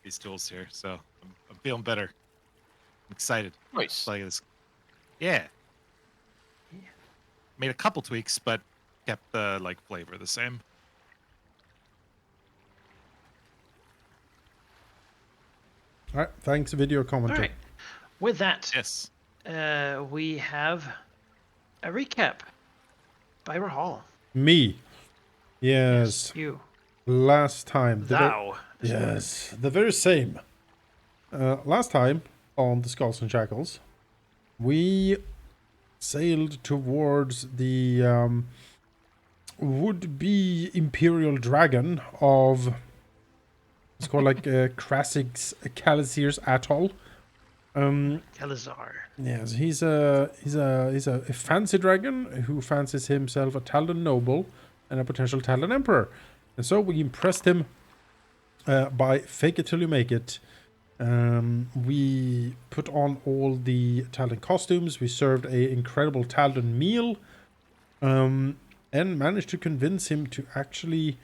these tools here, so I'm feeling better. I'm excited. Nice. Play this. Yeah. Made a couple tweaks, but kept the flavor the same. All right, thanks, video commentary. All right. With that, Yes. we have a recap by Rahal. Me. Yes. You. Last time. Thou. Yes, the very same. Last time on the Skulls and Shackles, we sailed towards the would-be Imperial Dragon of... It's called like Krasig's Kalisir's Atoll. Kalizar. Yes, he's a fancy dragon who fancies himself a Talon noble and a potential Talon emperor. And so we impressed him by fake it till you make it. We put on all the Talon costumes. We served a incredible Talon meal, and managed to convince him to actually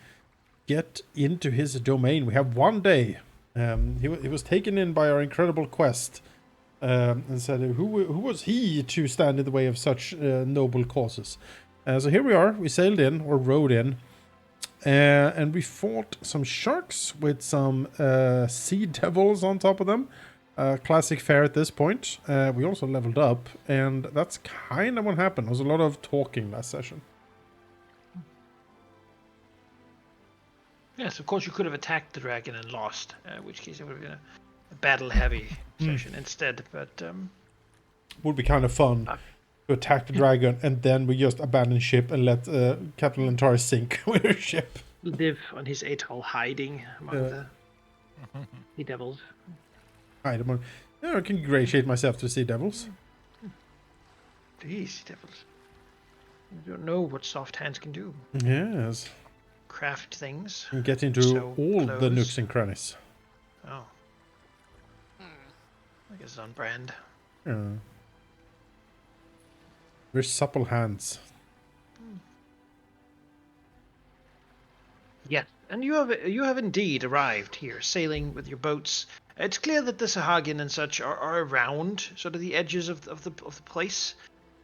get into his domain. We have one day. He was taken in by our incredible quest, and said, who was he to stand in the way of such noble causes? So here we are. We sailed in, or rode in, and we fought some sharks with some sea devils on top of them. Classic fare at this point. We also leveled up, and that's kind of what happened. There was a lot of talking last session. Yes, of course you could have attacked the dragon and lost, in which case it would have been a battle-heavy session instead. But Would be kind of fun to attack the dragon, and then we just abandon ship and let Captain Lantari sink with her ship. live on his atoll, hiding among the sea devils. I can ingratiate myself to sea devils. These sea devils. You don't know what soft hands can do. Yes. Craft things. And get into Sew all the clothes. nooks and crannies. Oh. I guess it's on brand. Yeah. Very supple hands. Yes, and you have indeed arrived here, sailing with your boats. It's clear that the Sahagin and such are around sort of the edges of the place,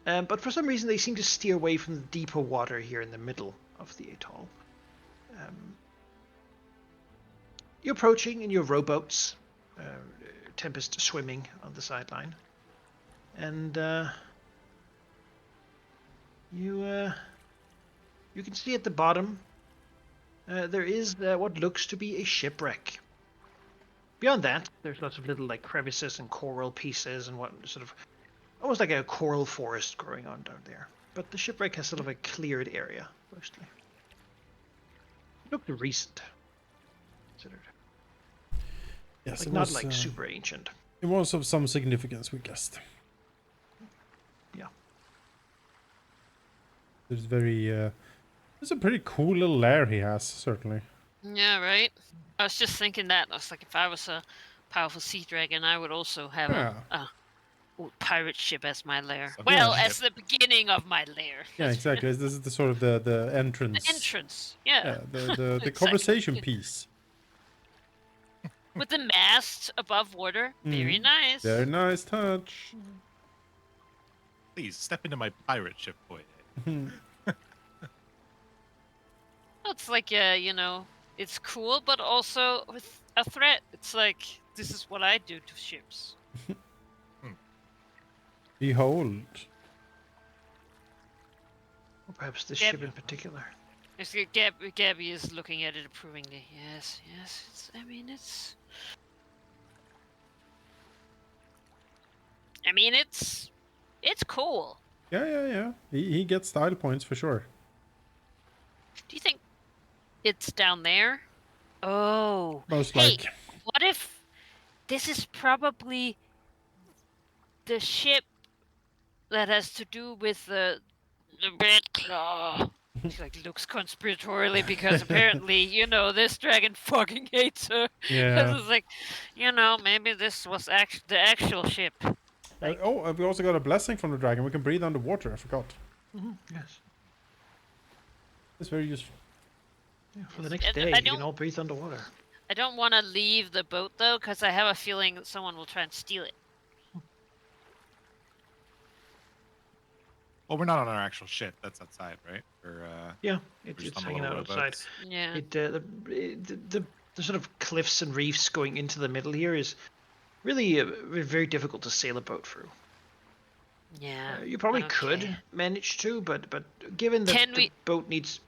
but for some reason they seem to steer away from the deeper water here in the middle of the atoll. You're approaching in your rowboats, Tempest swimming on the sideline, and you can see at the bottom there is what looks to be a shipwreck. Beyond that, there's lots of little crevices and coral pieces and what sort of almost like a coral forest growing on down there. But the shipwreck has sort of a cleared area mostly. It looked recent, considered. Yes, Not super ancient. It was of some significance, we guessed. Yeah. It's very... it's a pretty cool little lair he has, certainly. Yeah, right? I was just thinking that. I was like, if I was a powerful sea dragon, I would also have a pirate ship as my lair. As the beginning of my lair. Yeah, exactly. This is the sort of the entrance. The entrance, yeah. The Exactly. conversation piece. With the mast above water. Very nice. Very nice touch. Please step into my pirate ship, boy. It's like, it's cool, but also with a threat. It's like, this is what I do to ships. Behold. Or perhaps this ship in particular. It's like Gabby is looking at it approvingly. Yes. It's cool. Yeah. He gets style points for sure. Do you think it's down there? Oh. Most hey, like. What if this is probably the ship that has to do with the Red Claw? He looks conspiratorially because apparently, this dragon fucking hates her. Yeah. It's like, maybe this was the actual ship. We also got a blessing from the dragon. We can breathe underwater. I forgot. Yes. It's very useful. Yeah, for the next day, you can all breathe underwater. I don't want to leave the boat though, because I have a feeling that someone will try and steal it. Well, we're not on our actual ship. That's outside, right? Or Yeah, we're it's just on the hanging little out outside. rowboats. Yeah. The sort of cliffs and reefs going into the middle here is really very difficult to sail a boat through. Yeah. You probably okay. could manage to, but given that Can the we? boat needs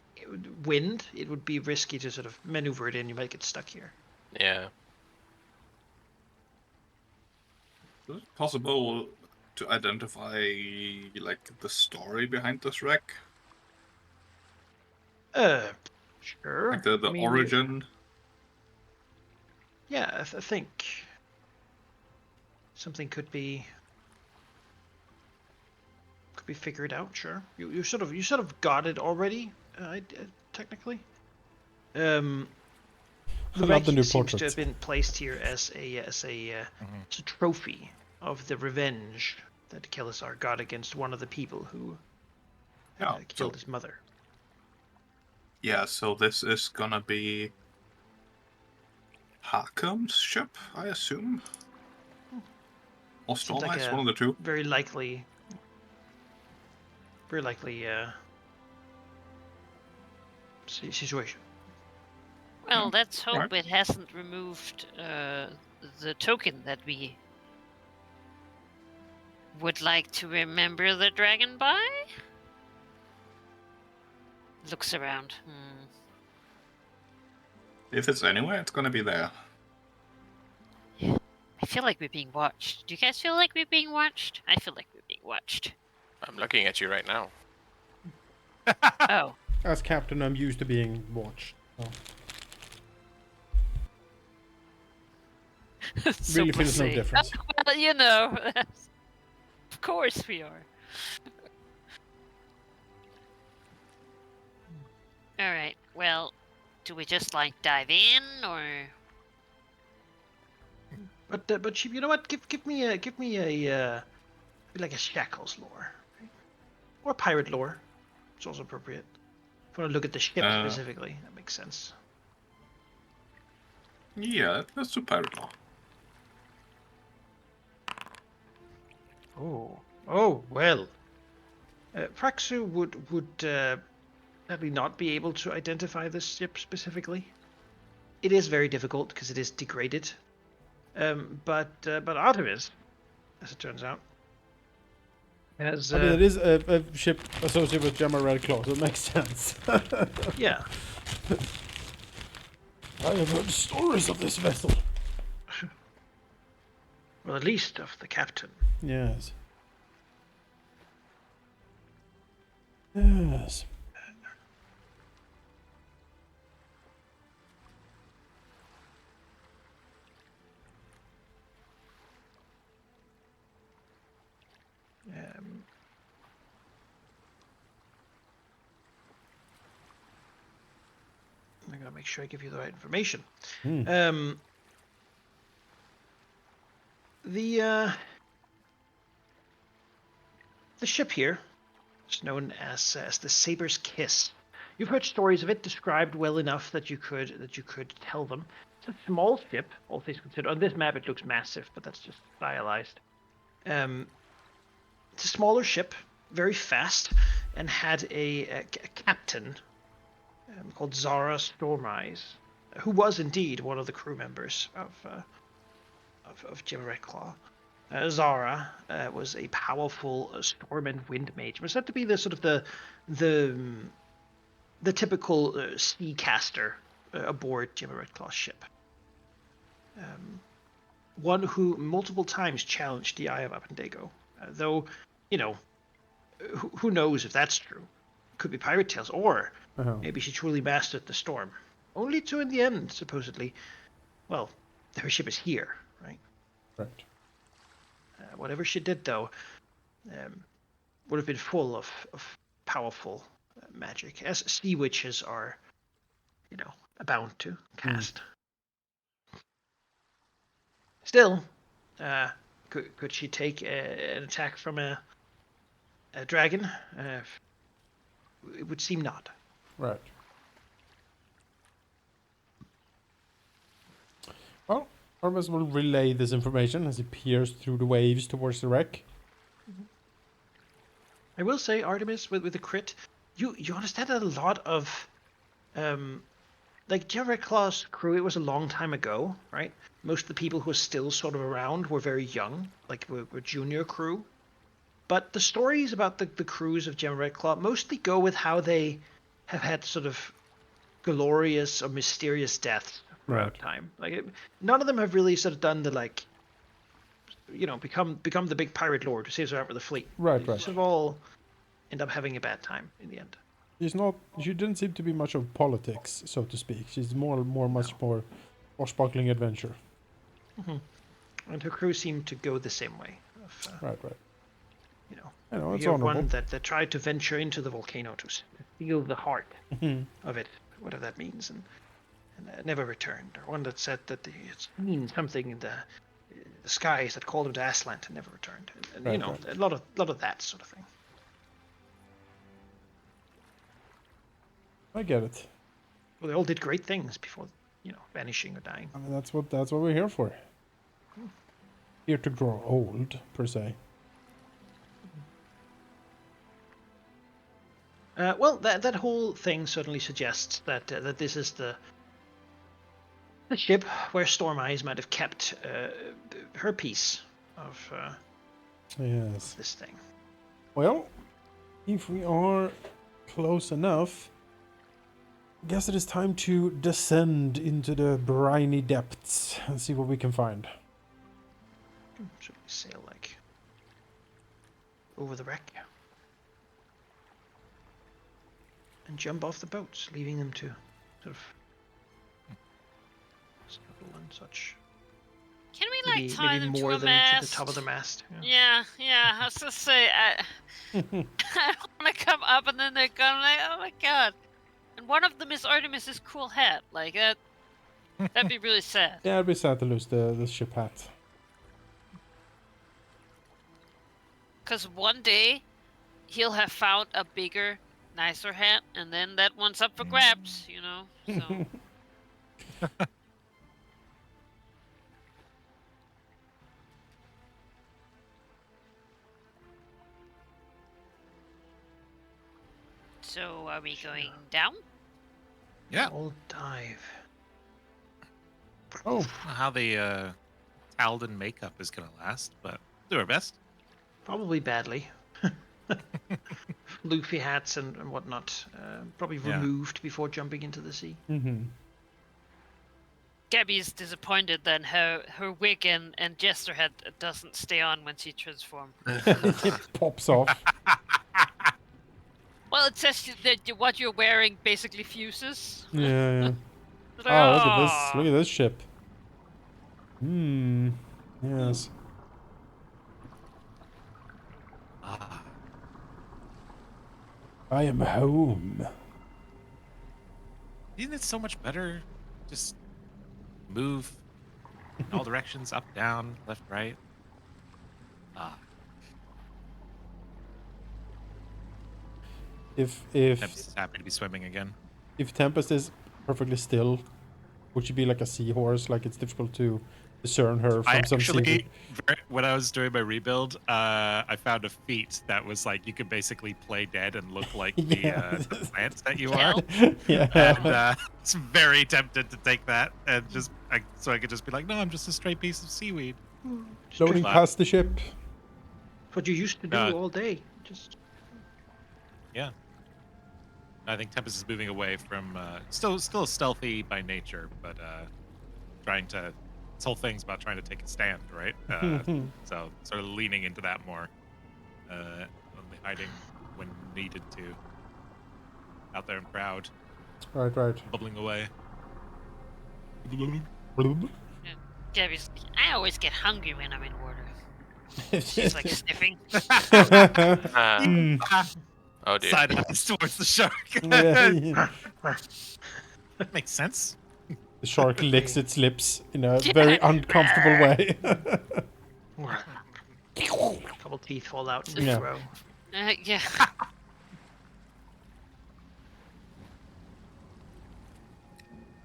wind, it would be risky to sort of maneuver it in. You might get stuck here. Yeah. Is it possible to identify like the story behind this wreck? Sure. Like the I mean, origin? yeah, I think something could be figured out. Sure, you sort of got it already. Technically, I the love wreck the new seems to portraits. have been placed here as a trophy of the revenge that Kelisar got against one of the people who Yeah. killed So his mother. yeah, so this is gonna be Hakon's ship, I assume. Or Seems like Stormeyes, a one of the two. very likely situation. Well, let's hope Right. it hasn't removed the token that we would like to remember the dragon by. Looks around. If it's anywhere, it's gonna be there. I feel like we're being watched. Do you guys feel like we're being watched? I feel like we're being watched. I'm looking at you right now. Oh. As captain, I'm used to being watched. So So really feels no blasé. difference. Well, you know, of course we are. All right. Well, do we just like dive in, or? But you know what? Give me a like a Shackles lore, right? Or pirate lore. It's also appropriate. If you want to look at the ship specifically, that makes sense. Yeah, let's do pirate law. Oh well. Praxu would probably not be able to identify this ship specifically. It is very difficult because it is degraded. But Artemis, as it turns out, has I mean, it is a ship associated with Gemma Red Claw, so it makes sense. yeah. I have heard stories of this vessel. Well, at least of the captain. Yes. Yes. I gotta make sure I give you the right information. Hmm. The ship here is known as the Saber's Kiss. You've heard stories of it described well enough that you could tell them. It's a small ship, all things considered. On this map, it looks massive, but that's just stylized. It's a smaller ship, very fast, and had a captain called Zara Stormeyes, who was indeed one of the crew members of Jimmerette Claw. Zara was a powerful storm and wind mage. It was said to be the sort of the typical sea caster aboard Jimmerette Claw's ship. One who multiple times challenged the Eye of Apendago, though, you know, who knows if that's true? Could be pirate tales, or maybe she truly mastered the storm. Only to, in the end, supposedly, well, her ship is here, right? Right. Whatever she did, though, would have been full of powerful magic, as sea witches are, you know, abound to cast. Still, could she take an attack from a dragon? It would seem not. Right. Well, Artemis will relay this information as he peers through the waves towards the wreck. I will say, Artemis, with the crit, you understand that a lot of, like Jared Claw's crew. It was a long time ago, right? Most of the people who are still sort of around were very young, like were junior crew. But the stories about the crews of Gem Red Claw mostly go with how they have had sort of glorious or mysterious deaths throughout Right. time. Like none of them have really sort of done the like, become the big pirate lord who saves her out with the fleet. Right, They right. sort of all end up having a bad time in the end. She didn't seem to be much of politics, so to speak. She's much more swashbuckling adventure. And her crew seem to go the same way. Of, Right. you know, I know, it's you have honorable. one that tried to venture into the volcano to steal the heart of it, whatever that means, and never returned. Or one that said that it's seen something in the skies that called him to Aslant and never returned. And Right, you know, right. a lot of that sort of thing. I get it. Well, they all did great things before, vanishing or dying. I mean, that's what we're here for. Here to grow old, per se. Well, that whole thing certainly suggests that that this is the ship where Storm Eyes might have kept her piece of Yes. this thing. Well, if we are close enough, I guess it is time to descend into the briny depths and see what we can find. Should we sail like over the wreck and jump off the boats, leaving them to sort of scuttle and such? Can we like tie Maybe them more to a than mast? to the top of the mast. Yeah. I was gonna say I want to come up and then they're gone like, oh my god. And one of them is Artemis's cool hat. Like that. That'd be really sad. Yeah, it'd be sad to lose the ship hat. Because one day he'll have found a bigger, nicer hat, and then that one's up for grabs. So. So are we going down? Yeah. All dive. Oh, I don't know how the Talden makeup is gonna last, but do our best. Probably badly. Luffy hats and whatnot. Probably Yeah. removed before jumping into the sea. Gabby's disappointed then her wig and jester hat doesn't stay on when she transforms. it pops off. Well, it says that what you're wearing basically fuses. Yeah. It's like, Oh, look at this! "Aw." Look at this ship. Yes. Ah, I am home. isn't it so much better? Just move in all directions, up, down, left, right. Ah, If Tempest is happy to be swimming again. if Tempest is perfectly still, would she be like a seahorse? Like it's difficult to discern her from I some actually, seaweed? when I was doing my rebuild, I found a feat that was like you could basically play dead and look like Yeah. the plant that you Hell. are. Yeah. And it's very tempted to take that and just so I could just be like, no, I'm just a stray piece of seaweed. Floating But- past the ship. What you used to do all day. Just Yeah. I think Tempest is moving away from still stealthy by nature, but trying to. This whole thing's about trying to take a stand, right? So sort of leaning into that more, only hiding when needed to. Out there and proud, Right. bubbling away. Gabby's like, I always get hungry when I'm in water. She's like sniffing. Oh dear. Side eyes towards the shark. Yeah. That makes sense. The shark licks its lips in a very uncomfortable way. a couple teeth fall out in Yeah. a row. Yeah.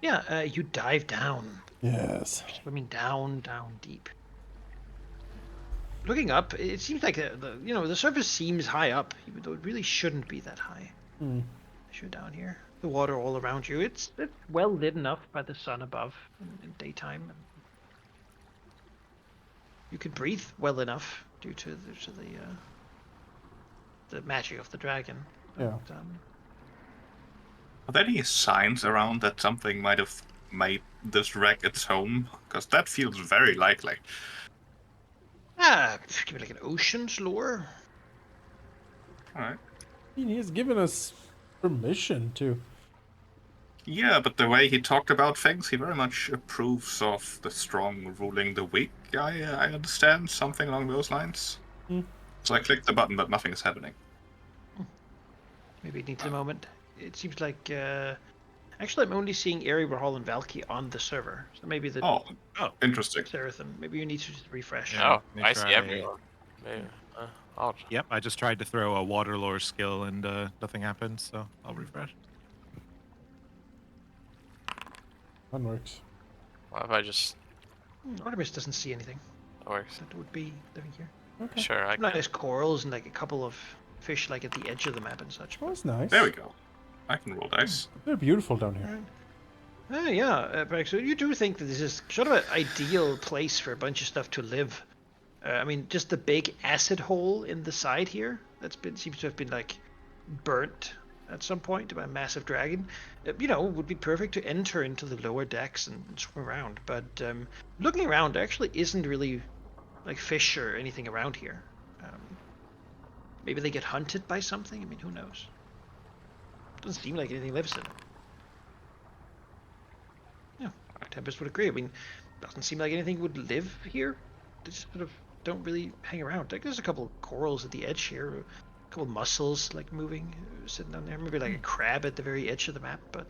Yeah, you dive down Yes. Swimming down deep. Looking up, it seems like the surface seems high up, even though it really shouldn't be that high. Hmm. As you're down here, the water all around you, it's well lit enough by the sun above in daytime. And you can breathe well enough due to the magic of the dragon. Yeah. But, Are there any signs around that something might have made this wreck its home? Because that feels very likely. give it like an ocean's lore. Alright. I mean, he's given us permission to. Yeah, but the way he talked about things, he very much approves of the strong ruling the weak. I understand, something along those lines. Hmm. So I clicked the button, but nothing is happening. Maybe it needs a moment. It seems like actually I'm only seeing Eri, Rahal, and Valky on the server. So maybe the Oh, Oh, interesting. Serathon. Maybe you need to just refresh. Yeah. Oh, let me I see try- everyone. Maybe. Odd. Yep, I just tried to throw a water lore skill and nothing happened, so I'll refresh. That works. What if I just... Artemis doesn't see anything That works. that would be living here. Okay. Sure, I Nice corals and like a couple of fish like at the edge of the map and such. Oh, that's nice. There we go. I can roll dice. They're beautiful down here. Yeah, but so you do think that this is sort of an ideal place for a bunch of stuff to live. I mean, just the big acid hole in the side here seems to have been like burnt at some point by a massive dragon. Would be perfect to enter into the lower decks and swim around. But looking around, there actually isn't really like fish or anything around here. Maybe they get hunted by something. I mean, who knows? Doesn't seem like anything lives in it. Yeah, Tempest would agree. I mean, doesn't seem like anything would live here. They just sort of don't really hang around. Like, there's a couple of corals at the edge here, a couple of mussels like moving, sitting down there. Maybe like a crab at the very edge of the map, but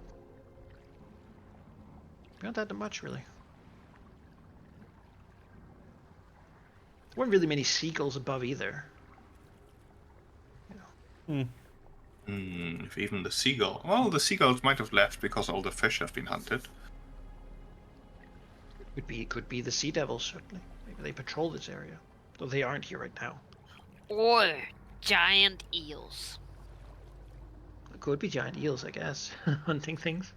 not that much really. There weren't really many seagulls above either. If even the seagull. Well, the seagulls might have left because all the fish have been hunted. Could be the sea devils certainly. Maybe they patrol this area, though they aren't here right now. Or giant eels. It could be giant eels, I guess, hunting things.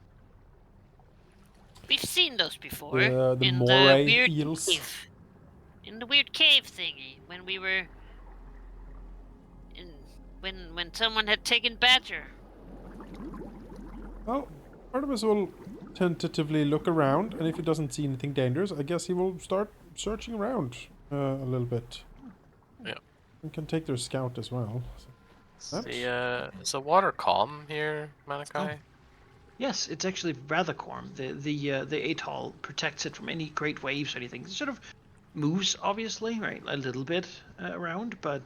We've seen those before. The in moray the weird eels. cave. In the weird cave thingy, when we were when someone had taken Badger. Well, Artemis will tentatively look around, and if he doesn't see anything dangerous, I guess he will start searching around a little bit. Yeah. We can take their scout as well. Is the water calm here, Malachi? Yes, it's actually rather calm. The atoll protects it from any great waves or anything. It sort of moves, obviously, right, a little bit around, but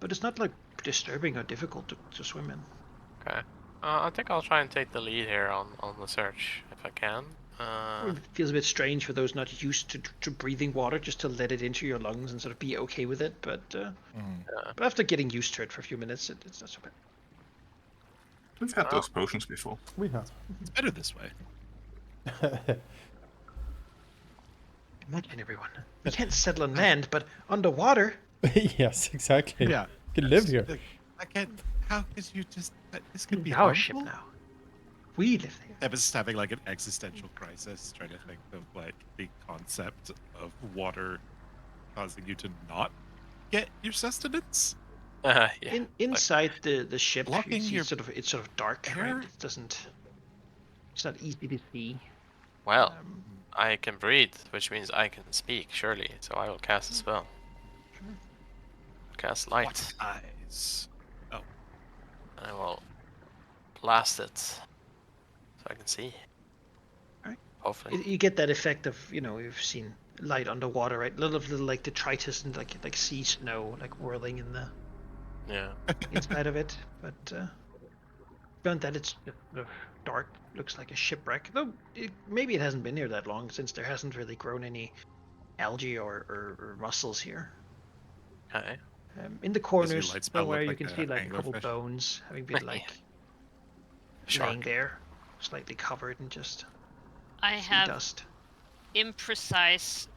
it's not like disturbing or difficult to swim in. Okay. I think I'll try and take the lead here on the search if I can. It feels a bit strange for those not used to breathing water, just to let it into your lungs and sort of be okay with it. But but after getting used to it for a few minutes, it's not so bad. We've had those potions before. We have. It's better this way. Imagine everyone. We can't settle on land, but underwater. Yes, exactly. Yeah. You can live here. I can't. How could you just? This could be Our ship harmful? now. We live there. Tempest is having like an existential crisis, trying to think of like the concept of water causing you to not get your sustenance. Yeah. Inside the ship, blocking you see your it's sort of dark, air? right? It doesn't. It's not easy to see. Well, Um, I can breathe, which means I can speak, surely. So I will cast a spell. Sure. Cast light. What eyes? Oh, I will blast it so I can see. Alright. Hopefully. you get that effect of you've seen light underwater, right? Little like detritus and like sea snow like whirling in the Yeah. inside of it, but beyond that, it's just sort of dark. Looks like a shipwreck, though. Maybe it hasn't been here that long, since there hasn't really grown any algae or mussels here. Okay. In the corners, light spell somewhere look you like can a see like a couple anglerfish? bones having been like Shark. laying there, slightly covered in just I sea have dust. imprecise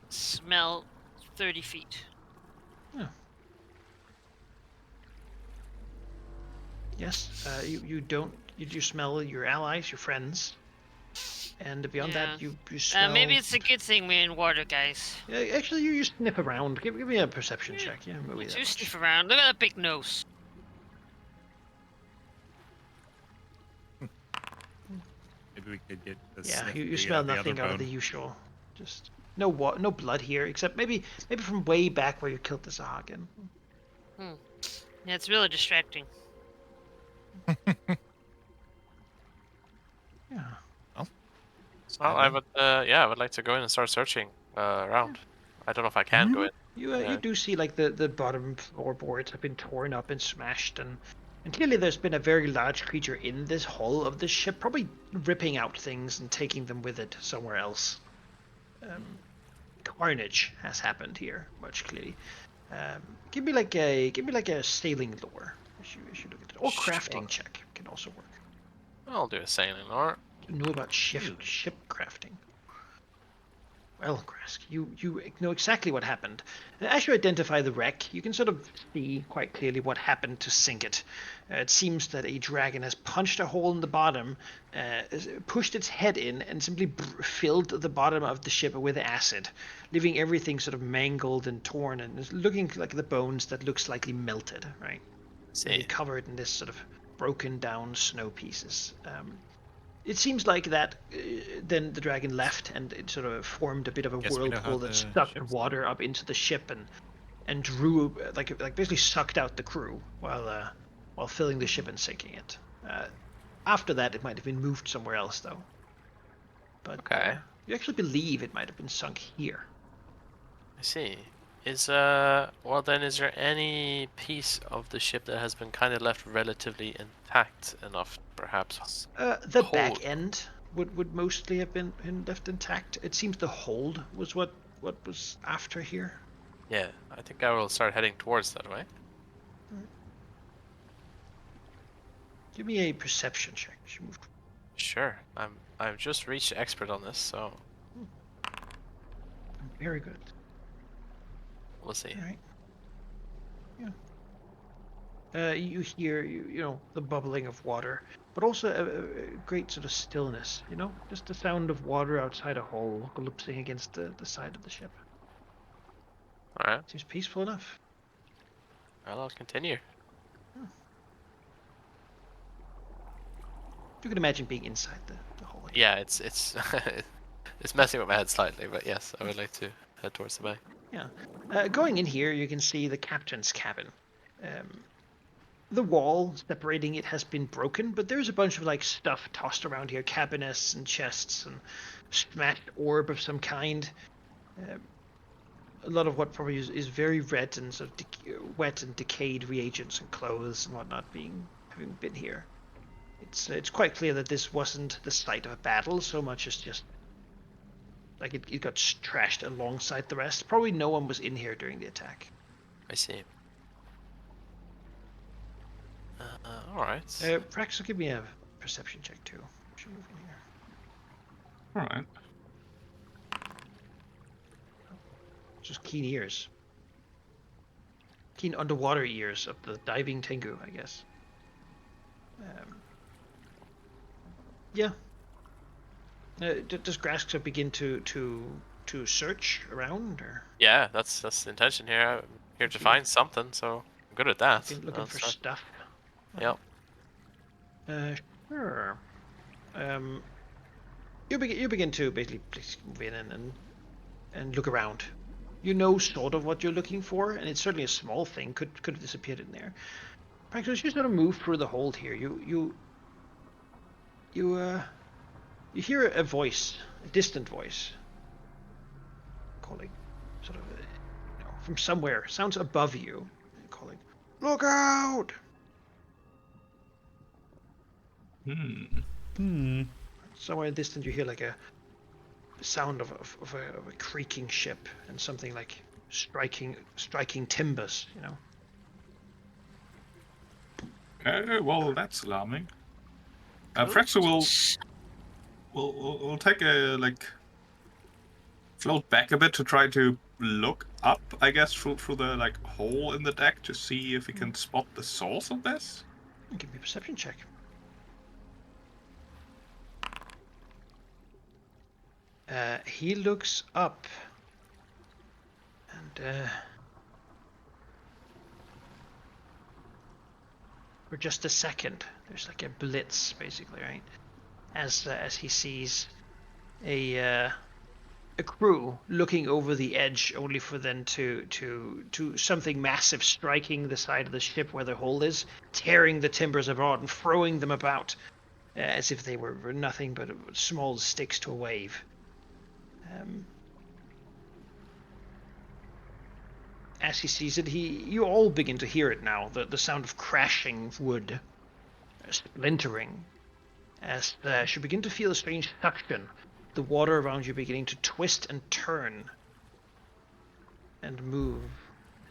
smell 30 feet. Yes, you smell your allies, your friends, and beyond Yeah. that you smell. Maybe it's a good thing we're in water, guys. Actually, you sniff around. Give me a perception check. Yeah, maybe that Do much. sniff around. Look at that big nose. Maybe we could get the Yeah, sniff you the, smell the other nothing out of the bone. usual. Just no blood here, except maybe from way back where you killed the Sahagin. Yeah, it's really distracting. Yeah. Well, I would, I would like to go in and start searching around. I don't know if I can go in. You do see like the bottom floorboards have been torn up and smashed, and clearly there's been a very large creature in this hull of the ship, probably ripping out things and taking them with it somewhere else. Carnage has happened here, much clearly. Give me like a sailing lore. I should look at it. Or crafting Sure. check can also work. I'll do a sailing lore. You know about ship crafting. Well, Grask, you know exactly what happened. As you identify the wreck, you can sort of see quite clearly what happened to sink it. It seems that a dragon has punched a hole in the bottom, pushed its head in, and simply filled the bottom of the ship with acid, leaving everything sort of mangled and torn, and looking like the bones that look slightly melted, right? See. Covered in this sort of broken down snow pieces. It seems like that then the dragon left and it sort of formed a bit of a Guess we know how whirlpool that the sucked ship sank. water up into the ship and drew like basically sucked out the crew while filling the ship and sinking it. After that, it might have been moved somewhere else though. But Okay. you actually believe it might have been sunk here. I see. Is well then, is there any piece of the ship that has been kind of left relatively intact enough, perhaps? The Hold. back end would mostly have been left intact. It seems the hold was what was after here. Yeah, I think I will start heading towards that way. Give me a perception check. She moved. Sure. I've just reached expert on this, so Very good. we'll see. All right. Yeah. You hear you know the bubbling of water, but also a great sort of stillness. You know, just the sound of water outside a hole collapsing against the side of the ship. All right. Seems peaceful enough. Well, I'll continue. You can imagine being inside the hole. Again. Yeah, it's it's messing with my head slightly, but yes, I would like to head towards the bay. Yeah. Going in here, you can see the captain's cabin. The wall separating it has been broken, but there's a bunch of like stuff tossed around here, cabinets and chests and smashed orb of some kind. A lot of what probably is very red and sort of wet and decayed reagents and clothes and whatnot having been here. It's quite clear that this wasn't the site of a battle so much as just like it got trashed alongside the rest. Probably no one was in here during the attack. I see. All right. Prax will give me a perception check too. Should move in here. All right. Just keen ears. Keen underwater ears of the diving Tengu, I guess. Yeah. Does Graska begin to search around, or Yeah, that's the intention here. I'm here to find something, so I'm good at that. looking for stuff? Yep. Sure. You begin to basically move in and look around. You know sort of what you're looking for, and it's certainly a small thing. Could have disappeared in there. Practically, you sort of move through the hold here. You hear a voice, a distant voice, calling, sort of, from somewhere. Sounds above you, calling, "Look out!" Somewhere in the distance, you hear like a sound of a creaking ship and something like striking timbers. You know. Well, that's alarming. Frexer will take a float back a bit to try to look up, I guess, through the like hole in the deck to see if we can spot the source of this. Give me a perception check. He looks up, and for just a second, there's like a blitz, basically, right? As he sees a crew looking over the edge, only for them to something massive striking the side of the ship where the hole is, tearing the timbers apart and throwing them about as if they were nothing but small sticks to a wave. As he sees it, you all begin to hear it now. The sound of crashing wood, splintering, as you begin to feel a strange suction. The water around you beginning to twist and turn and move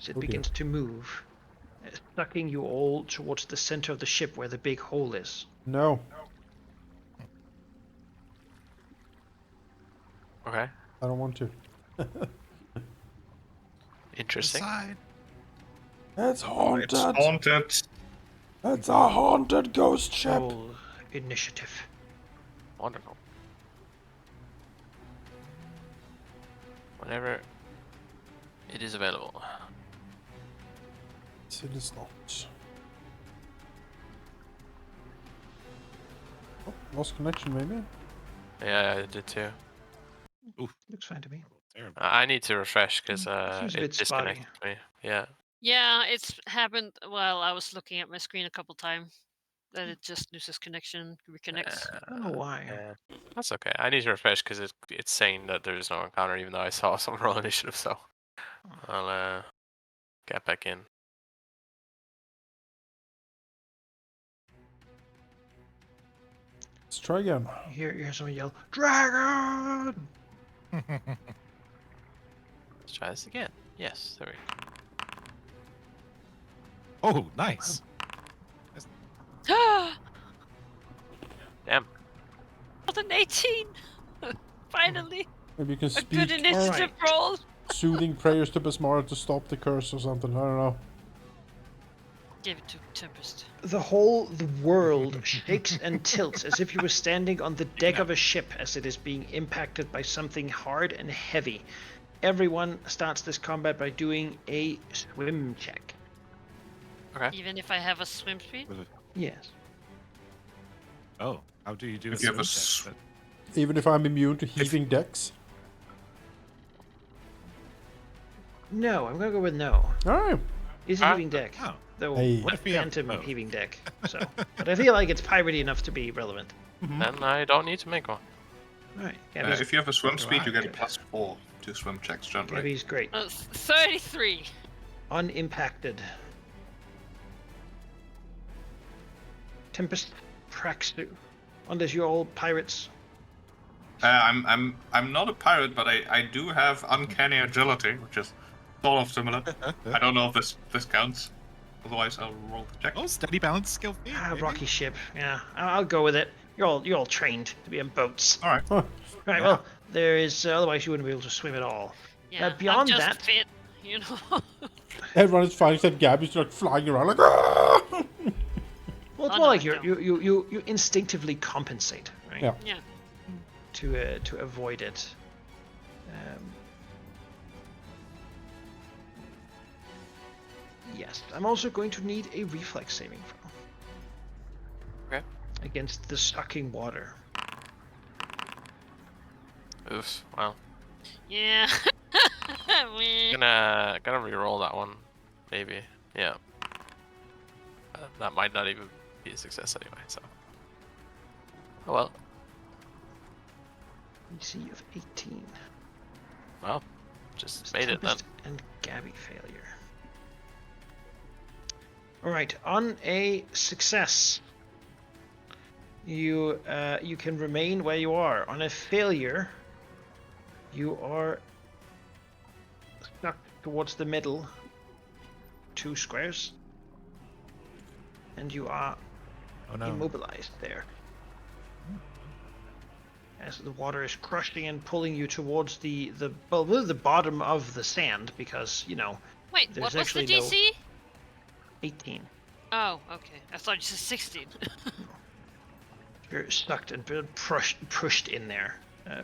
as it begins to move, sucking you all towards the center of the ship where the big hole is. No. Okay. I don't want to. Interesting. Inside. It's haunted. It's haunted. It's a haunted ghost ship. Roll initiative. Wonderful. Whenever it is available. It is not. Oh, lost connection, maybe? Yeah, I did too. Looks fine to me. Terrible. I need to refresh because Seems a it bit spotty. disconnected me. Yeah. Yeah, it's happened while I was looking at my screen a couple times. That it just loses connection, reconnects. I don't know why. Yeah, that's okay. I need to refresh because it's saying that there is no encounter, even though I saw some roll initiative. So I'll get back in. Let's try again. You hear someone yell, "Dragon!" Let's try this again. Yes, there we go. Oh, nice. Damn. What an 18! Finally! Maybe you can A speak good initiative roll! soothing prayers to Besmara to stop the curse or something. I don't know. Give it to Tempest. The world shakes and tilts as if you were standing on the deck of a ship as it is being impacted by something hard and heavy. Everyone starts this combat by doing a swim check. Okay. Even if I have a swim speed? Yes. Oh, how do you do If a you have swim a check? Even if I'm immune to heaving decks. No, I'm gonna go with no. Alright. It's a heaving deck. Oh. Though Hey. What if we have phantom both? heaving deck. So, but I feel like it's piratey enough to be relevant. Then I don't need to make one. All right, If you have a swim speed, you get a Right. +4 to swim checks generally. Gabby's great. 33! Unimpacted. Tempest Praxu. Unless you're all pirates. I'm not a pirate, but I do have uncanny agility, which is sort of similar. I don't know if this counts. Otherwise, I'll roll the check. Oh, steady balance skill feat. maybe? Rocky ship. Yeah, I'll go with it. You're all trained to be on boats. All right. Huh. Right. Yeah. Well, there is otherwise you wouldn't be able to swim at all. Yeah, beyond I'm just that- fit, you know. Everyone is fine except Gabby's like flying around like "Ah!" Well, it's Oh, more no, like I you instinctively compensate, right? Yeah. Yeah. To avoid it. Yes, I'm also going to need a reflex saving throw. Okay. Against the sucking water. Oof. Well, Yeah. Meh. gotta re-roll that one. Maybe. Yeah. That might not even be a success anyway. So. Oh well. DC of 18. Well, just made it then. Tempest and Gabby failure. Alright, on a success, you can remain where you are. On a failure, you are stuck towards the middle, 2 squares, and you are Oh no. immobilized there. as the water is crushing and pulling you towards the really the bottom of the sand, because Wait, there's what was the actually no DC? 18. Oh, okay. I thought you said 16. You're sucked and pushed in there,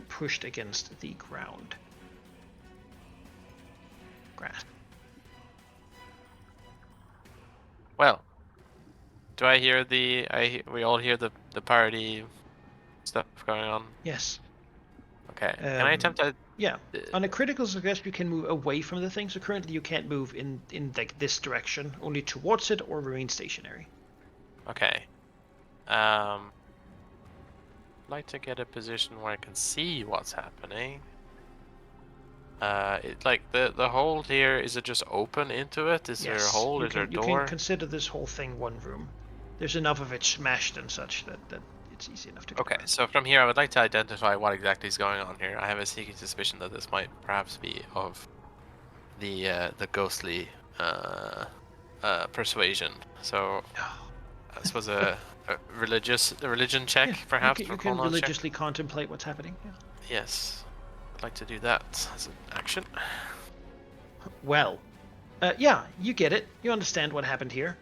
pushed against the ground. Grass. Well, do I hear we all hear the party stuff going on? Yes. Okay. Can I attempt to? Yeah. On a critical success, you can move away from the thing. So currently, you can't move in like this direction, only towards it or remain stationary. Okay. Like to get a position where I can see what's happening. Like the hole here, is it just open into it? Is there a hole? Is there a You door? can consider this whole thing one room. There's enough of it smashed and such that it's easy enough to get Okay, around. so from here, I would like to identify what exactly is going on here. I have a sneaking suspicion that this might perhaps be of the ghostly persuasion. So this was a religion check, Yeah, perhaps, you for can knowledge check. religiously contemplate what's happening. Yeah. Yes, I'd like to do that as an action. Well, yeah, you get it. You understand what happened here.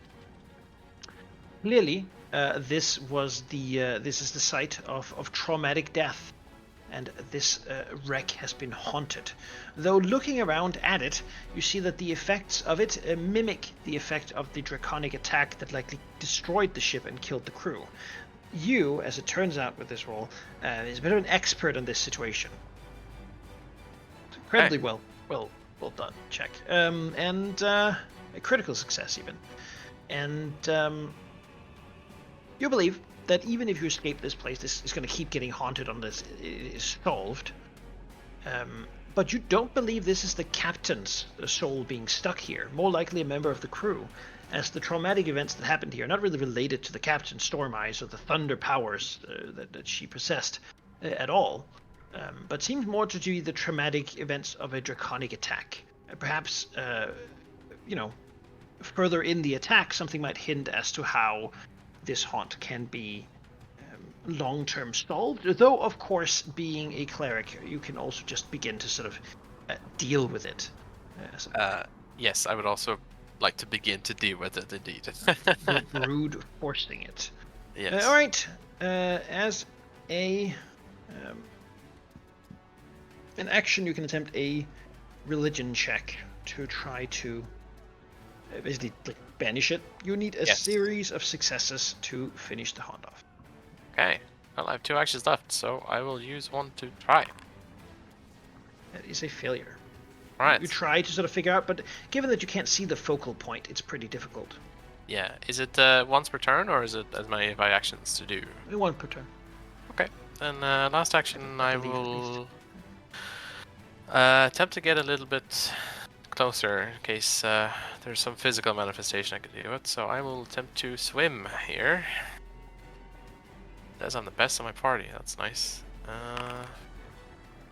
Clearly, this is the site of traumatic death, and this wreck has been haunted. Though looking around at it, you see that the effects of it mimic the effect of the draconic attack that likely destroyed the ship and killed the crew. You, as it turns out with this roll, is a bit of an expert on this situation. It's incredibly well done check, and a critical success even. And you believe that even if you escape this place, this is going to keep getting haunted unless it is solved. But you don't believe this is the captain's soul being stuck here, more likely a member of the crew, as the traumatic events that happened here are not really related to the captain's storm eyes or the thunder powers that she possessed at all, but seems more to be the traumatic events of a draconic attack. Perhaps, further in the attack, something might hint as to how this haunt can be long-term solved, though of course being a cleric you can also just begin to sort of deal with it. Yes, I would also like to begin to deal with it, indeed. Brood forcing it. Yes. All right. As an action, you can attempt a religion check to try to basically banish it. You need a series of successes to finish the haunt off. Okay. Well, I have 2 actions left, so I will use one to try. That is a failure. Right. You try to sort of figure out, but given that you can't see the focal point, it's pretty difficult. Yeah. Is it once per turn, or is it as many by actions to do? One per turn. Okay. Then last action, I I believe at will attempt to get a little bit closer in case there's some physical manifestation I could do with. So I will attempt to swim here. Says I'm the best of my party. That's nice.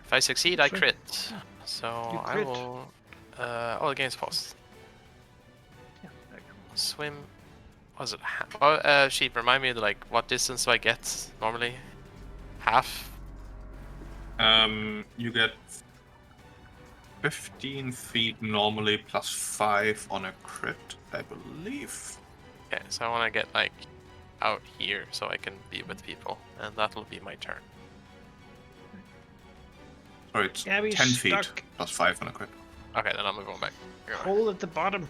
If I succeed, I crit. So I will. The game's paused. Yeah. Swim. Was it? Oh, sheep. Remind me, like, what distance do I get normally? Half. You get 15 feet normally plus 5 on a crit, I believe. Okay, so I want to get like out here so I can be with people, and that'll be my turn. Sorry, it's Gabby's 10 feet stuck. plus 5 on a crit. Okay, then I'll move on back. Hole at the bottom.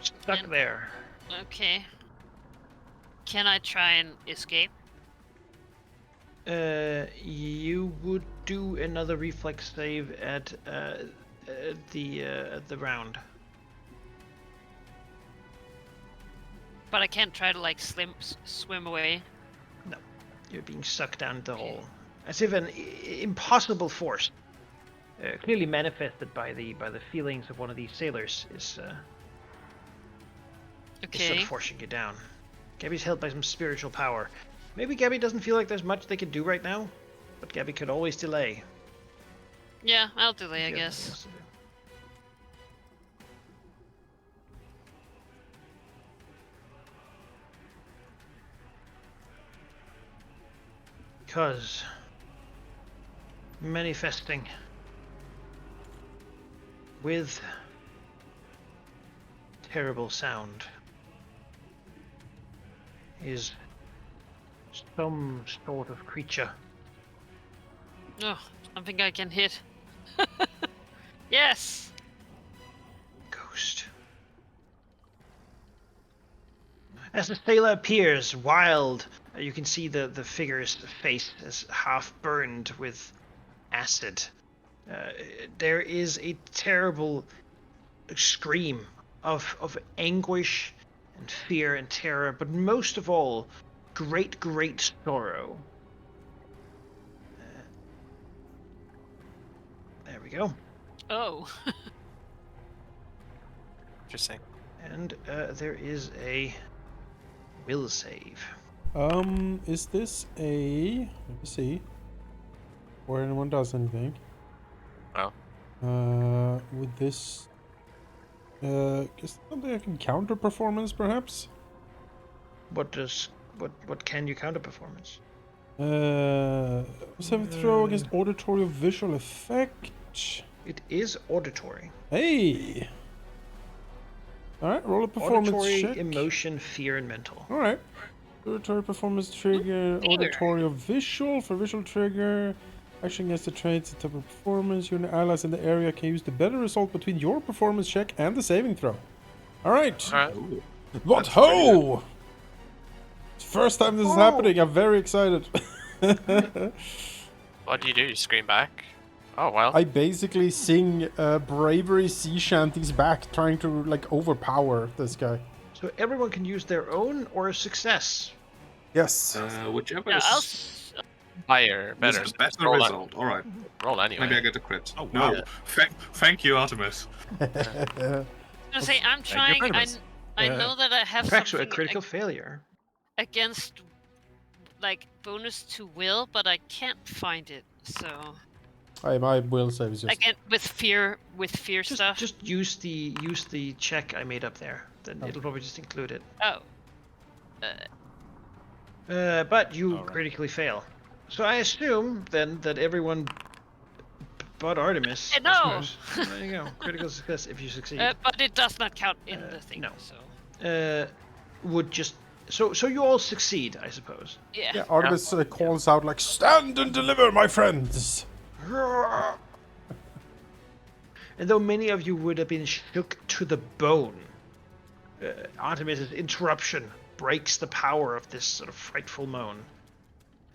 Stuck And- there. Okay. Can I try and escape? You would do another reflex save at the round. But I can't try to like swim away. No, you're being sucked down the hole, as if an impossible force, clearly manifested by the feelings of one of these sailors, is sort Okay. of forcing you down. Gabby's held by some spiritual power. Maybe Gabby doesn't feel like there's much they can do right now, but Gabby could always delay. Yeah, I'll delay, I If you have nothing guess. else to do. Because manifesting with terrible sound is some sort of creature. Oh, something I can hit. Yes. Ghost. As the sailor appears, wild, you can see the figure's face is half burned with acid. There is a terrible scream of anguish and fear and terror, but most of all, great, great sorrow. There we go. Oh. Interesting. And there is a will save. Is this a... Let me see. Before anyone does anything. Oh. With this... is something I can counter performance, perhaps? What can you counter performance? Saving throw against auditory or visual effect. It is auditory. Hey! Alright, roll a performance Auditory, check. emotion, fear, and mental. Alright. Auditory performance trigger, auditory or visual. For visual trigger, action against the traits and type of performance. You and the allies in the area can use the better result between your performance check and the saving throw. Alright. Alright. What That's ho! First time this is happening, I'm very excited. What do? You scream back? Oh, well. I basically sing bravery sea shanties back, trying to like overpower this guy. So everyone can use their own or a success. Yes. Whichever Yeah, I'll. is Higher, this better. is better Roll result. All right. Roll anyway. Maybe I get a crit. Oh, No, wow. thank you, Artemis. I was gonna say I'm Thank you, trying. Artemis. I know that I have Praxo, a something critical failure. against like bonus to will, but I can't find it. So My will save is just... again with fear stuff. Just use the check I made up there. Then Oh. it'll probably just include it. Oh. But you All right. critically fail. So I assume then that everyone but Artemis. I No. suppose. There you go. Critical success if you succeed. But it does not count in the thing. no. So Would just so you all succeed, I suppose. yeah. Yeah, Artemis calls out like, "Stand and deliver, my friends!" And though many of you would have been shook to the bone, Artemis's interruption breaks the power of this sort of frightful moan.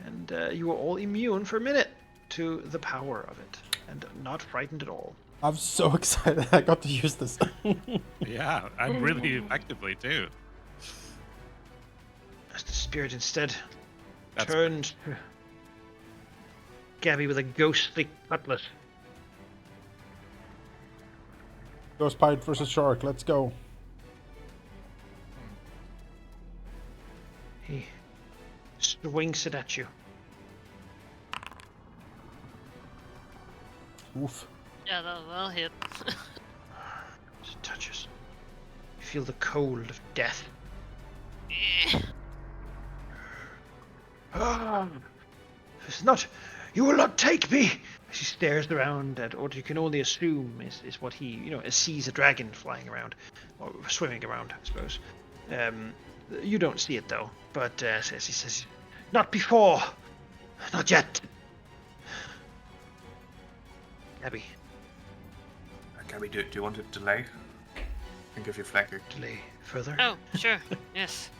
And you are all immune for a minute to the power of it, and not frightened at all. I'm so excited I got to use this. Yeah, I'm really effectively too. As the spirit instead That's turned to Gabby with a ghostly cutlass. Ghost Pirate versus Shark, let's go. He swings it at you. Oof. Yeah, that'll hit. As it touches, you feel the cold of death. Eh. It's not. You will not take me. She stares around at what you can only assume is what he, sees a dragon flying around, or swimming around, I suppose. You don't see it though, but he says, "Not before, not yet." Abby, Gabby, do you want to delay? I can give you flanking. delay further. Oh, sure. Yes.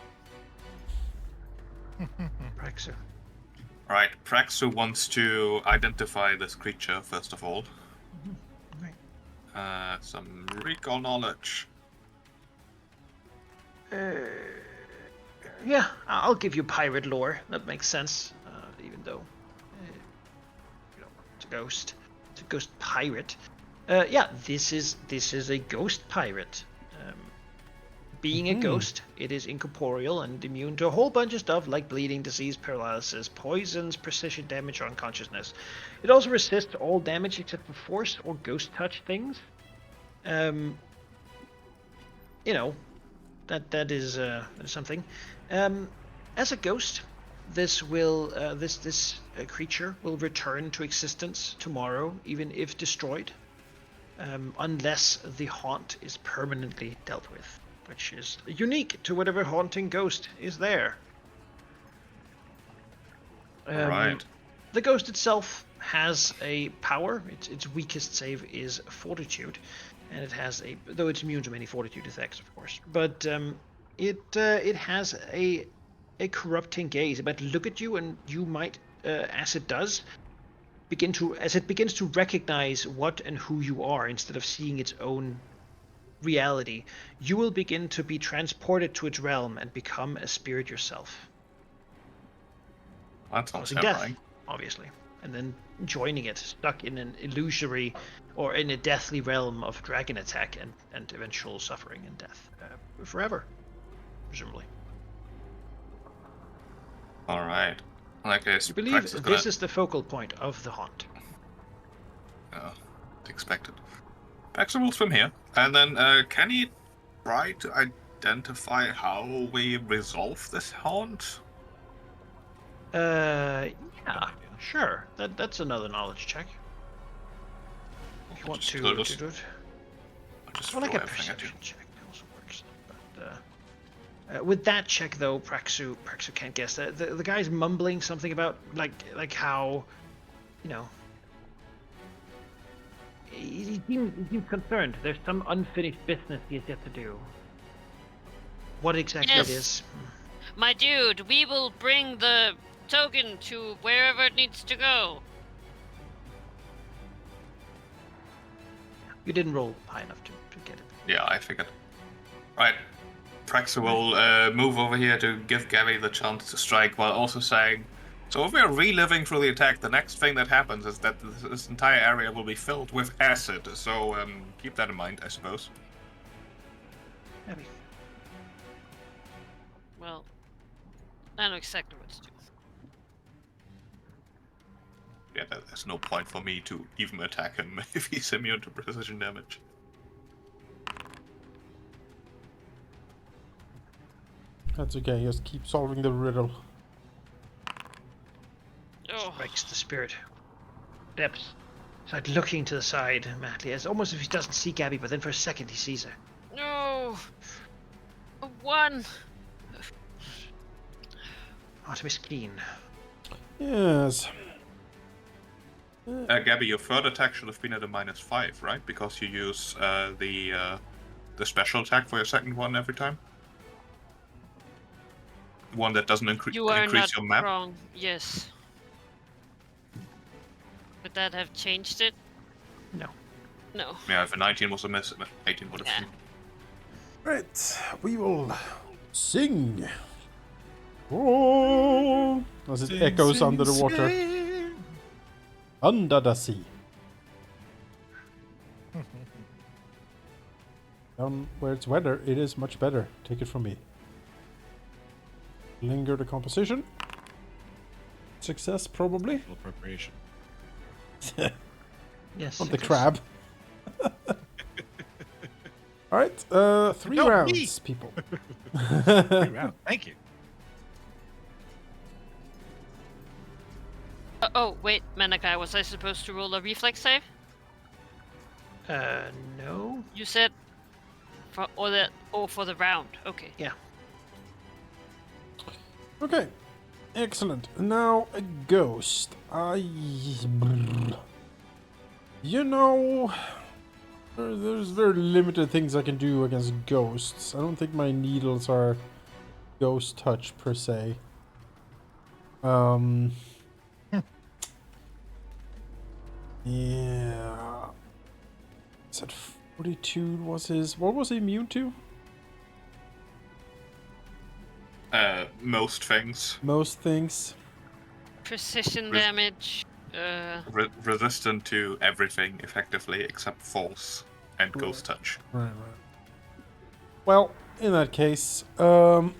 Praxo. Right, Praxu wants to identify this creature first of all. Right. Some recall knowledge. Yeah, I'll give you pirate lore. That makes sense. Even though, it's a ghost. It's a ghost pirate. Yeah, this is a ghost pirate. Being a ghost, it is incorporeal and immune to a whole bunch of stuff like bleeding, disease, paralysis, poisons, precision damage, or unconsciousness. It also resists all damage except for force or ghost touch things. That is something. As a ghost, this will this creature will return to existence tomorrow, even if destroyed, unless the haunt is permanently dealt with, which is unique to whatever haunting ghost is there. Right. The ghost itself has a power. Its weakest save is Fortitude, and it has though it's immune to many Fortitude effects, of course. But it has a corrupting gaze. It might look at you, and you might, as it does, as it begins to recognize what and who you are instead of seeing its own reality. You will begin to be transported to its realm and become a spirit yourself, That sounds causing death, terrifying. obviously, and then joining it, stuck in an illusory or in a deathly realm of dragon attack and eventual suffering and death, forever, presumably. All right. In that case, You believe Prax is this gonna. is the focal point of the haunt. Expected. Prax will swim here, and then can he try to identify how we resolve this haunt? Yeah, sure. That's another knowledge check. If you want Just to throw do this- it. I'll just Or like throw a everything at you. perception check also works. But with that check though, Praxu can't guess. The guy's mumbling something about like how, you know, he seems concerned. There's some unfinished business he has yet to do. What exactly it Yes. is? My dude, we will bring the token to wherever it needs to go. You didn't roll high enough to get it. Yeah, I figured. Right. Prax will move over here to give Gabby the chance to strike while also saying, so if we're reliving through the attack, the next thing that happens is that this entire area will be filled with acid. So keep that in mind, I suppose. Maybe. Well, I know exactly what to do. Yeah, there's no point for me to even attack him if he's immune to precision damage. That's okay, just keep solving the riddle. Oh, Strikes the spirit. Depths. It's like looking to the side madly. It's almost as if he doesn't see Gabby, but then for a second he sees her. no. A 1. Artemis Keen. Yes. Gabby, your third attack should have been at a -5, right? Because you use the special attack for your second one every time. One that doesn't You are increase not your map. wrong. Yes. Would that have changed it? No. No. Yeah, if a 19 was a miss, 18 would have. Yeah. Right, we will sing. Oh, as it echoes under the water. Under the sea. Down where it's weather, it is much better. Take it from me. Linger the composition. Success, probably. Appropriation. Yes. On the it is. crab. Alright, 3 No, rounds, me. people. Great round. Thank you. Oh, wait, Manakai, was I supposed to roll a reflex save? No. You said for for the round. Okay. Yeah. Okay, excellent. Now a ghost. You know, there's very limited things I can do against ghosts. I don't think my needles are ghost touch per se. Yeah. Said Fortitude was his. What was he immune to? Most things. Most things. Precision Res- damage. Resistant to everything, effectively, except force and ghost touch. Right. Well, in that case, I'll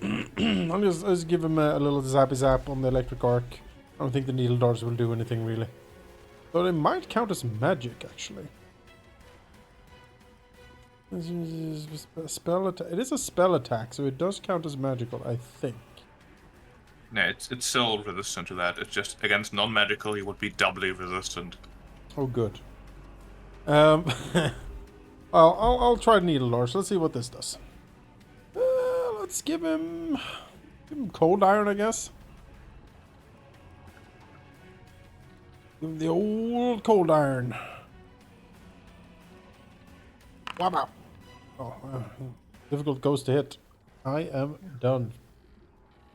just give him a little zappy zap on the electric arc. I don't think the needle darts will do anything really. But it might count as magic, actually. Spell attack. It is a spell attack, so it does count as magical, I think. Yeah, it's still resistant to that. It's just against non-magical, he would be doubly resistant. Oh, good. I'll try Needle Lord. Let's see what this does. Let's give him Cold Iron, I guess. Give him the old Cold Iron. Wow. Oh, difficult ghost to hit. I am done.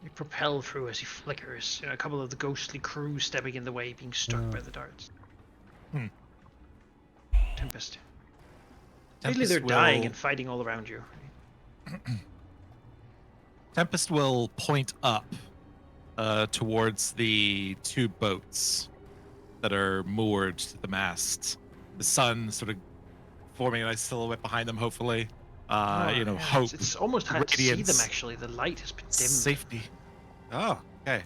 You propel through as he flickers. A couple of the ghostly crew stepping in the way, being struck by the darts. Hmm. Tempest. Mainly they're dying and fighting all around you. Tempest will point up towards the two boats that are moored to the mast. The sun sort of forming a nice silhouette behind them, hopefully. Hope. It's almost hard to see them, radiance, actually. The light has been dimmed. Safety. Oh, okay.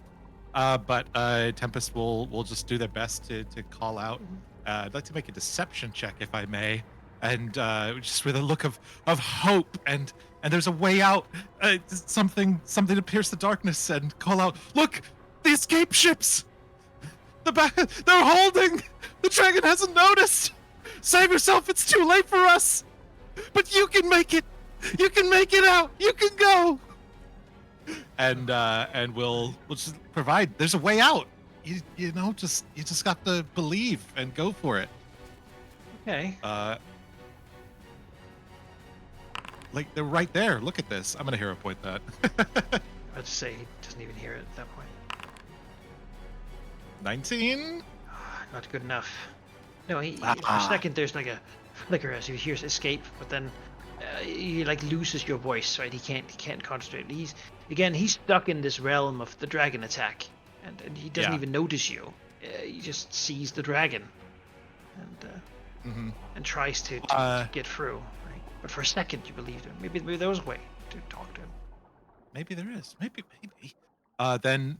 But Tempest will just do their best to call out. I'd like to make a deception check, if I may, and just with a look of hope and there's a way out. Something to pierce the darkness and call out. Look, the escape ships. They're holding. The dragon hasn't noticed. Save yourself. It's too late for us. But you can make it. You can make it out. You can go. And we'll just provide. There's a way out. You just got to believe and go for it. Okay. Like they're right there. Look at this. I'm gonna hero point that. I'd say he doesn't even hear it at that point. 19. Not good enough. No, for a second there's like a flicker as he hears escape, but then he like loses your voice, right? He can't concentrate. He's stuck in this realm of the dragon attack, and he doesn't even notice you. He just sees the dragon, and tries to get through. Right? But for a second you believed him. Maybe there was a way to talk to him. Maybe there is. Maybe. Then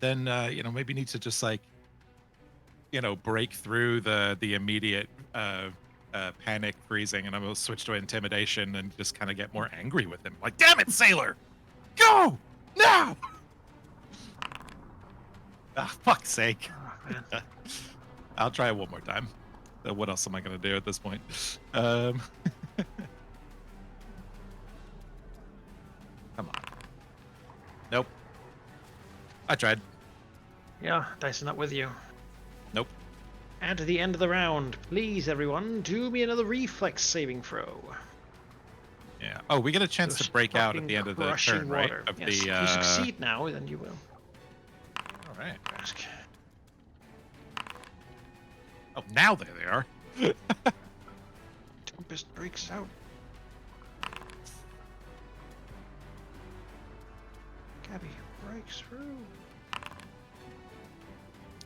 maybe need to just like, break through the immediate panic freezing, and I'm gonna switch to intimidation and just kind of get more angry with him. Like, damn it, sailor, go now! Ah, fuck's sake. Oh, man. I'll try it one more time. What else am I gonna do at this point? Come on. Nope. I tried. Yeah, dice is not with you. Nope. And to the end of the round, please, everyone, do me another reflex saving throw. Yeah. Oh, we get a chance So to break out at stopping the end of the crushing turn, right? water. Of Yes, the. if you succeed now, then you will. All right. Ask. Oh, now there they are. Tempest breaks out. Gabby breaks through.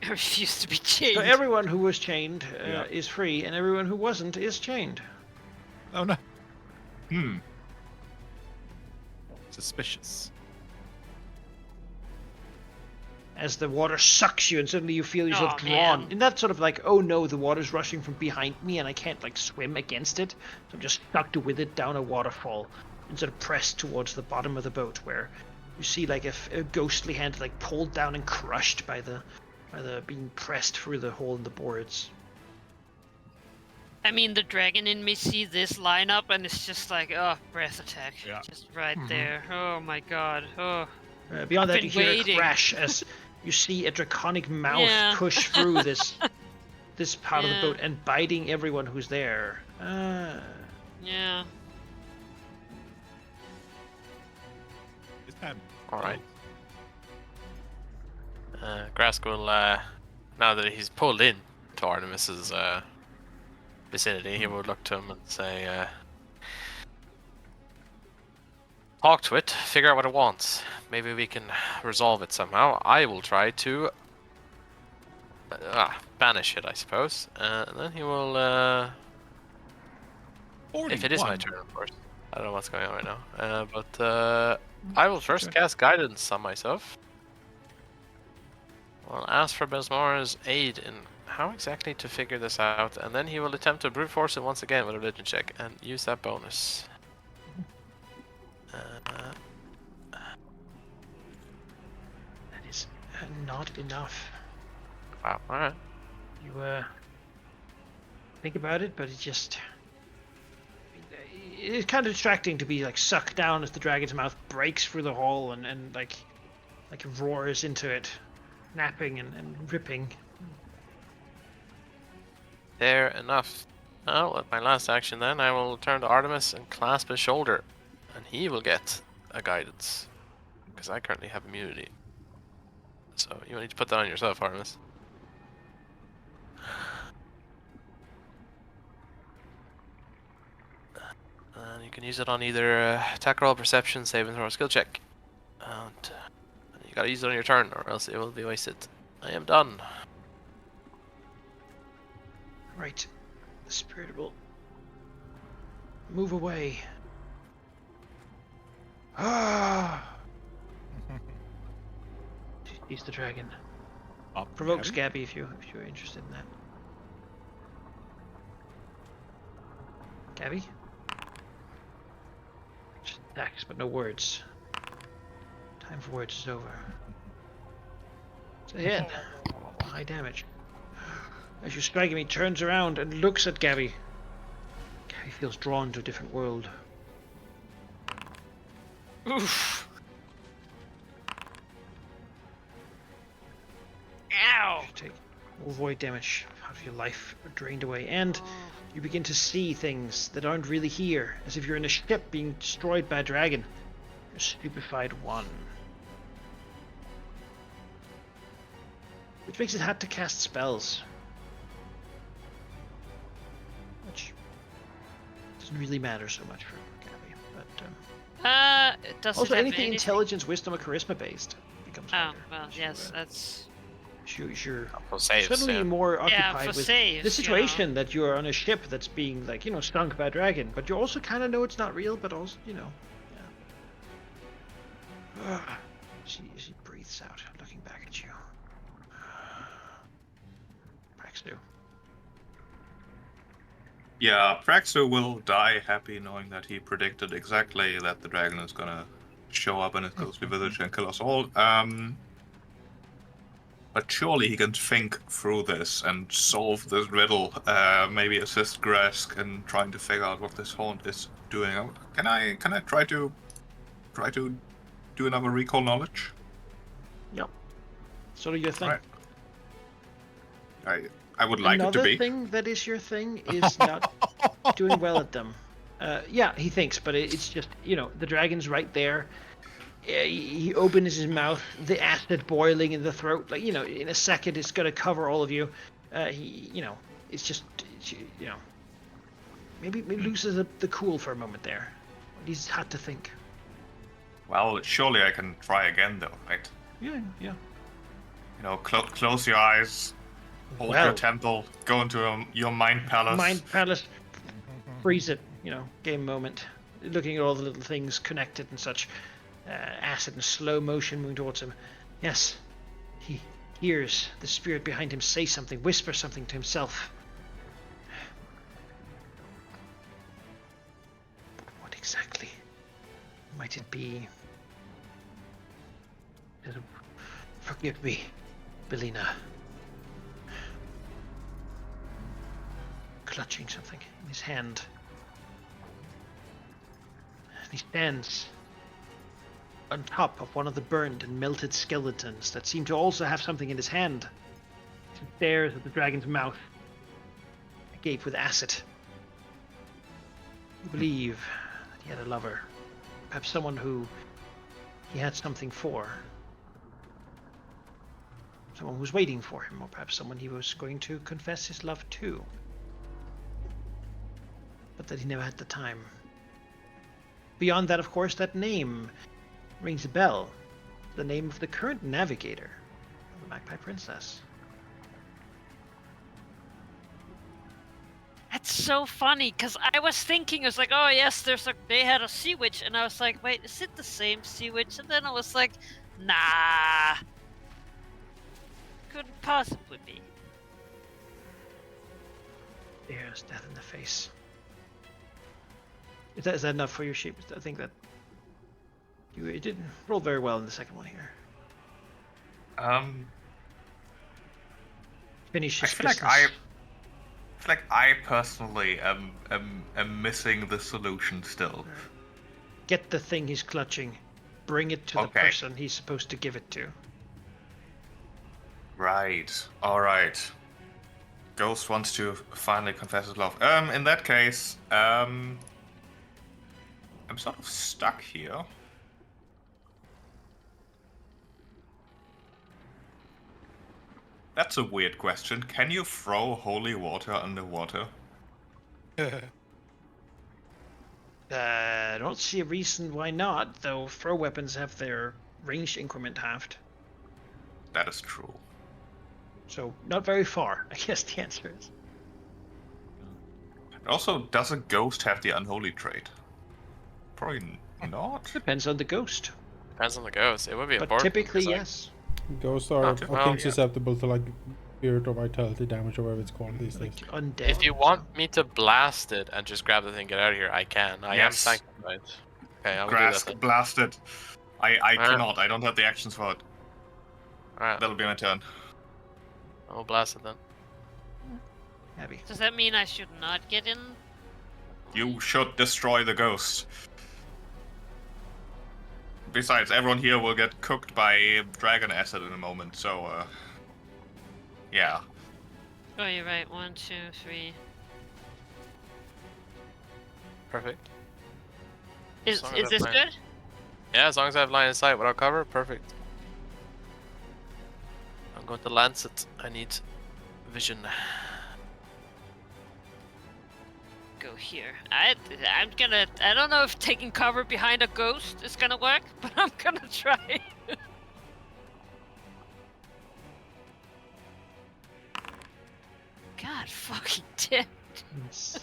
I refuse to be chained. So everyone who was chained Yeah. is free, and everyone who wasn't is chained. Oh no. Suspicious. As the water sucks you, and suddenly you feel yourself Aw, drawn. man. In that sort of like, oh no, the water's rushing from behind me, and I can't like swim against it. So I'm just sucked with it down a waterfall, and sort of pressed towards the bottom of the boat, where you see like a ghostly hand like pulled down and crushed by the being pressed through the hole in the boards. I mean, the dragon in me see this lineup, and it's just like, oh, breath attack. Yeah. Just right there. Oh my god. Oh. Beyond I've that, you been hear waiting. a crash as you see a draconic mouth Yeah. push through this part of the Yeah. boat and biting everyone who's there. Yeah. It's time. All right. Grask will, now that he's pulled in to Artemis's vicinity, he will look to him and say, talk to it, figure out what it wants. Maybe we can resolve it somehow. I will try to banish it, I suppose. And then he will, if it is my 41. turn, of course. I don't know what's going on right now. But I will first cast Guidance on myself. I'll ask for Besmar's aid in how exactly to figure this out, and then he will attempt to brute force it once again with a religion check and use that bonus. That is not enough. Wow. All right. You think about it, but it's kind of distracting to be like sucked down as the dragon's mouth breaks through the hole and like roars into it, napping and ripping. Fair enough. Well, at my last action then, I will turn to Artemis and clasp his shoulder, and he will get a guidance, because I currently have immunity. So you need to put that on yourself, Artemis. And you can use it on either attack roll, perception, saving throw, or skill check. And you gotta use it on your turn, or else it will be wasted. I am done. Right. The spirit will move away. Ah! He's the dragon. Provokes Gabby if you're interested in that. Gabby? Just attacks, but no words. Time for words is over. It's a hit. High damage. As you're striking me, turns around and looks at Gabby. Gabby feels drawn to a different world. Oof. Ow. You take more void damage. Half of your life drained away, and you begin to see things that aren't really here, as if you're in a ship being destroyed by a dragon. You're stupefied 1. Which makes it hard to cast spells. Which doesn't really matter so much for Gabby. But It doesn't also, have anything intelligence, wisdom, or charisma based becomes Oh, harder. well, yes, that's... You're For saves, suddenly yeah. more Yeah, occupied for with saves, the situation that you're on a ship that's being, like, stunk by a dragon, but you also kind of know it's not real, but also, yeah. She breathes out, looking back at you. Praxu. Yeah, Praxu will die happy knowing that he predicted exactly that the dragon is gonna show up in his ghostly village and kill us all. But surely he can think through this and solve this riddle. Maybe assist Gresk in trying to figure out what this haunt is doing. Can I try to do another recall knowledge? Yep. Sort of your thing. Right. I would like Another it to be. thing that is your thing is not doing well at them. Yeah, he thinks, but it's just, the dragon's right there. He opens his mouth, the acid boiling in the throat. Like, in a second it's going to cover all of you. It's just, maybe loses the cool for a moment there. He's had to think. Well, surely I can try again, though, right? Yeah. Close your eyes, hold your temple, go into your mind palace. Mind palace, freeze it, game moment. Looking at all the little things connected and such. Acid in slow motion moving towards him. Yes, he hears the spirit behind him say something, whisper something to himself. What exactly might it be? Forgive me, Belina. Clutching something in his hand. And he stands on top of one of the burned and melted skeletons that seem to also have something in his hand. He stares at the dragon's mouth, agape with acid. You believe that he had a lover, perhaps someone who he had something for. Someone who was waiting for him, or perhaps someone he was going to confess his love to. But that he never had the time. Beyond that, of course, that name rings a bell. The name of the current navigator of the Magpie Princess. That's so funny, because I was thinking, I was like, oh yes, they had a sea witch, and I was like, wait, is it the same sea witch? And then I was like, nah. Couldn't possibly be. There's death in the face. Is that enough for your sheep? I think that you didn't roll very well in the second one here. Finish I his feel like business. I personally am missing the solution still. Get the thing he's clutching. Bring it to the Okay. person he's supposed to give it to. Right. All right. Ghost wants to finally confess his love. In that case, I'm sort of stuck here. That's a weird question. Can you throw holy water underwater? I don't see a reason why not, though throw weapons have their range increment halved. That is true. So, not very far, I guess the answer is. Also, does a ghost have the unholy trait? Probably not. Depends on the ghost. Depends on the ghost. It would be But important. typically, 'cause, like, yes. Ghosts are, Not too I well, think, yeah. susceptible to like spirit or vitality damage or whatever it's called these Like days. undead. If you want me to blast it and just grab the thing, get out of here, I can. I am Yes. sanctified. Okay, I will do that Grask, then. blasted. I Alright. cannot. I don't have the actions for it. Alright, That'll be my turn. I will blast it then. Abby. Does that mean I should not get in? You should destroy the ghost. Besides, everyone here will get cooked by dragon acid in a moment, so, yeah. Oh, you're right. 1, 2, 3. Perfect. Is long as this I find- good? Yeah, as long as I have line of sight without cover, perfect. I'm going to lance it. I need vision. Go here. I don't know if taking cover behind a ghost is gonna work, but I'm gonna try. God fucking damn. Yes.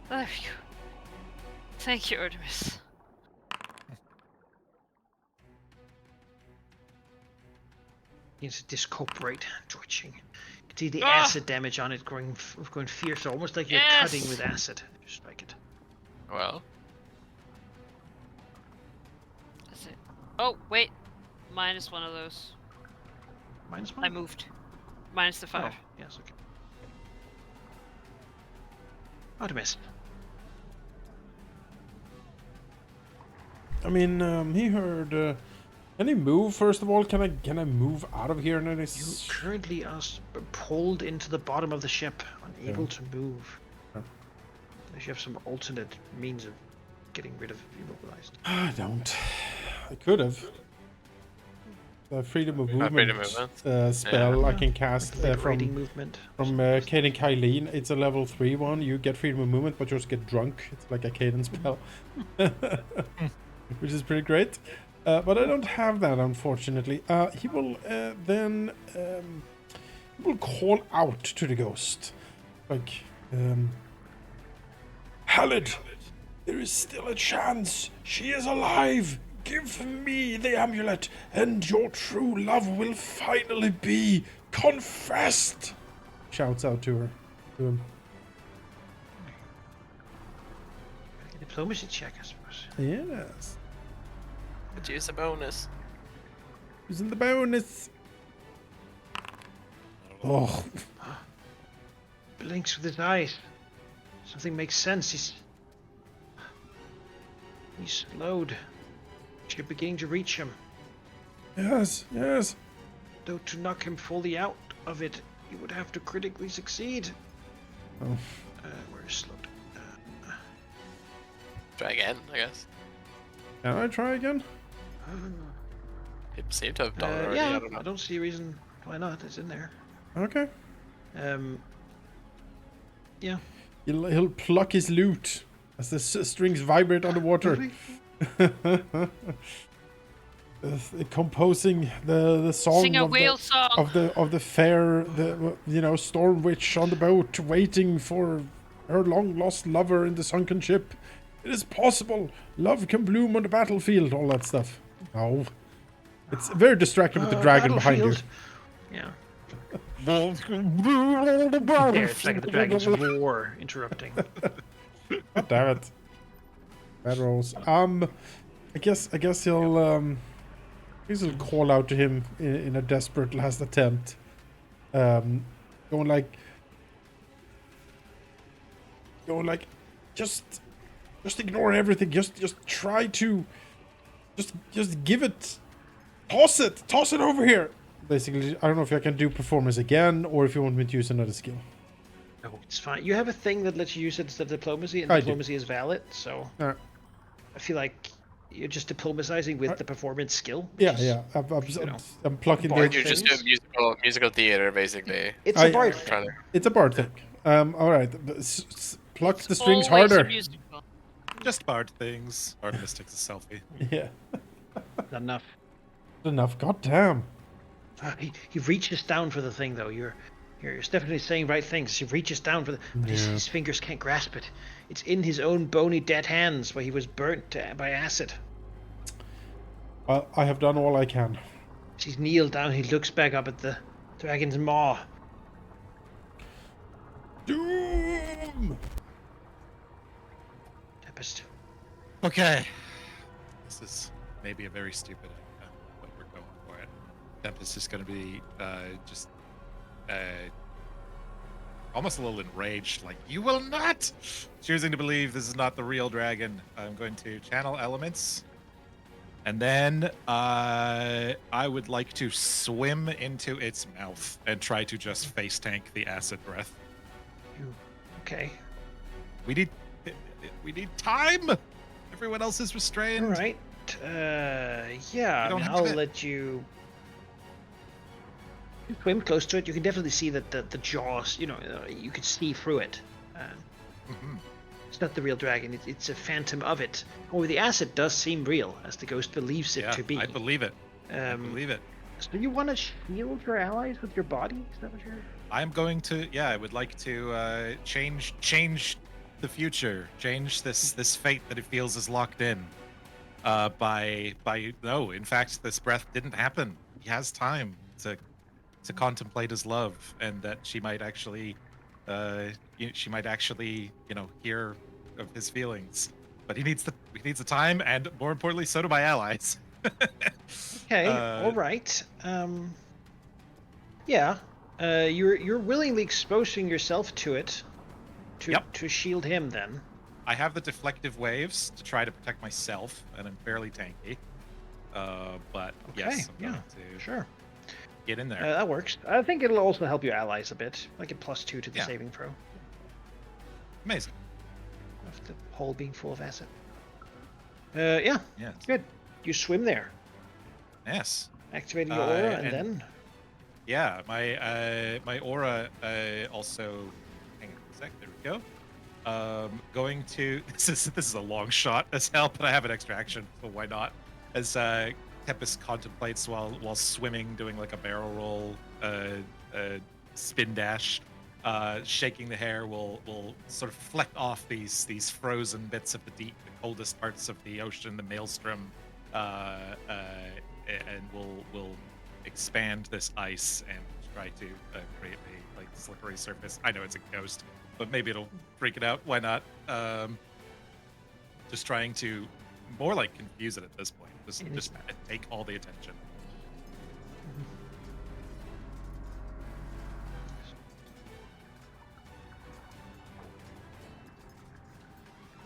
There you go. Thank you, Artemis. Begins to discorporate, twitching. You can see the Ah! acid damage on it growing fiercer, almost like you're Yes! cutting with acid. Just like it. Well, That's it. Oh, wait. Minus one of those. Minus one? I moved. Minus the 5. Oh, yes, okay. Artemis. I mean, he heard. Can he move first of all? Can I move out of here? And then You currently are pulled into the bottom of the ship, unable to move. Yeah. Unless you have some alternate means of getting rid of immobilized. I don't. I could have. The freedom of movement, freedom of movement. spell I Yeah. can cast Liberating from movement. Kate and Kylene. It's a level 3 one. You get freedom of movement, but you just get drunk. It's like a cadence spell, which is pretty great. But I don't have that, unfortunately. He will then he will call out to the ghost, like, Halid, there is still a chance. She is alive. Give me the amulet, and your true love will finally be confessed. Shouts out to her. To him. A diplomacy check, I suppose. Yes. could use a bonus. Using the bonus. Oh, Blinks with his eyes. Something makes sense. He's slowed. You're beginning to reach him. yes, yes. Though to knock him fully out of it, you would have to critically succeed. Oh. Where's slowed? Try again, I guess. Can I try again? People seem to have done it already. Yeah, I don't know. I don't see a reason why not. It's in there. Okay. Yeah. He'll pluck his lute as the strings vibrate on the water. Really? Composing the song Sing a of whale the, song. of the fair, storm witch on the boat, waiting for her long lost lover in the sunken ship. It is possible. Love can bloom on the battlefield. All that stuff. Oh, it's very distracting with the dragon behind you. Yeah. There, it's like the dragon's roar interrupting. God damn it. Bad rolls. I I guess he'll call out to him in a desperate last attempt. Going like, just ignore everything. Just try to, just give it, toss it over here. Basically, I don't know if I can do performance again or if you want me to use another skill. No, it's fine. You have a thing that lets you use it instead of diplomacy, and I do. diplomacy is valid. So Uh, I feel like you're just diplomatizing with the performance skill. which yeah, is, yeah. you know, I'm plucking bard the. You just do things. musical theater, basically. It's a bard Trying thing. to- It's a bard thing. All right. Pluck It's the strings always a harder. musical. Just bard things. Artemis takes a selfie. Yeah. Not enough. Enough. God damn. He reaches down for the thing though. You're definitely saying right things. He reaches down for the, but his fingers can't grasp it. It's in his own bony dead hands where he was burnt by acid. Well, I have done all I can. He's kneeled down. He looks back up at the dragon's maw. Doom. Tempest. Okay. This is maybe a very stupid idea, but we're going for it. Tempest is going to be just almost a little enraged, like, you will not! Choosing to believe this is not the real dragon. I'm going to channel elements. And then I would like to swim into its mouth and try to just face tank the acid breath. Okay. We need time. Everyone else is restrained. All right. Yeah. I don't mean, have I'll it. let you swim close to it. You can definitely see that the jaws. You could see through it. Mhm. It's not the real dragon. It's a phantom of it. Or the acid does seem real, as the ghost believes it Yeah, to be. I believe it. I Um, believe it. So you want to shield your allies with your body? Is that what you're? I'm going to. Yeah, I would like to change the future. Change this fate that it feels is locked in. By no. In fact, this breath didn't happen. He has time to contemplate his love, and that she might actually, hear of his feelings. But he needs the time, and more importantly, so do my allies. Okay. Uh, All right. Yeah. You're willingly exposing yourself to it. Yep. To shield him then. I have the deflective waves to try to protect myself, and I'm fairly tanky. But yes, I'm yeah, going to sure. get in there. That works. I think it'll also help your allies a bit, like a +2 to the Yeah. saving throw Amazing. of the hole being full of acid. Yeah, Yes. good. You swim there, Yes. activating your aura, and and- then Yeah, my aura also. Hang on a sec. There we go. Going to this is a long shot as hell, but I have an extra action, so why not? As Tempest contemplates while swimming, doing like a barrel roll, spin dash, shaking the hair will sort of fleck off these frozen bits of the deep, the coldest parts of the ocean, the maelstrom, and will expand this ice and try to create a like slippery surface. I know it's a ghost, but maybe it'll freak it out. Why not? Just trying to more like confuse it at this point. Just take all the attention.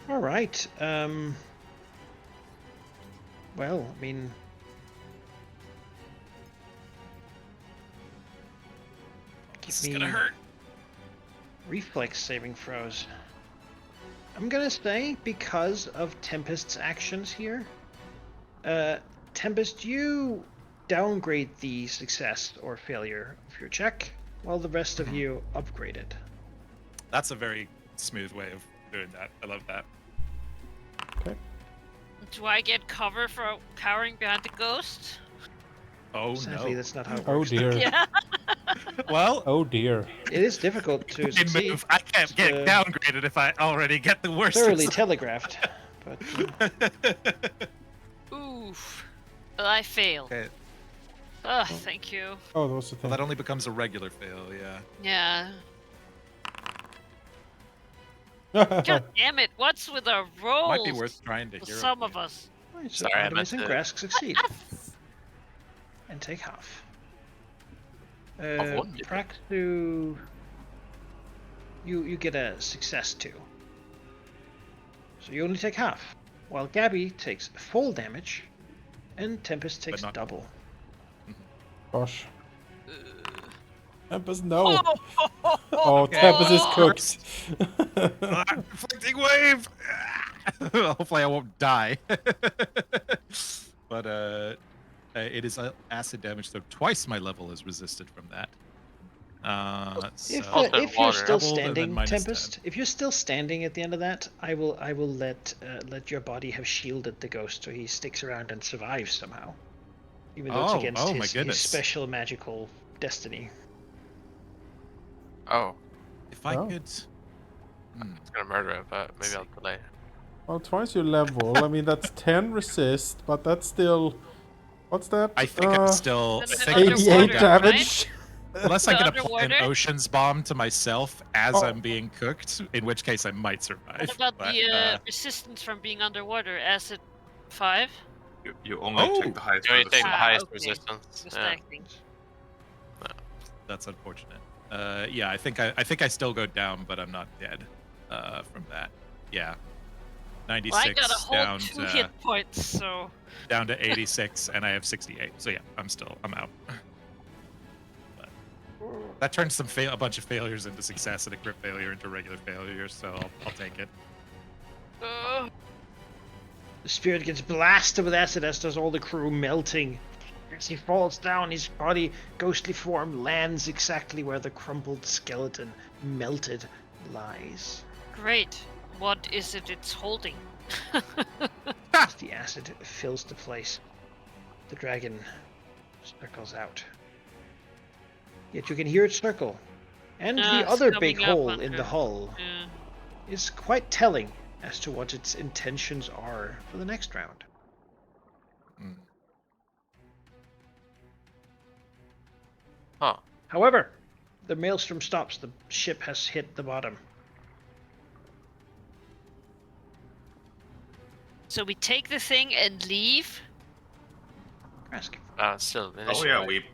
all right. Well, I mean, This is gonna hurt. reflex saving throws. I'm gonna say because of Tempest's actions here. Tempest, you downgrade the success or failure of your check, while the rest of you upgrade it. That's a very smooth way of doing that. I love that. Okay. Do I get cover for cowering behind the ghost? Oh Sadly, no. that's not how it Oh works. dear. Yeah. Well, Oh dear. It is difficult to in succeed. move. I can't get downgraded if I already get the worst. Thoroughly result. telegraphed, but Oof. Well, I failed. Okay. Ugh, thank you. Oh, that was the Well, thing. that only becomes a regular fail. Yeah. Yeah. God damn it! What's with our rolls? Might be worth trying to for hero. some of us. Alright, so Sorry, I Artemis meant and to- Grask succeed. And take half. one million. Praxu, you get a success too. So you only take half, while Gabby takes full damage, and Tempest takes not double. Gosh. Tempest, no. Oh, Oh, Tempest is cooked. Deflecting wave. Hopefully, I won't die. But it is acid damage, so twice my level is resisted from that. So Also in If you're water. still doubled and then standing, minus Tempest, if you're still standing at the end of that, I will let your body have shielded the ghost, so he sticks around and survives somehow, even though it's against oh my his goodness. special magical destiny. Oh, If I Oh. could. it's gonna murder it, but maybe I'll delay. Well, twice your level. I mean, that's 10 resist, but that's still... What's that? I think I'm still. Then I the think I'm still 88 underwater, down. damage. Unless I The can apply an underwater? ocean's bomb to myself as Oh. I'm being cooked, in which case I might survive. What about but, the resistance from being underwater? Acid 5? You only Oh! take the highest You only take the resistance. highest okay. resistance. Just Yeah. acting. That's unfortunate. Yeah, I think I still go down, but I'm not dead from that. Yeah, 96 Well, I got a whole down 2 to hit points, so down to 86, and I have 68. So yeah, I'm out. But that turns a bunch of failures into success and a crit failure into regular failure. So I'll take it. The spirit gets blasted with acid, as does all the crew, melting. As he falls down, his body, ghostly form, lands exactly where the crumpled skeleton, melted, lies. great. What is it it's holding? As the acid fills the place, the dragon circles out. Yet you can hear it circle. And Ah, the it's other coming big up hole under. in the hull Yeah. is quite telling as to what its intentions are for the next round. Mm. Huh. However, the maelstrom stops. The ship has hit the bottom. So we take the thing and leave? Grask. Still. Oh yeah, we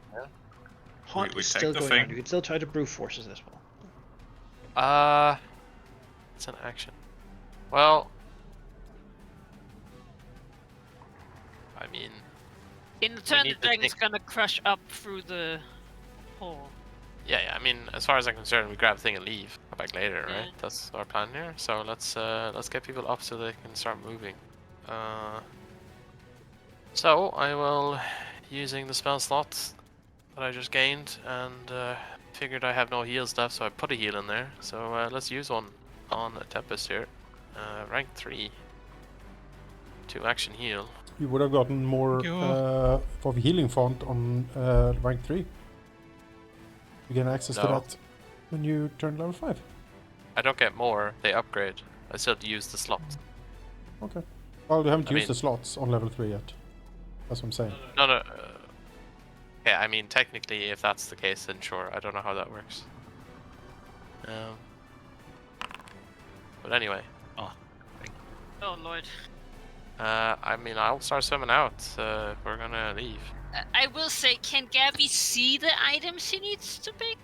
Haunt we is take still the going thing. on. You can still try to brute forces this one. It's an action. Well, I mean, In the turn, the need to dragon's think- gonna crush up through the hole. yeah. I mean, as far as I'm concerned, we grab the thing and leave. Come back later, Yeah. right? That's our plan here. So let's get people up so they can start moving. So I will, using the spell slot that I just gained, and figured I have no heals left, so I put a heal in there. So let's use one on Tempest here. Rank 3. 2 action heal. You would have gotten more Thank you. of healing font on rank 3. You get access to No. that when you turn level 5. I don't get more, they upgrade. I still use the slot. Okay. Well, you haven't I used mean- the slots on level 3 yet. That's what I'm saying. No. Yeah, I mean, technically, if that's the case, then sure. I don't know how that works. But anyway, Oh lord. I mean, I'll start swimming out if we're gonna leave. I will say, can Gabby see the items she needs to pick?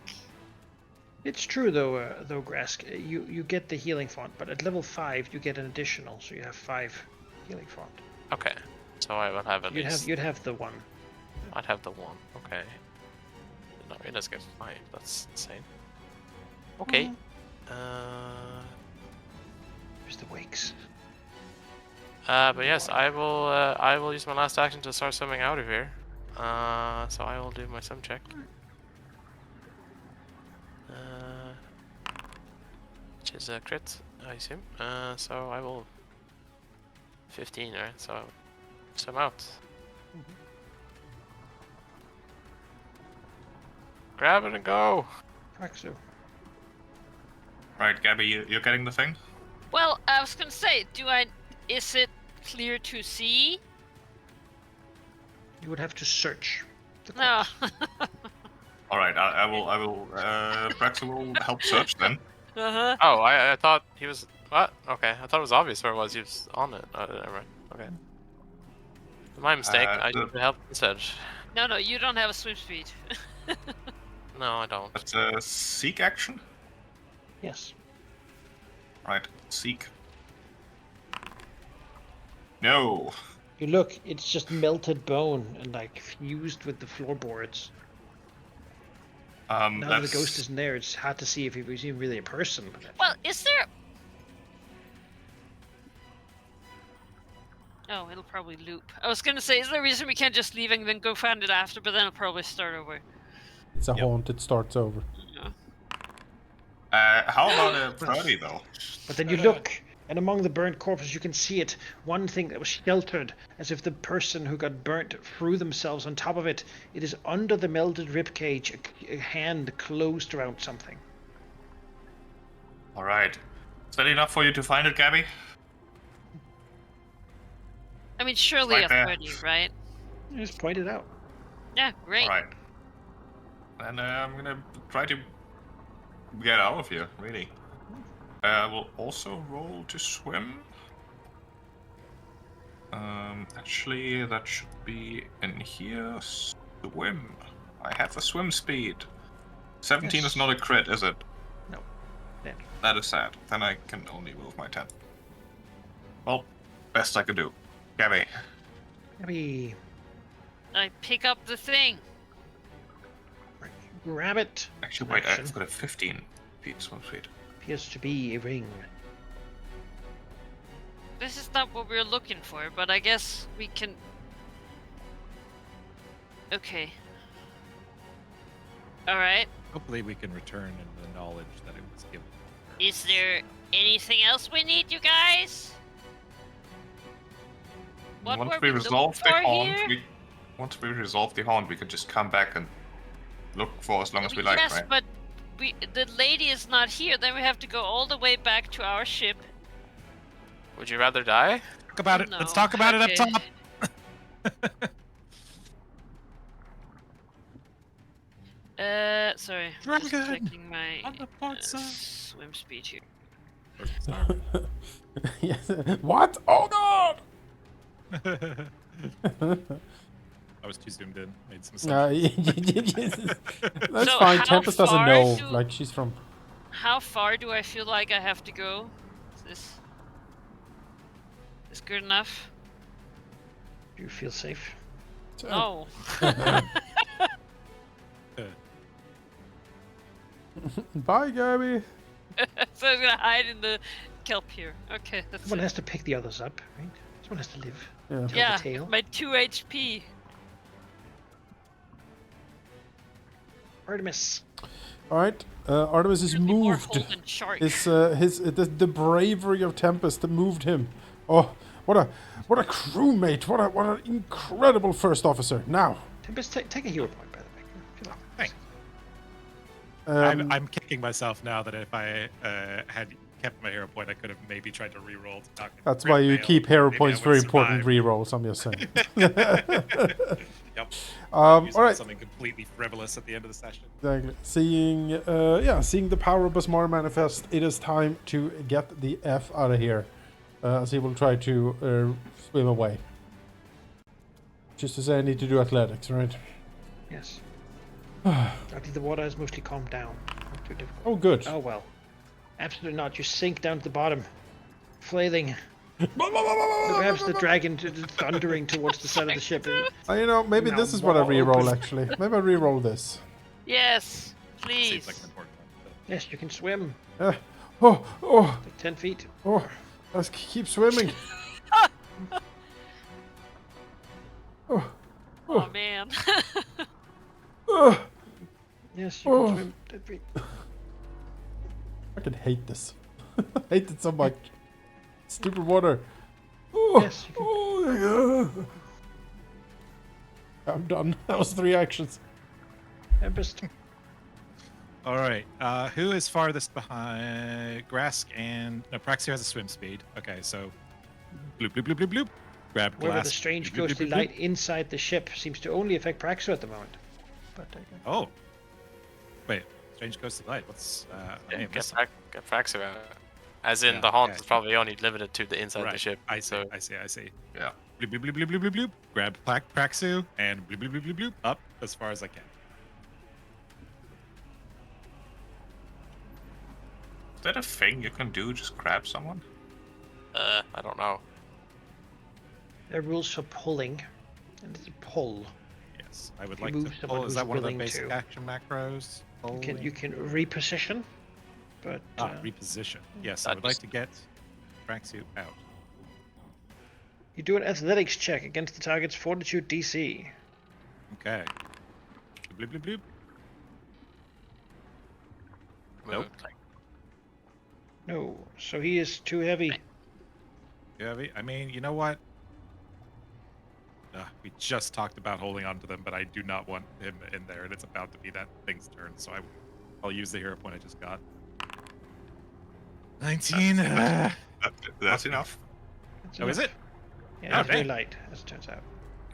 It's true though, Grask. You get the healing font, but at level 5 you get an additional, so you have 5 healing font. Okay, so I will have at You'd least. have the one. I'd have the one. Okay. No, it does get 5. That's insane. Okay. There's the wakes. But yes, I will use my last action to start swimming out of here. So I will do my swim check. Which is a crit, I assume. So I will 15, right? So I'll swim out. Grab it and go. Praxu. Right, Gabby, you're getting the thing. Well, I was gonna say, is it clear to see? You would have to search. The No. corpse. All right, I will. Praxu will help search then. Uh-huh. Oh, I thought he was. What? Okay, I thought it was obvious where it was. He was on it. Never mind. Okay. My mistake. I the- should have helped instead. No, you don't have a swim speed. No, I don't. That's a seek action. Yes. Right, seek. No. You look, it's just melted bone and like fused with the floorboards. Now that the ghost isn't there, it's hard to see if he was even really a person. Well, is there? Oh, it'll probably loop. I was gonna say, is there a reason we can't just leave and then go find it after? But then it'll probably start over. It's a haunt. It starts over. Yeah. How about a party though? But then you look, and among the burnt corpses, you can see it. One thing that was sheltered, as if the person who got burnt threw themselves on top of it. It is under the melted ribcage, a hand closed around something. All right. Is that enough for you to find it, Gabby? I mean, surely Right a there. 30, right? Just point it out. Yeah, great. All right. And I'm gonna try to get out of here. Really. I will also roll to swim. Actually, that should be in here. Swim. I have a swim speed. 17 Yes. is not a crit, is it? No. Then. That is sad. Then I can only move my 10. Well, best I could do. Gabby. Maybe I pick up the thing. grab it. Actually, wait, Action. I've got a 15 feet swim speed. Appears to be a ring. This is not what we were looking for, but I guess we can. Okay. All right. Hopefully, we can return in the knowledge that it was given. Is there anything else we need, you guys? What Once were we we resolve the looking for haunt, here? once we resolve the haunt, we could just come back and look for as long as we like, Yes, right? but the lady is not here. Then we have to go all the way back to our ship. Would you rather die? Talk about it. Let's No, talk about it up okay. top. Sorry. Dragon Just checking my on the port side. swim speed here. Yes. What? Oh God! I was too zoomed in. Made some sense. That's So fine. how Tempest doesn't far know. do- Like she's from. How far do I feel like I have to go? Is this good enough? Do you feel safe? No. Bye, Gabby. So I'm gonna hide in the kelp here. Okay, that's Someone it. has to pick the others up, right? Someone has to live. Yeah. Tell the Yeah, tale. my 2 HP. Artemis. All right. Artemis is Should be more moved. Holden Shark. The bravery of Tempest that moved him. Oh, what a crewmate! What an incredible first officer. Now, Tempest, take a hero point, by the way. Come on. Thanks. um, I'm kicking myself now that if I had kept my hero point, I could have maybe tried to re-roll to knock it. that's why you fail. keep hero Maybe I points for would've important survived. rerolls. I'm just saying. Yep. All Using right. something completely frivolous at the end of the session. Exactly. Seeing the power of Basmar manifest, it is time to get the F out of here. As he will try to swim away. Just to say, I need to do athletics, right? Yes. I think the water has mostly calmed down. Not too difficult. Oh, good. Oh well. Absolutely not. You sink down to the bottom, flailing. Perhaps the dragon thundering towards the side of the ship. You know, maybe Now this is what I wall re-roll, open. actually. Maybe I re-roll this. Yes, Seems please. like an important one. but- Yes, you can swim. Oh, Like 10 feet. let's keep swimming. Oh man. Yes, you Oh. can swim 10 feet. I can hate this. I hate it so much. Stupid water. Oh, Yes, you can. oh, yeah. I'm done. That was 3 actions. Tempest. All right. Who is farthest behind? Grask and no, Praxio has a swim speed. Okay, so bloop bloop bloop bloop bloop. Grab However, glass. the strange bloop, bloop, ghostly bloop, bloop. light inside the ship seems to only affect Praxo at the moment. But Oh. Wait. Strange ghostly light. What's I may have missed Get Fraxo out. As in, Yeah, the haunt yeah. is probably only limited to the inside right. of the ship. I see. So I see. Yeah. Bloop bloop, bloop, bloop, bloop, bloop, bloop, bloop. Grab Praxu and bloop, bloop, bloop, bloop, bloop, up as far as I can. Is that a thing you can do? Just grab someone? I don't know. There are rules for pulling, and it's a pull. Yes, I would You like to move someone pull. Is who's that one of the willing basic to. action macros? You can reposition, but Reposition. Yes, I would like to get Praxu out. you do an athletics check against the target's fortitude DC. Okay. Bloop, bloop, bloop. Nope. No, so he is too heavy. Too heavy? I mean, you know what? We just talked about holding on to them, but I do not want him in there, and it's about to be that thing's turn, so I'll use the hero point I just got. 19. That's enough. That's Oh, is enough. it? Yeah, Oh, it's very dang. light, as it turns out.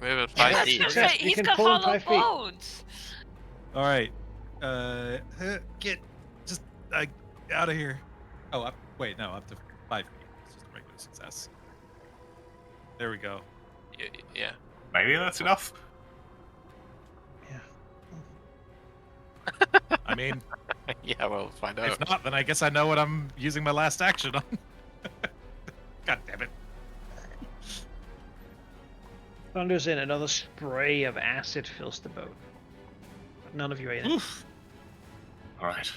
Move it 5 That's feet. okay. You He's can got pull in hollow 5 feet. bones. All right. Get just out of here. Oh, up. Wait, no, up to 5 feet. It's just a regular success. There we go. Yeah. Maybe that's enough. I mean, Yeah, we'll find out. if not, then I guess I know what I'm using my last action on. God damn it. Thunders in, another spray of acid fills the boat. But none of you are in it. Oof. All right.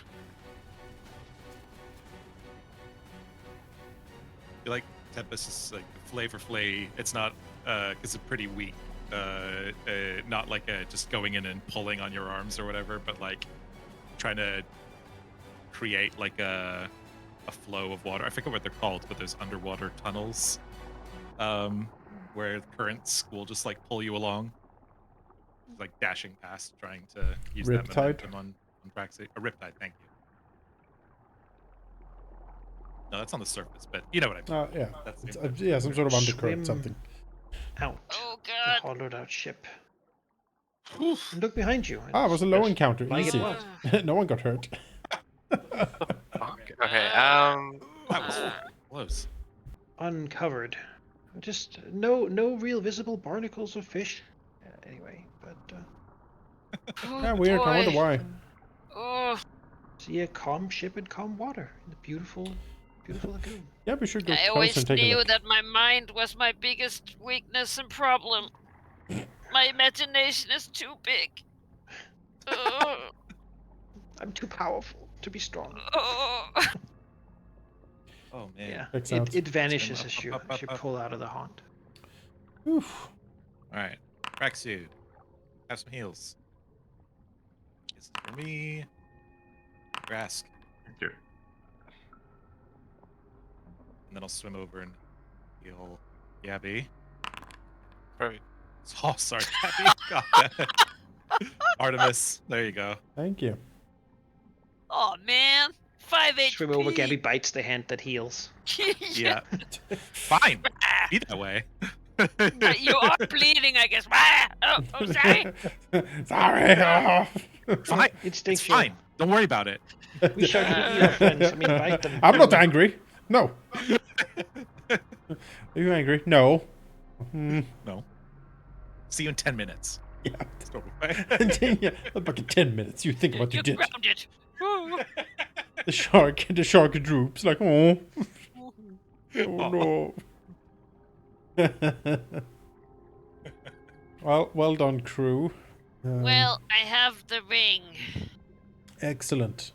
I feel like Tempest is like Flavor Flay. It's not because it's pretty weak. Not like just going in and pulling on your arms or whatever, but like trying to create like a flow of water. I forget what they're called, but there's underwater tunnels where the currents will just like pull you along, like dashing past, trying to use that Riptide? momentum on Praxi. A riptide, thank you. No, that's on the surface, but you know what I mean. Yeah. That's It's, the- yeah, some sort of undercurrent, Swim. something. Out. Oh The god. hollowed out ship. Oof. And look behind you. Ah, it was a low Just encounter. like it Easy. was. No one got hurt. Okay. That was close. Uncovered. Just no real visible barnacles or fish. Anyway, but Oh, Yeah, weird. I wonder boy. why. Oh, see a calm ship in calm water in the beautiful lagoon. Yeah, we should go I close always and take a knew look. that my mind was my biggest weakness and problem. My imagination is too big. Oh, I'm too powerful to be strong. oh. Oh man. Yeah, Checks out. it vanishes Swim as up, you up. pull out of the haunt. Oof. All right, Praxu, have some heals. This is for me. Grask, Thank you. and then I'll swim over and heal Gabby. Perfect. Oh, sorry, Gabby. God damn it. Artemis, there you go. Thank you. Oh man. 5 HP. Swim over, Gabby bites the hand that heals. Yeah. Fine. Be that way. But you are bleeding, I guess. Ah! Oh, sorry. Sorry. Oh. Fine. It's Instinctual. fine. Don't worry about it. We shout you to eat our friends. I mean, bite them. I'm not angry. No. Are you angry? No. No. See you in 10 minutes. Yeah. It's totally fine. Yeah. Back in 10 minutes. You think what you You're did. grounded. Ooh. The shark droops like, oh. Oh no. Well done, crew. Well, I have the ring. Excellent.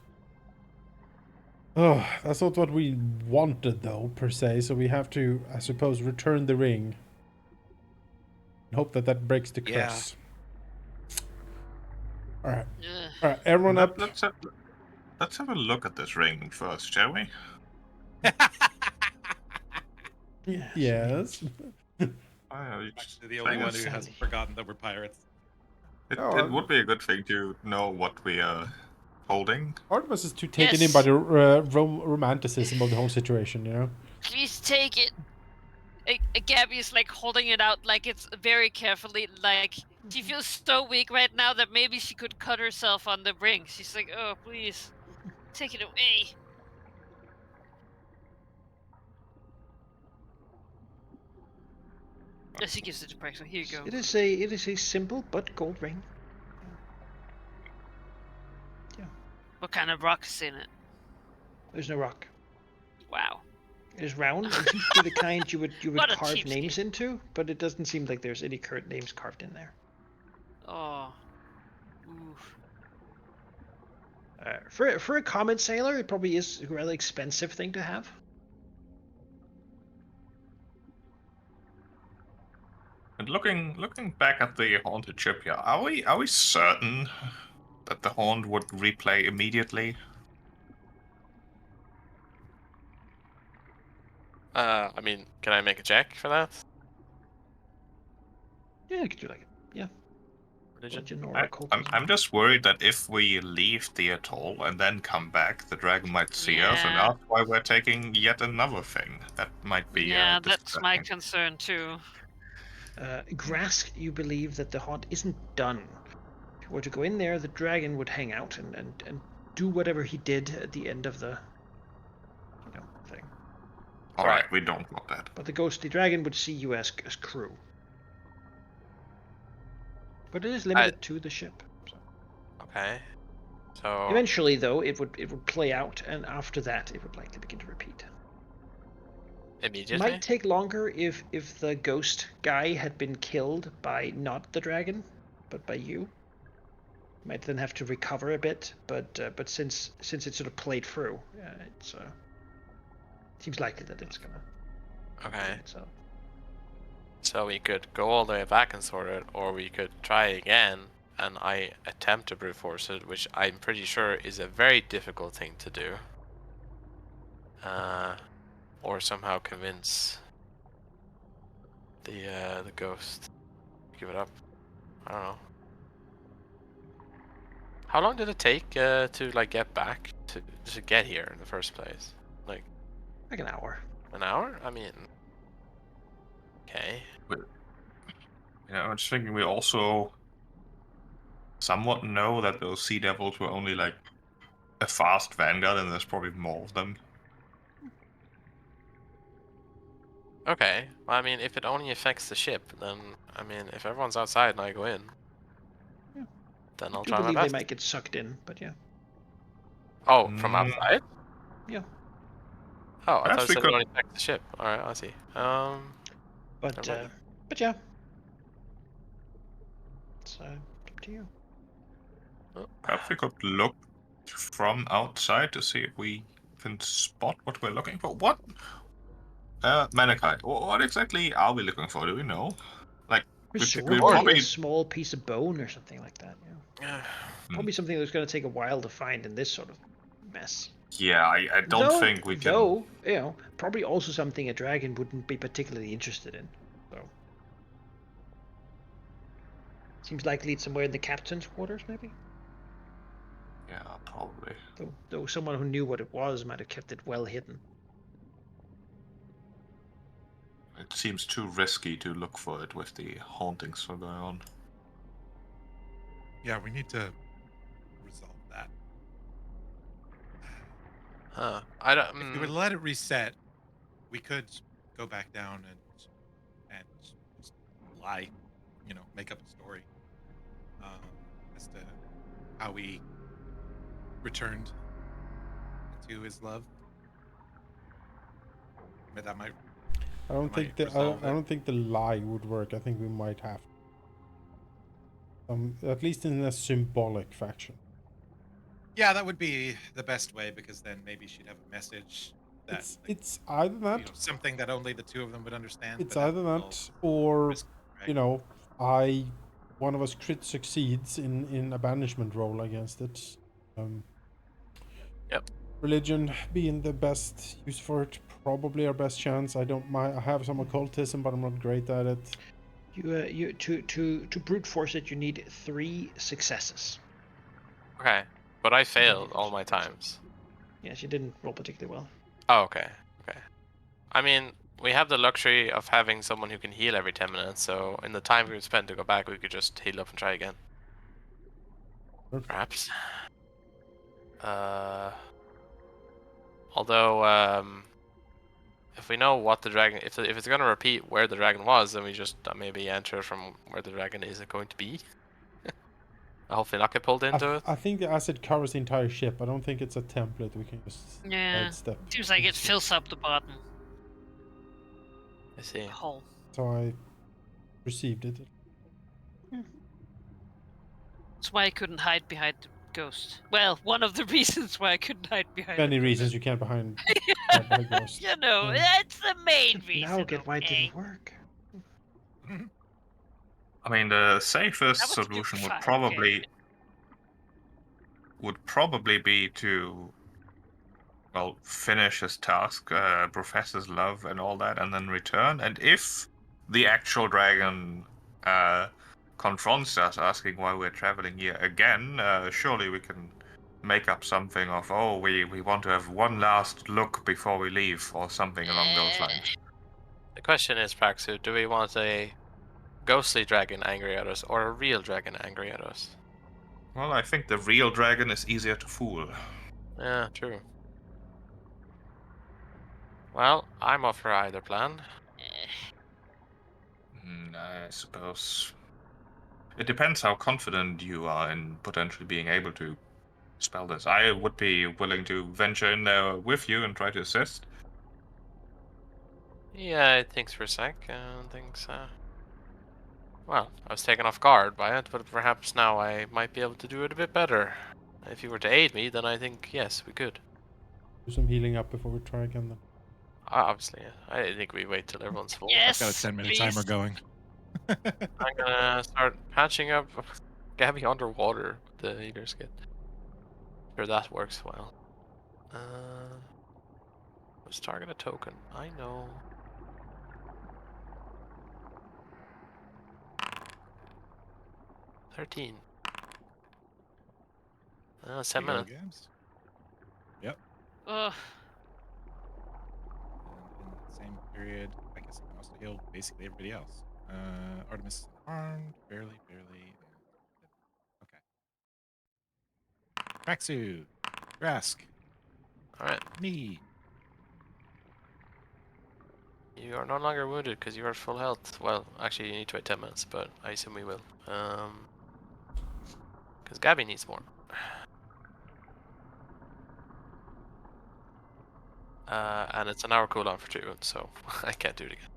Oh, that's not what we wanted, though, per se. So we have to, I suppose, return the ring. And hope that breaks the Yeah. curse. All right. Ugh. All right, everyone up. Let's have a look at this ring first, shall we? Yes. The only one who hasn't forgotten that we're pirates. It would be a good thing to know what we are holding. Artemis is too taken in Yes. by the romanticism of the whole situation, you know? Please take it. Gabby is like holding it out like it's very carefully. Like she feels so weak right now that maybe she could cut herself on the ring. She's like, oh, please, take it away. Yes, he gives it to Praxo. Here you go. It is a simple but gold ring. What kind of rock is in it? There's no rock. Wow. It is round and seems to be the kind you would What a carve cheapskate. names into, but it doesn't seem like there's any current names carved in there. Oh. Oof. For a common sailor, it probably is a rather expensive thing to have. And looking back at the haunted ship here, are we certain that the haunt would replay immediately? I mean, can I make a check for that? Yeah, I could do like Religion? religion or I'm occultism. just worried that if we leave the atoll and then come back, the dragon might see us and Yeah. ask why we're taking yet another thing. That might be Yeah, that's my distracting. concern too. Grask, you believe that the haunt isn't done. If you were to go in there, the dragon would hang out and do whatever he did at the end of the thing. All right, we don't want that. But the ghostly dragon would see you as crew. But it is limited to the ship. So. Okay. So Eventually, though, it would play out, and after that, it would likely begin to repeat. immediately? Might take longer if the ghost guy had been killed by not the dragon, but by you. Might then have to recover a bit, but since it sort of played through, it seems likely that it's gonna. Okay. So So we could go all the way back and sort it, or we could try again, and I attempt to brute force it, which I'm pretty sure is a very difficult thing to do. Or somehow convince the ghost to give it up. I don't know. How long did it take to like get back to get here in the first place? Like an hour. an hour? I mean, okay. I'm just thinking we also somewhat know that those sea devils were only like a fast vanguard, and there's probably more of them. Okay. Well, I mean, if it only affects the ship, then I mean, if everyone's outside and I go in, then I'll I do try my believe they best. might get sucked in, but yeah. Oh, from outside? Yeah. Oh, I thought Perhaps it we said could- it only affects the ship. All right, I see. But never mind. yeah. It's up to you. Oh. Perhaps we could look from outside to see if we can spot what we're looking for. What? Manakai, what exactly are we looking for? Do we know? Like, Presumably probably. a small piece of bone or something like that. Yeah. Probably something that's going to take a while to find in this sort of mess. Yeah, I don't think we can. Though, probably also something a dragon wouldn't be particularly interested in. So. Seems likely it's somewhere in the captain's quarters, maybe? Yeah, probably. Though someone who knew what it was might have kept it well hidden. It seems too risky to look for it with the hauntings still going on. Yeah, we need to resolve that. Huh. I don't. If we would let it reset, we could go back down and just lie, make up a story as to how we returned to his love. But that might. I don't think might resolve I it. don't think the lie would work. I think we might have at least in a symbolic fashion. Yeah, that would be the best way, because then maybe she'd have a message that It's either that something that only the two of them would understand. it's but either that or risk, right? one of us succeeds in a banishment roll against it. Yep. Religion being the best use for it, probably our best chance. I have some occultism, but I'm not great at it. You to brute force it, you need 3 successes. Okay, but I failed all my times. Yes, you didn't roll particularly well. Oh, okay. Okay. I mean, we have the luxury of having someone who can heal every 10 minutes, so in the time we would spend to go back, we could just heal up and try again. Perfect. Perhaps. Although, if we know what the dragon, if it's gonna repeat where the dragon was, then we just maybe enter from where the dragon is going to be. I hopefully not get pulled into it. I think the asset covers the entire ship. I don't think it's a template we can just Yeah. sidestep. Seems like it Just- fills up the bottom I see. hole. So I received it. That's why I couldn't hide behind the ghost. Well, one of the reasons why I couldn't hide behind Many the reasons ghost. you can't hide behind ghosts. You know, Yeah. that's the main reason. Now get why it okay? didn't work. I mean, the safest That was solution fine, would probably be to, well, finish his task, profess his love and all that, and then return. And if the actual dragon confronts us, asking why we're traveling here again, surely we can make up something of, oh, we want to have one last look before we leave, or something along those lines. The question is, Praxu, do we want a ghostly dragon angry at us or a real dragon angry at us? Well, I think the real dragon is easier to fool. Yeah, true. Well, I'm off for either plan. I suppose. It depends how confident you are in potentially being able to spell this. I would be willing to venture in there with you and try to assist. Yeah, thanks for a sec. Thanks. Well, I was taken off guard by it, but perhaps now I might be able to do it a bit better. If you were to aid me, then I think yes, we could. Do some healing up before we try again then. Obviously, I think we wait till everyone's full. Yes. Got a 10-minute please. timer going. I'm gonna start patching up Gabby underwater with the healer skit. Sure, that works well. Let's target a token. I know. $13. 10 Here you go, minutes. Gabs. Yep. Ugh. And in that same period, I guess I must have healed basically everybody else. Artemis is unharmed, barely. Okay. Tracksuit, Rask, Alright. me. You are no longer wounded because you are full health. Well, actually, you need to wait 10 minutes, but I assume we will. Because Gabby needs more. And it's an hour cooldown for 2, so I can't do it again.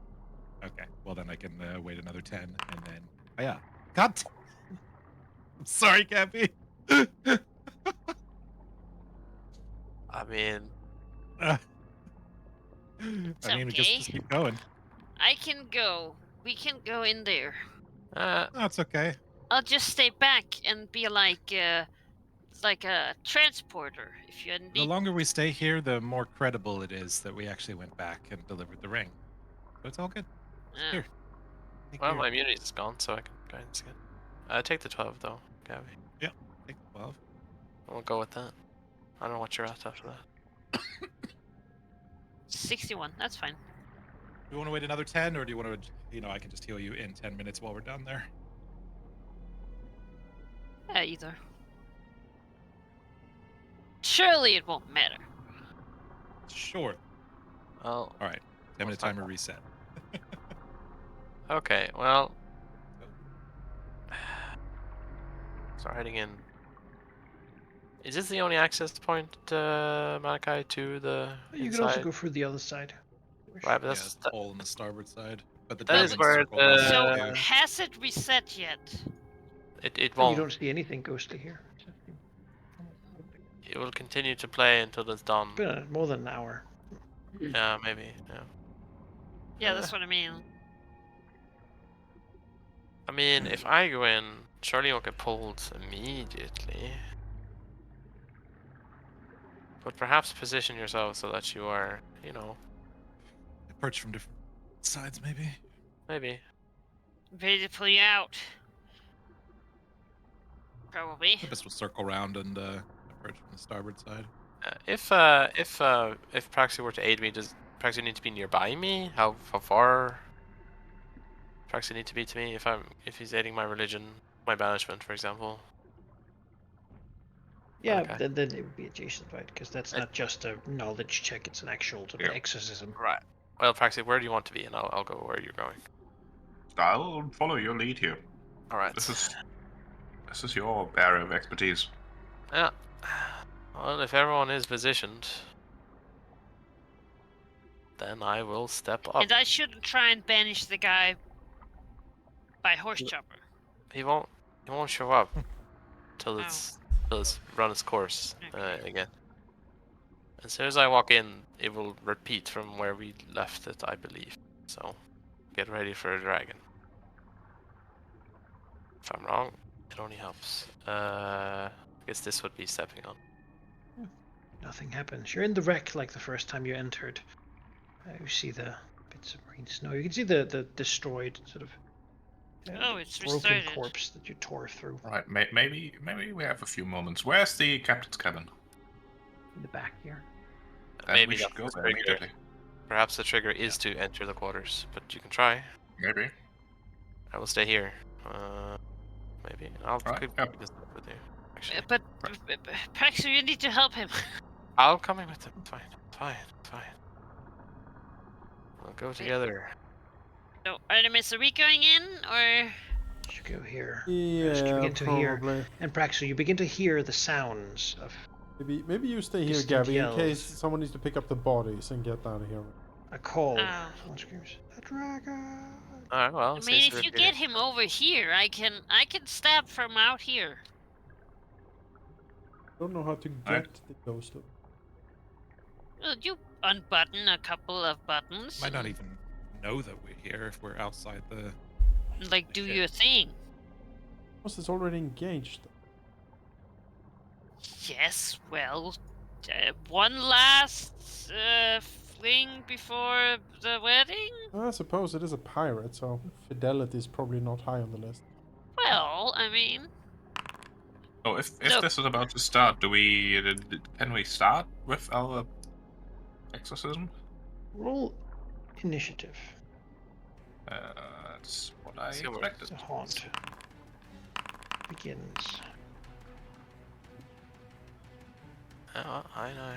Okay, well then I can wait another 10 and then. Oh yeah. God. I'm sorry, Gabby. I mean, I It's mean, we okay. just keep going. I can go. We can go in there. No, it's okay. I'll just stay back and be like a transporter. If you The need. longer we stay here, the more credible it is that we actually went back and delivered the ring. So it's all good. Just Yeah. here. Take well, care. my immunity is gone, so I can guidance again. Take the 12 though, Gabby. Take the 12. We'll go with that. I don't know what you're at after that. 61. That's fine. Do you want to wait another 10, or do you want to, I can just heal you in 10 minutes while we're down there? Yeah, either. Surely it won't matter. Sure. Well, All right. 10-minute start timer that. reset. okay, well. Start heading in. Is this the only access point, Malachi, to the You inside? can also go through the other side. Right, but Yeah, that's, it's all on the starboard side. But the that is dragon's where circled around So too. has it reset yet? it You won't. don't see anything ghostly here. It will continue to play until it's done. It's been more than an hour. Yeah, maybe. Yeah. Yeah, that's what I mean. I mean, if I go in, surely you won't get pulled immediately. But perhaps position yourself so that you are, Perch from different sides, maybe. maybe. Ready to pull you out. Probably. Tempest will circle around and approach from the starboard side. If Praxi were to aid me, does Praxi need to be nearby me? How far Praxi need to be to me if he's aiding my religion, my banishment, for example? Yeah, Okay. then it would be adjacent, right? Because that's not just a knowledge check; it's an actual sort of exorcism. Right. Well, Praxi, where do you want to be? And I'll go where you're going. I'll follow your lead here. All right. This is your area of expertise. Yeah. Well, if everyone is positioned, then I will step up. And I shouldn't try and banish the guy by horse chopper. He won't show up till it's run its course Okay. again. As soon as I walk in, it will repeat from where we left it, I believe. So, get ready for a dragon. If I'm wrong, it only helps. I guess this would be stepping on. Nothing happens. You're in the wreck like the first time you entered. You see the bits of marine snow. You can see the destroyed sort of It's broken restarted. corpse that you tore through All right, maybe we have a few moments. Where's the captain's cabin? in the back here. Then Maybe we should that's go the there trigger. immediately. Perhaps the trigger is to enter the quarters, but you can try. Maybe. I will stay here. Maybe I'll Alright, keep yep. this up with you. Actually, But Praxi, you need to help him. I'll come in with him. Fine. We'll go together. So, Artemis, are we going in or? You go here. Yeah, you begin to hear, probably. and Praxu, you begin to hear the sounds of Maybe you stay here, Distant Gabby, yells. in case someone needs to pick up the bodies and get down here. a call. Oh. Someone screams, "A dragon!" Alright, well, I mean, if you get him over here, I can stab from out here. Don't know how to get Alright. the ghost of. Well, you unbutton a couple of buttons. Might not and, even know that we're here if we're outside the. like do shit. your thing. Was this already engaged? Yes, well, one last fling before the wedding? I suppose it is a pirate, so fidelity is probably not high on the list. Well, I mean, Oh, if Look. this is about to start, can we start with our exorcism? Roll initiative. That's what I See what- expected. The haunt begins. Oh, I know.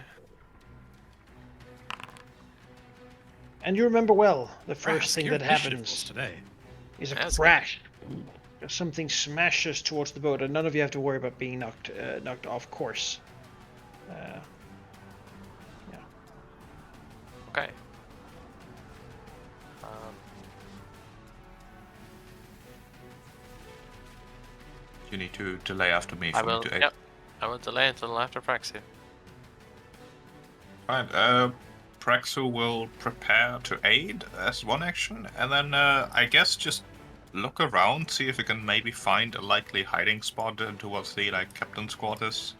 And you remember well the Crap, first thing scared that the shit happens falls today. is a That's crash. Something smashes towards the boat, and none of you have to worry about being knocked off course. Okay. You need to delay after me I for me will. to aid. Yep. I will delay until after Praxi. Fine. Praxu will prepare to aid as one action, and then I guess just look around, see if we can maybe find a likely hiding spot towards the captain's quarters.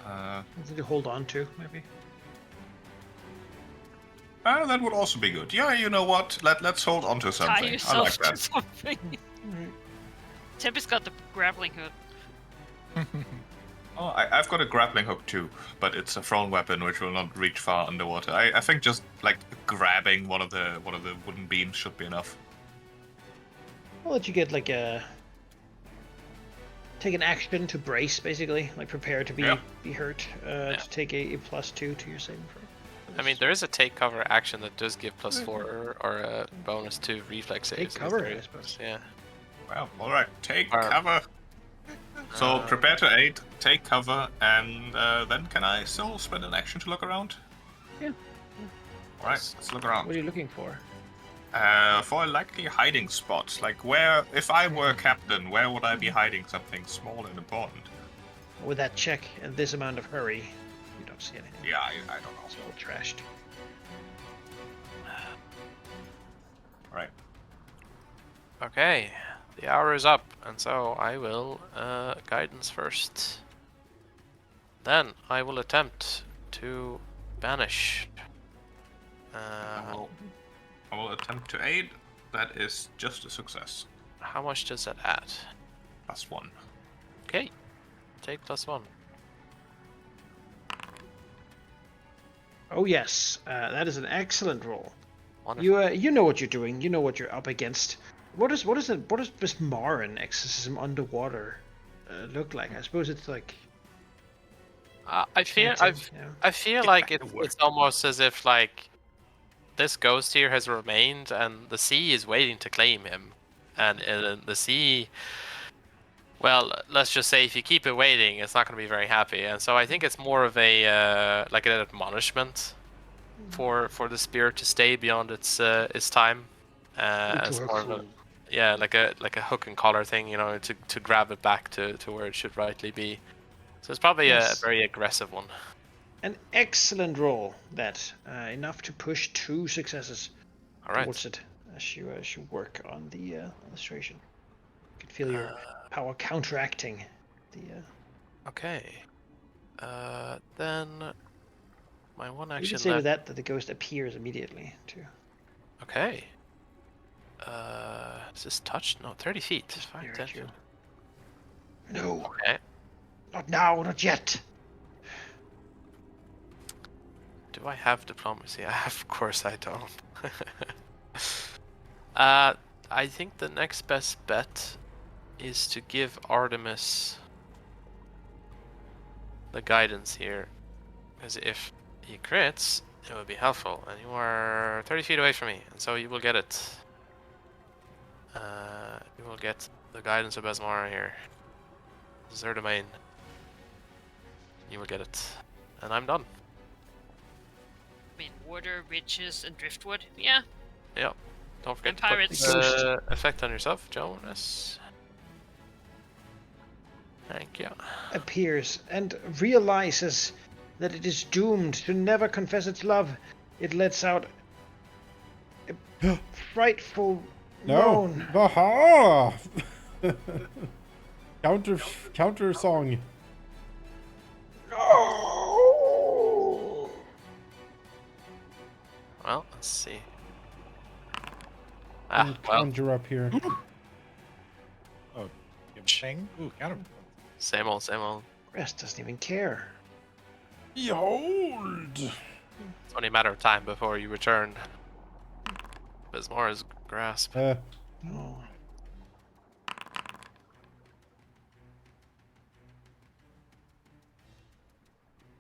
Something to hold on to, maybe. Mm-hmm. That would also be good. Yeah, you know what? Let's hold on to tie something. I yourself like to that. something. Tempest got the grappling hook. Oh, I've got a grappling hook too, but it's a thrown weapon which will not reach far underwater. I think just grabbing one of the wooden beams should be enough. I'll let you get take an action to brace, basically, prepare to be Yeah. be hurt. To take a +2 to your saving throw. I mean, there is a take cover action that does give +4 or a bonus to reflex saves. Take cover, There I is- suppose. Yeah. Well, all right. Take Alright. cover. So prepare to aid, take cover, and then can I still spend an action to look around? Yeah. All right, let's look What around. are you looking for? For a likely hiding spot, where, if I were a captain, where would I be hiding something small and important? With that check and this amount of hurry, you don't see anything. Yeah, I don't know. It's all trashed. All right. Okay. The hour is up, and so I will guidance first. Then I will attempt to banish. I will attempt to aid. That is just a success. How much does that add? +1. Okay. Take +1. Oh yes, that is an excellent roll. Wonderful. You know what you're doing. You know what you're up against. What does this Marin exorcism underwater look like? I suppose it's I feel chanting, you know? I feel It like kinda it's works. almost as if this ghost here has remained, and the sea is waiting to claim him. And the sea, well, let's just say if you keep it waiting, it's not going to be very happy. And so I think it's more of a like an admonishment for the spirit to stay beyond its time. To As her more of a, crew. yeah, like a hook and collar thing, to grab it back to where it should rightly be. So it's probably a Yes. very aggressive one. An excellent roll. That enough to push 2 successes All right. towards it as you work on the illustration. You can feel your power counteracting the. Okay. Then my one You action can say left. with that the ghost appears immediately too. Okay. Is this touched? No, 30 feet. Just 5, near 10, at you. No, Okay. not now, not yet. Do I have diplomacy? Of course I don't. I think the next best bet is to give Artemis the guidance here. Because if he crits, it would be helpful. And you are 30 feet away from me, and so you will get it. You will get the guidance of Besmara here. This is her domain. You will get it. And I'm done. I mean, water, riches, and driftwood. Yeah. Yep. Don't forget And to put pirates. the effect on yourself, Jonas. Thank you. Appears and realizes that it is doomed to never confess its love. It lets out a frightful No. moan. Aha! counter song. Oh! Well, let's see. And Well, conjure up here. Oh, give a thing. Ooh, counter. same old, same old. Rest doesn't even care. Behold! It's only a matter of time before you return. Besmara's grasp. Oh.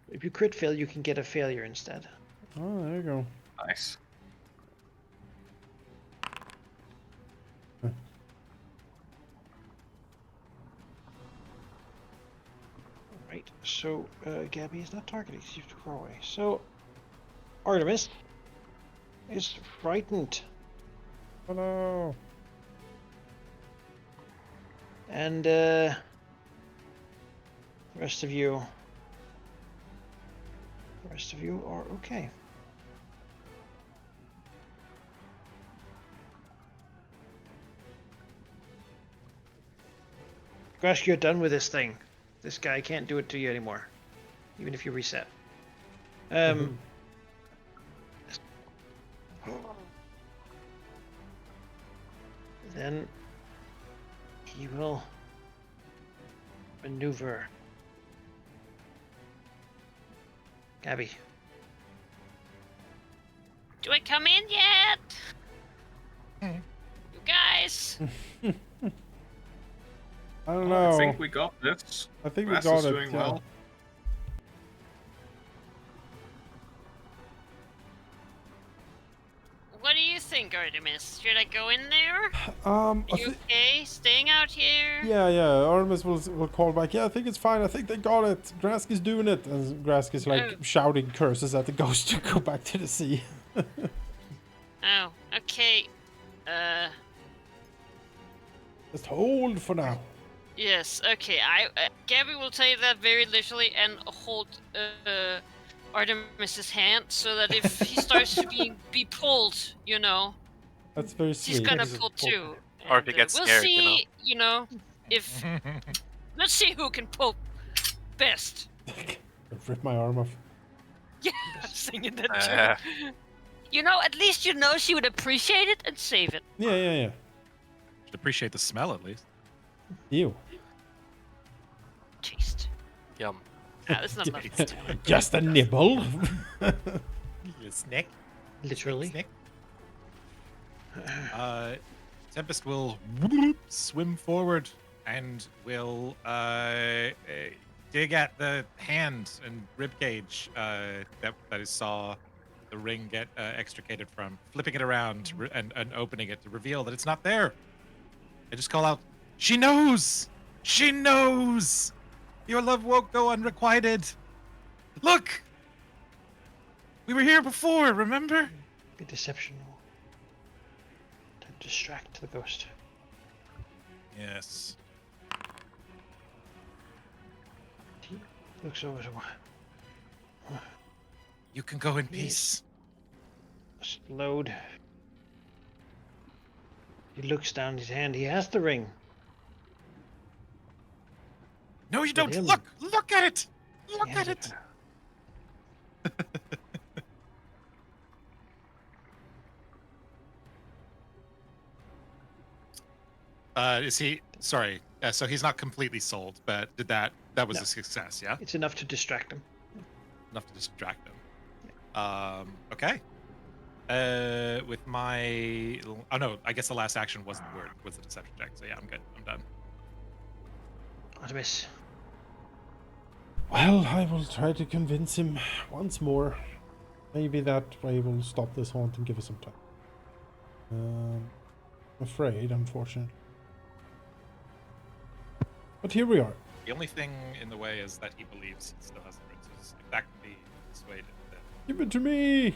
If you crit fail, you can get a failure instead. Oh, there you go. Nice. Right, so Gabby is not targeted because you have to far away. So Artemis is frightened, Oh no. and the rest of you are okay. Grash, you're done with this thing. This guy can't do it to you anymore, even if you reset. Then he will maneuver. Gabby. Do I come in yet? You guys. I don't Well, know. I think we got this. I think we Grass got is it. doing Yeah. well. What do you think, Artemis? Should I go in there? I Are you thi- okay? Staying out here? yeah. Artemis will call back. Yeah, I think it's fine. I think they got it. Grask is doing it. And Grask is like Oh. shouting curses at the ghost to go back to the sea. Oh, okay. Just hold for now. Yes, okay. Gabby will take that very literally and hold Artemis's hand so that if he starts to be pulled, That's very she's sweet. gonna pull too. Or if And, he gets we'll scared, see, if let's see who can pull best. Rip my arm off. Yeah, I'm singing that Uh, too. At least she would appreciate it and save it. Yeah. Should appreciate the smell at least. Ew. Taste. yum. That's not nothing to do. Just a nibble. You snack. Literally. Snack. Tempest will swim forward and will dig at the hand and rib cage that is saw the ring get extricated from, flipping it around and opening it to reveal that it's not there. I just call out, "She knows! She knows! Your love won't go unrequited. Look! We were here before, remember?" Be deception to distract the ghost. Yes. He looks over to You can go in Yes. peace. slowed. He looks down his hand. He has the ring. No, you With don't. him. Look at it. Look He at has it. Is he? Sorry. So he's not completely sold, but that was No. a success, yeah? It's enough to distract him. Enough to distract him. Okay. With my, oh no, I guess the last action wasn't the word, was the deception check. So yeah, I'm good. I'm done. Artemis, Well, I will try to convince him once more. Maybe that way will stop this haunt and give us some time. I'm afraid, unfortunately. But here we are. The only thing in the way is that he believes he still has the riches. If that can be persuaded, then Give it to me!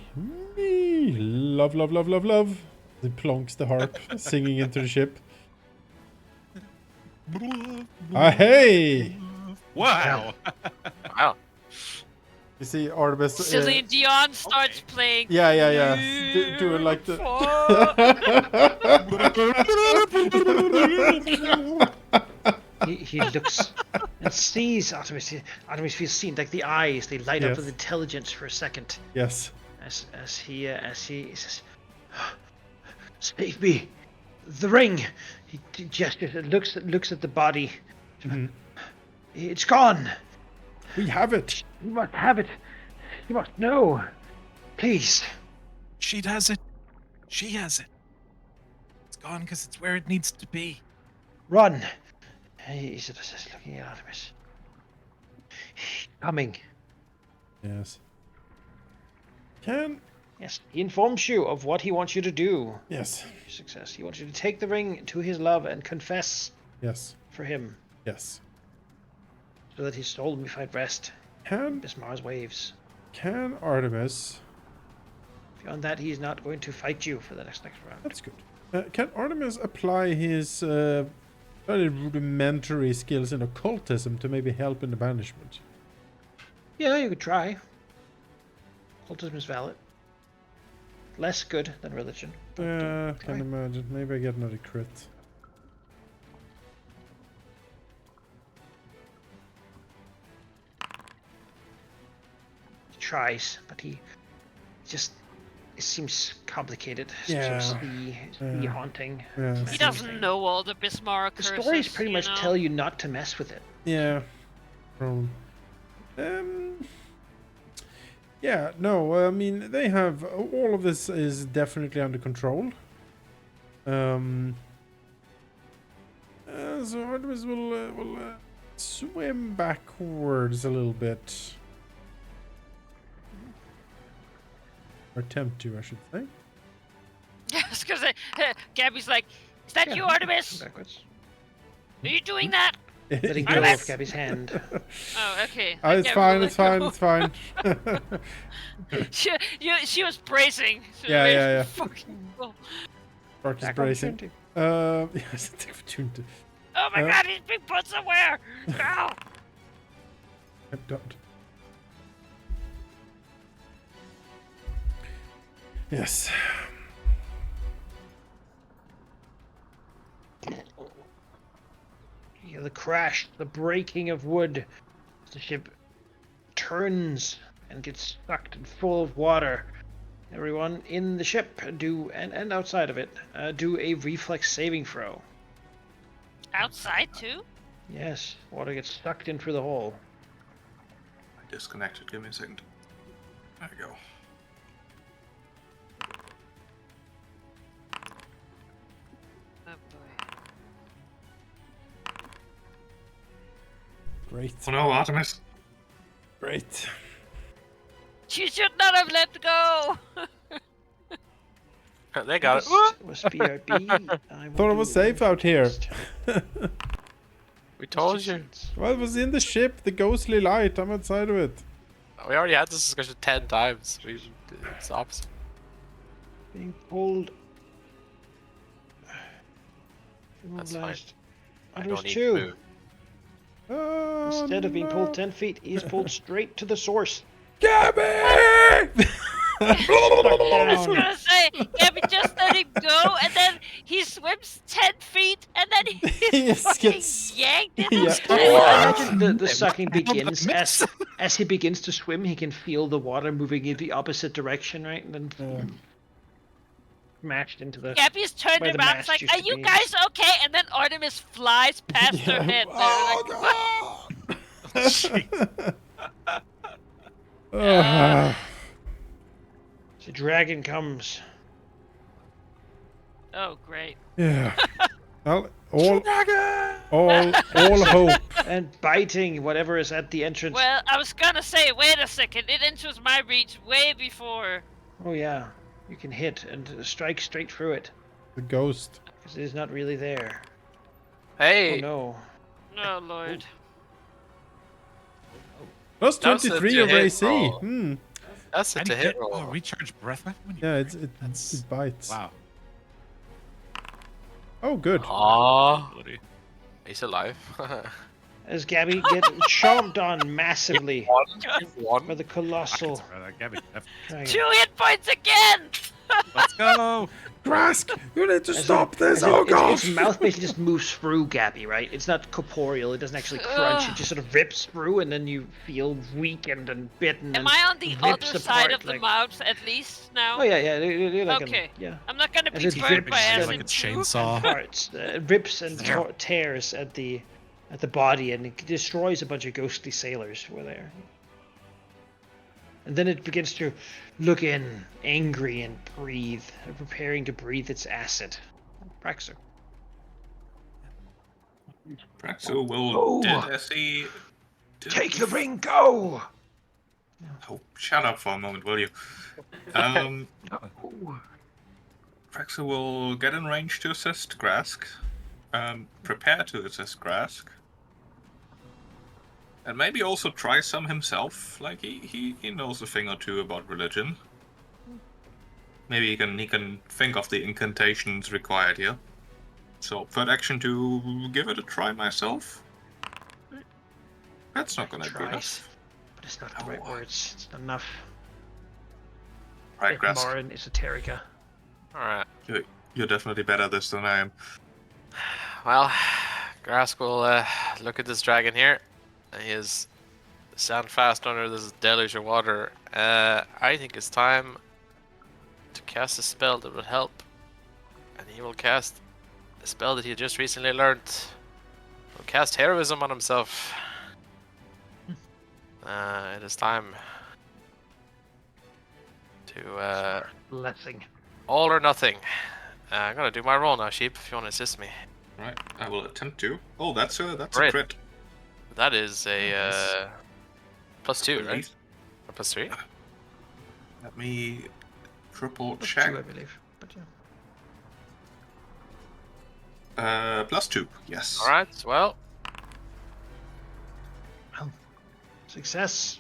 Me! Love, love, love, love, love. He plonks the harp, singing into the ship. Ah, hey! Wow. Wow. You see Artemis... Celine Dion starts playing. yeah. Doing like the... he looks and sees Artemis. Artemis feels seen, like the eyes. They light up Yes. with intelligence for a second. Yes. As he says, "Save me, the ring." He gestures and looks at the body. Mhm. It's gone. We have it! You must have it. You must know. Please. She does it. She has it. It's gone because it's where it needs to be. Run. He's just looking at Artemis. Coming. Yes. Can... Yes, he informs you of what he wants you to do. Yes. Success. He wants you to take the ring to his love and confess Yes. for him, Yes. so that his soul may find rest in Can Bismar's waves. Artemis... Beyond that, he is not going to fight you for the next round. That's good. Can Artemis apply his very rudimentary skills in occultism to maybe help in the banishment? Yeah, you could try. Occultism is valid. Less good than religion. but, Can try. imagine. Maybe I get another crit. He tries, but he just... It seems complicated. Yeah. Just the haunting. Yes. He doesn't know all the Bismarck The curses. stories pretty much you know? tell you not to mess with it. Yeah. Yeah, no, I mean, they have... All of this is definitely under control. So Artemis will swim backwards a little bit. Or attempt to, I should say. I was gonna say, Gabby's like, "Is that you, Artemis? Backwards. Are you doing that?" Letting go Artemis! of Gabby's hand. Oh, okay. Oh, it's Gabby fine, will it's let fine, go. it's fine. She was bracing. She was Yeah, ready yeah, to fucking go. Spark is Back bracing. opportunity. Yes, take opportunity. Oh my Uh, god, he's being put somewhere! No! I'm done. Yes. You hear the crash, the breaking of wood. As the ship turns and gets sucked and full of water. Everyone in the ship and outside of it, do a reflex saving throw. Outside too? Yes, water gets sucked in through the hole. I disconnected. Give me a second. There we go. Oh boy. Great. Oh no, Artemis. Great. You should not have let go. They got it. It was BRB. Thought it was safe out here. We told you. Well, it was in the ship, the ghostly light. I'm outside of it. We already had this discussion 10 times. It's the opposite. Being pulled. That's fine. I Artemis don't need 2. to move. Oh, Instead of being pulled no. 10 feet, he's pulled straight to the source. Gabby! I was gonna say, Gabby just let him go, and then he swims 10 feet, and then He he's just fucking gets- yanked in Yeah. his Imagine the sucking begins as he begins to swim. He can feel the water moving in the opposite direction, right? And then smashed into the. Gabby's turned Where the around, it's mast like, used are to you be. guys okay? And then Artemis flies past her head. Oh, Like, no! The dragon comes. oh, great. Yeah. Well, all hope. And biting whatever is at the entrance. Well, I was gonna say, wait a second, it enters my reach way before. Oh yeah, you can hit and strike straight through it The ghost. because it is not really there. Hey! Oh no. Oh, Lord. Plus That's a 23 over hit AC. roll. Hmm. That's How it do to you hit get roll. recharge breath weapon? When you- Yeah, That's- it bites. Wow. Oh, good. Aww. He's alive. As Gabby gets chomped on massively One. by the colossal Gabby, dragon. 2 hit points again! let's go. Grask, you need to As stop in- this. as in Oh, its gosh. mouth basically just moves through Gabby, right? It's not corporeal. It doesn't actually crunch. It just sort of rips through, and then you feel weakened and bitten. Am and I on the rips other side apart, of the like- mouth at least now? Oh yeah, yeah. You're like Okay. yeah. I'm not gonna As be it burned rips by and- acid Like a too. chainsaw. Parts, rips and tears at the body, and it destroys a bunch of ghostly sailors who were there. And then it begins to look in, angry, and breathe, preparing to breathe its acid. Praxer. Praxu will Oh. did as he. Take the ring, go! Oh, shut up for a moment, will you? Praxu will get in range to assist Grask. Prepare to assist Grask. And maybe also try some himself. Like he knows a thing or two about religion. Maybe he can think of the incantations required here. So third action to give it a try myself. That's not gonna be Tries, enough. but it's not the right words. It's not enough. Right, Grask. Morin Esoterica. Alright. You're definitely better at this than I am. Well, Grask will look at this dragon here. He is stand fast under this deluge of water. I think it's time to cast a spell that will help. And he will cast a spell that he just recently learned. He'll cast heroism on himself. It is time to Blessing. all or nothing. I'm gonna do my roll now, sheep, if you want to assist me. Right, I will attempt to. Oh, that's a Great. crit. That is a +2, right? Elite. Or +3? Let me triple Plus check. 2, I believe. But yeah. +2, yes. Alright, well, Success.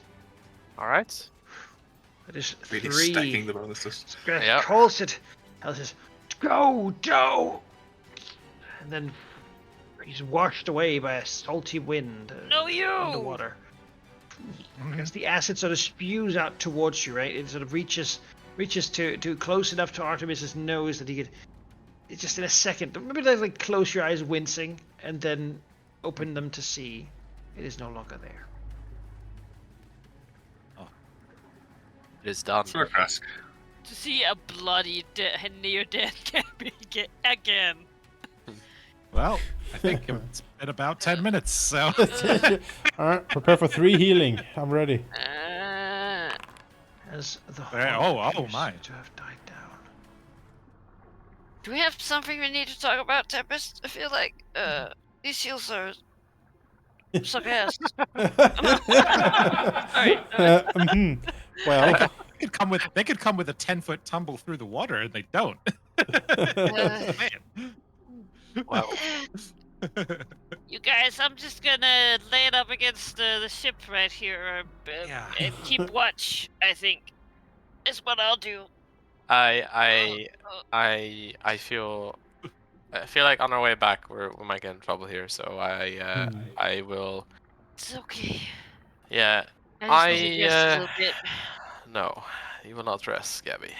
alright. That is Really 3. stacking the bonuses. Grass Yeah. calls it. Hell says, "Go, Joe!" And then he's washed away by a salty wind. No, you! Underwater. As the acid sort of spews out towards you, right? It sort of reaches to close enough to Artemis's nose that he could. It's just in a second. Maybe like close your eyes, wincing, and then open them to see it is no longer there. It is done. Sure, Grask. To see a bloody, near-dead Gabby again. Well, I think it's been about 10 minutes, so. Alright, prepare for 3 healing. I'm ready. As the Oh, appears my. to have died down. Do we have something we need to talk about, Tempest? I feel like these shields are suck ass. Alright. Well, They could come with a 10-foot tumble through the water, and they don't. Man. Well, You guys, I'm just gonna lay it up against the ship right here Yeah. and keep watch. I think is what I'll do. I Uh, I feel like on our way back we might get in trouble here. So I will. It's okay. Yeah. I just need to rest a little bit. No, you will not rest, Gabby.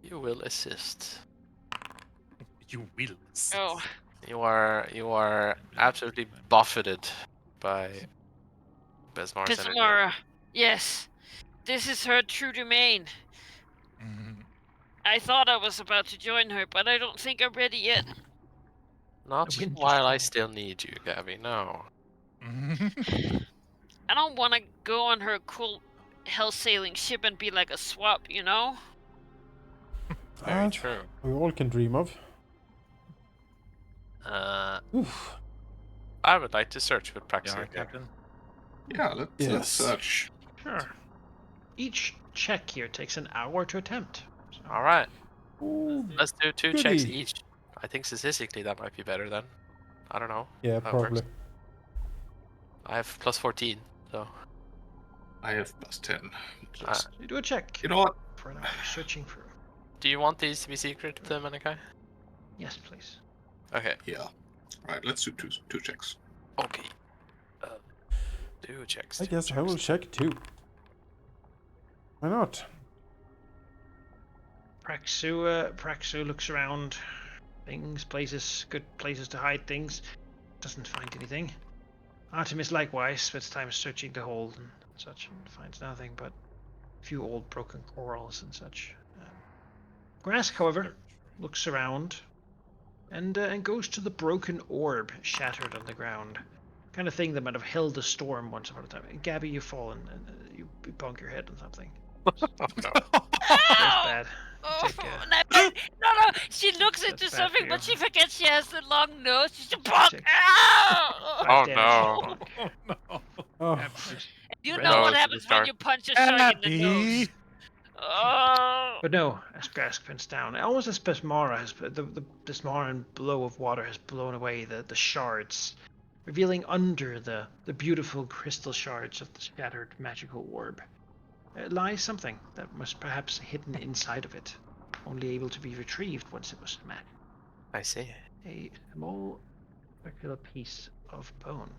You will assist. You will. Oh, You are absolutely buffeted by Besmar's energy. Pismara. Yes, this is her true domain. Mhm. I thought I was about to join her, but I don't think I'm ready yet. Not The wind just while I called. still need you, Gabby. No. I don't want to go on her cool hell sailing ship and be like a swap, you know? Very that true. we all can dream of. Oof. I would like to search with Yeah, Praxia here. Captain. Yeah, let's Yes. search. Sure. Each check here takes an hour to attempt. So, All right. Ooh, Let's do 2 checks goody. each. I think statistically that might be better then. I don't know. Yeah, how it works. probably. I have plus 14, so I have +10. Just, you do a check you know what? for an hour, searching through. do you want these to be secret, Manikai? Yes, please. Okay. Yeah. Right, let's do two checks. Okay. 2 checks. I 2 guess I will checks. check too. Why not? Praxu looks around. Things, places, good places to hide things. Doesn't find anything. Artemis likewise spends time searching the hold and such, and finds nothing but a few old broken corals and such. Grask, however, looks around and goes to the broken orb shattered on the ground. Kind of thing that might have held a storm once upon a time. Gabby, you fall and you bonk your head on something. Oh, no. That's Ow! bad. Oh, Take no! She looks That's into bad something, for but you. she forgets she has the long nose. She's a bonk. Take Ow! 5 Oh, damage no. to bonk. Oh no. Oh, Abby. You Red know nose what to the happens when start. you punch a shark in the Abby. nose. Oh. But no, as Grask pins down, almost as Besmara has the Besmaran blow of water has blown away the shards, revealing under the beautiful crystal shards of the shattered magical orb lies something that was perhaps hidden inside of it, only able to be retrieved once it was smashed. I see. A small circular piece of bone.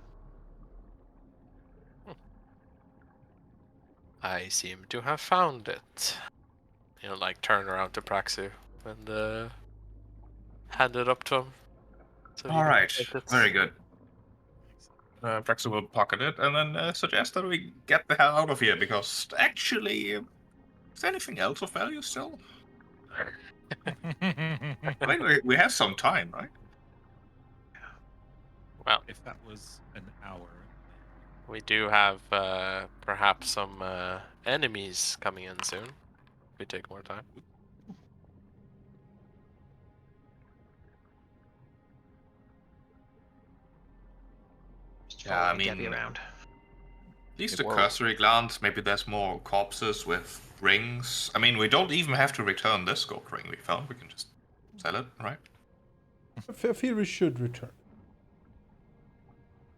I seem to have found it. Like turn around to Praxu and hand it up to him. So he All can right, take it. very good. Praxis will pocket it and then suggest that we get the hell out of here because actually, is there anything else of value still? I mean, we have some time, right? Well, If that was an hour. we do have perhaps some enemies coming in soon. We take more time. Just Yeah, I following Gabby mean, around. At least a Whoa. cursory glance, maybe there's more corpses with rings. I mean, we don't even have to return this gold ring we found. We can just sell it, right? I feel we should return.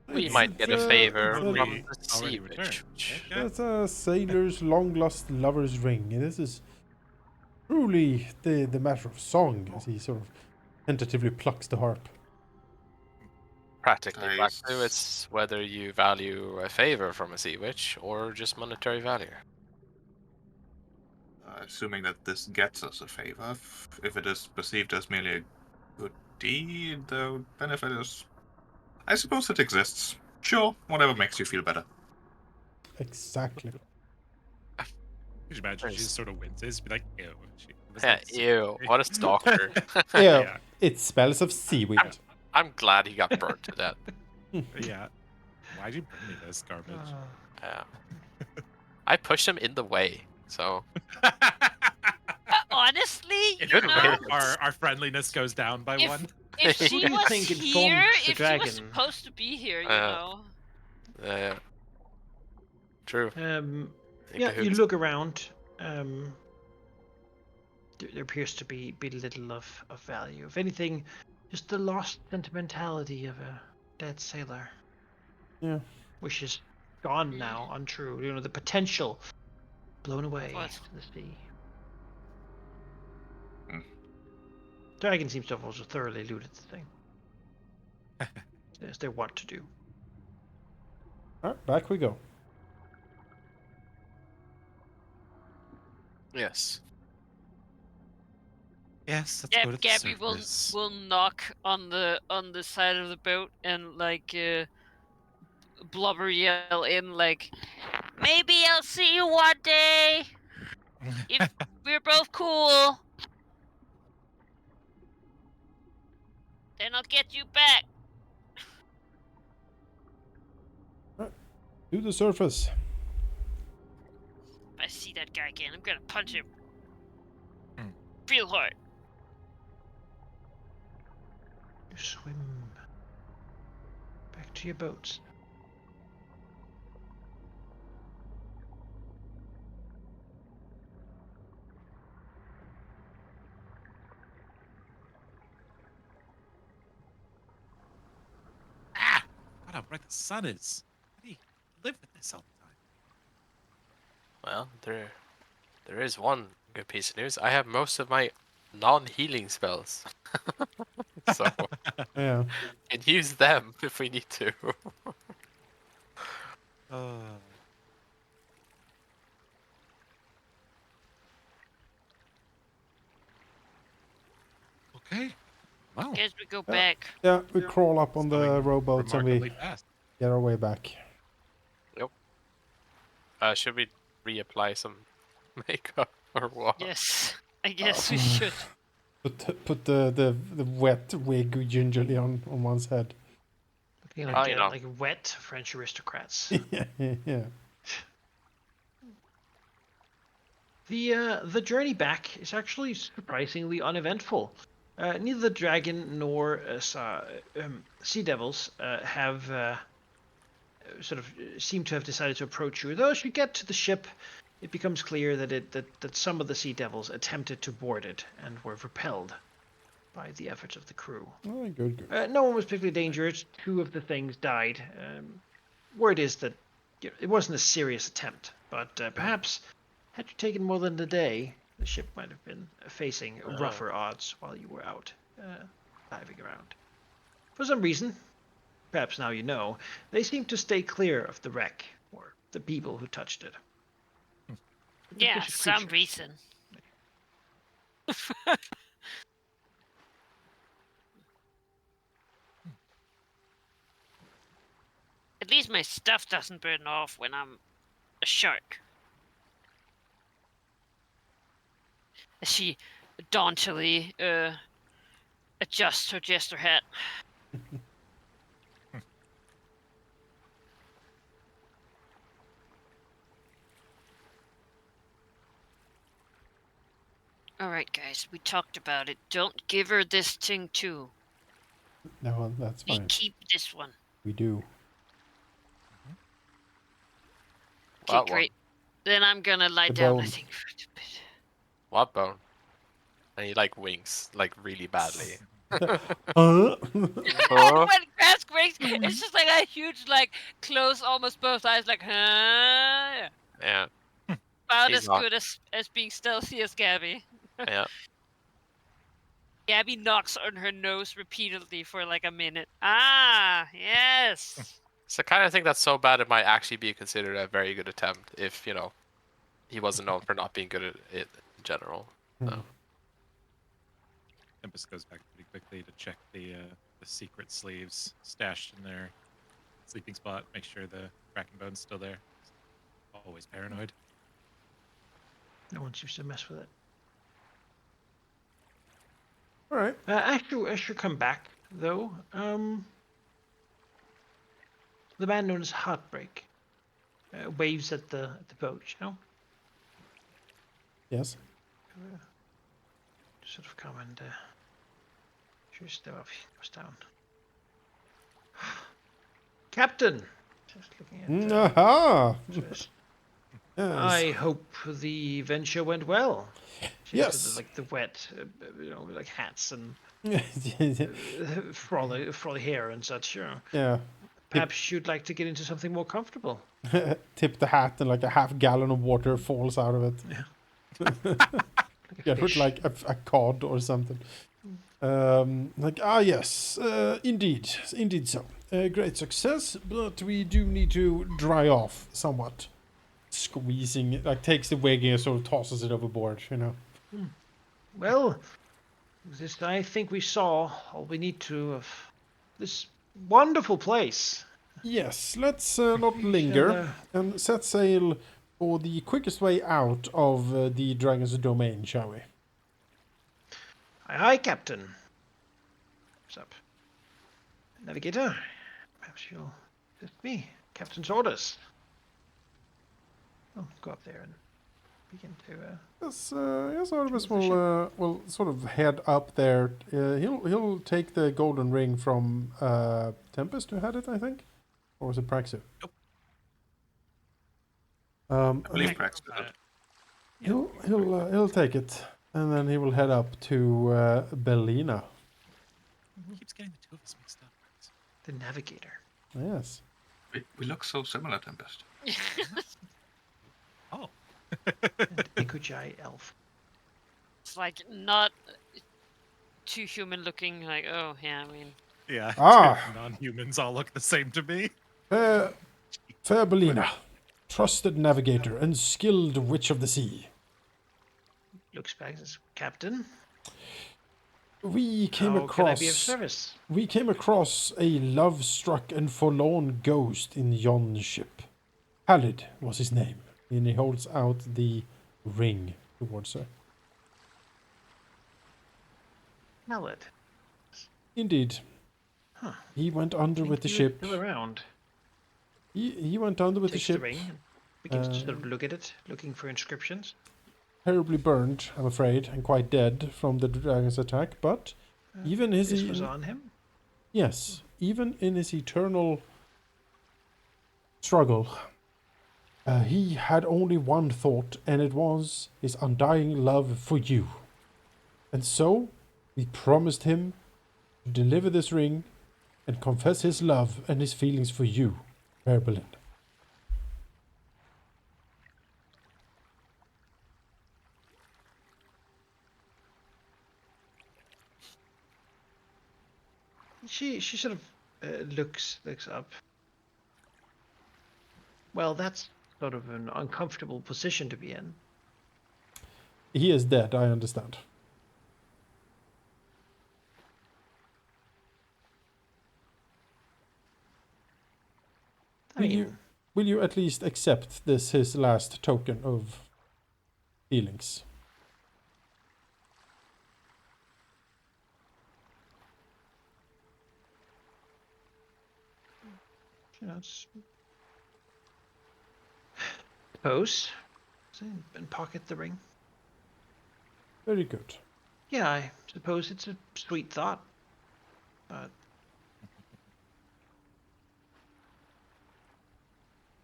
We It's- might get a it's, favor it's from Already the sea returned. witch. Okay. That's a sailor's long lost lover's ring. This is truly the matter of song, as he sort of tentatively plucks the harp. Practically, Nice. Praxu, it's whether you value a favor from a sea witch or just monetary value. Assuming that this gets us a favor, if it is perceived as merely a good deed, the benefit is. I suppose it exists. Sure, whatever makes you feel better. Exactly. Could you imagine she Nice. just sort of winces, be like, ew. Was Yeah, that so- ew, what a stalker. Yeah, it smells of seaweed. I'm glad he got burnt to death. Yeah. Why'd you bring me this garbage? Yeah. I pushed him in the way, so Honestly, you Good know, riddance. Our friendliness goes down by If- one. if Who she do you was think informed here, the if she was dragon? supposed to be here, you Uh, know. yeah. True. Yeah, you cahoots. look around. There appears to be little of value. If anything, just the lost sentimentality of a dead sailor, Yeah. which is gone now, untrue. You know, the potential blown away What? to the sea. Hmm. Dragon seems to have also thoroughly looted the thing, as they want to do. All right, back we go. Yes. Yes, let's Yeah, go to the Gabby surface. will knock on the side of the boat and like blubber yell in like, maybe I'll see you one day if we're both cool. Then I'll get you back. To the surface. If I see that guy again, I'm gonna punch him Hmm. real hard. You swim back to your boats. Ah! God, how bright the sun is. How do you live with this all the time? Well, there is one good piece of news. I have most of my non-healing spells, so Yeah. can use them if we need to. Uh, okay. Well, Guess we go Yeah. back. Yeah, we crawl up on it's the going rowboats and we remarkably fast. get our way back. Should we reapply some makeup or what? Yes, I guess we should. Put the wet wig gingerly on one's head. Looking Oh, like you know. like wet French aristocrats. Yeah. The journey back is actually surprisingly uneventful. Neither the dragon nor sea devils have sort of seem to have decided to approach you. Though as you get to the ship, it becomes clear that some of the sea devils attempted to board it and were repelled by the efforts of the crew. Oh, good. No one was particularly dangerous. 2 of the things died. Word is that it wasn't a serious attempt, but perhaps had you taken more than a day, the ship might have been facing rougher odds while you were out diving around. For some reason, perhaps now you know, they seem to stay clear of the wreck or the people who touched it. Yeah, Suspicious some creatures. reason. At least my stuff doesn't burn off when I'm a shark. As she dauntily adjusts her jester hat. Alright, guys, we talked about it. Don't give her this thing too. No, that's We fine. keep this one. We do. Okay, What one? great. Then I'm gonna lie The down, I bone. think, for a bit. What bone? And he like winks like really badly. Huh? When Grass winks, it's just like a huge, like, close almost both eyes, like, huh? Yeah. Yeah, About He's as not. good as being stealthy as Gabby. yeah. Gabby knocks on her nose repeatedly for like a minute. Ah, yes. It's the kind of thing that's so bad it might actually be considered a very good attempt if, you know, he wasn't known for not being good at it in general. So. Tempest goes back pretty quickly to check the secret sleeves stashed in their sleeping spot. Make sure the Kraken bone's still there. Always paranoid. No one seems to mess with it. All right. As you come back, though, the man known as Heartbreak waves at the boat, you know? Yes. Sort of come and just step up, he goes down. Captain! Just looking at Aha! just Yes. I hope the venture went well. She has Yes. the wet, like hats and Yeah. frothy hair and such. Tip, Perhaps you'd like to get into something more comfortable. tip the hat and like a half gallon of water falls out of it. Like a Get with fish. like a cod or something. Yes, indeed so. Great success, but we do need to dry off somewhat. Squeezing it, like takes the wig and sort of tosses it overboard, you know. Well, this I think we saw all we need to of this wonderful place. Yes, let's not Shall, linger and set sail for the quickest way out of the dragon's domain, shall we? Aye, aye, Captain. What's up? Navigator, perhaps you'll assist me. Captain's orders. Oh, go up there and begin to. Yes, Artemis Towards the will sort of head up there. He'll take the golden ring from Tempest, who had it, I think, or was it Praxu? Nope. Um, I believe Prax did Uh, it. he'll take it, and then he will head up to Bellina. He keeps getting the two of us mixed up. The navigator. Yes. We look so similar, Tempest. Oh. And Ekujai elf. It's like not too human looking. Like, oh yeah, I mean, Yeah. Ah. Two non-humans all look the same to me. Fair Bellina, trusted navigator and skilled witch of the sea. Looks back as Captain. We came How can I be of across service? We came across a love-struck and forlorn ghost in yon ship. Halid was his name, and he holds out the ring towards her. Mallet. Indeed. Huh. He went under with the He was ship. Still around. He went under with the Takes the ship. ring and begins to sort of look at it, looking for inscriptions. Terribly burned, I'm afraid, and quite dead from the dragon's attack, but even his... This was on him. Yes, even in his eternal struggle, he had only one thought, and it was his undying love for you. And so, we promised him to deliver this ring and confess his love and his feelings for you, Fair Belinda. She sort of looks up. Well, that's sort of an uncomfortable position to be in. He is dead, I understand. I Will mean, will you at least accept this his last token of feelings? suppose. And pocket the ring. Very good. Yeah, I suppose it's a sweet thought. But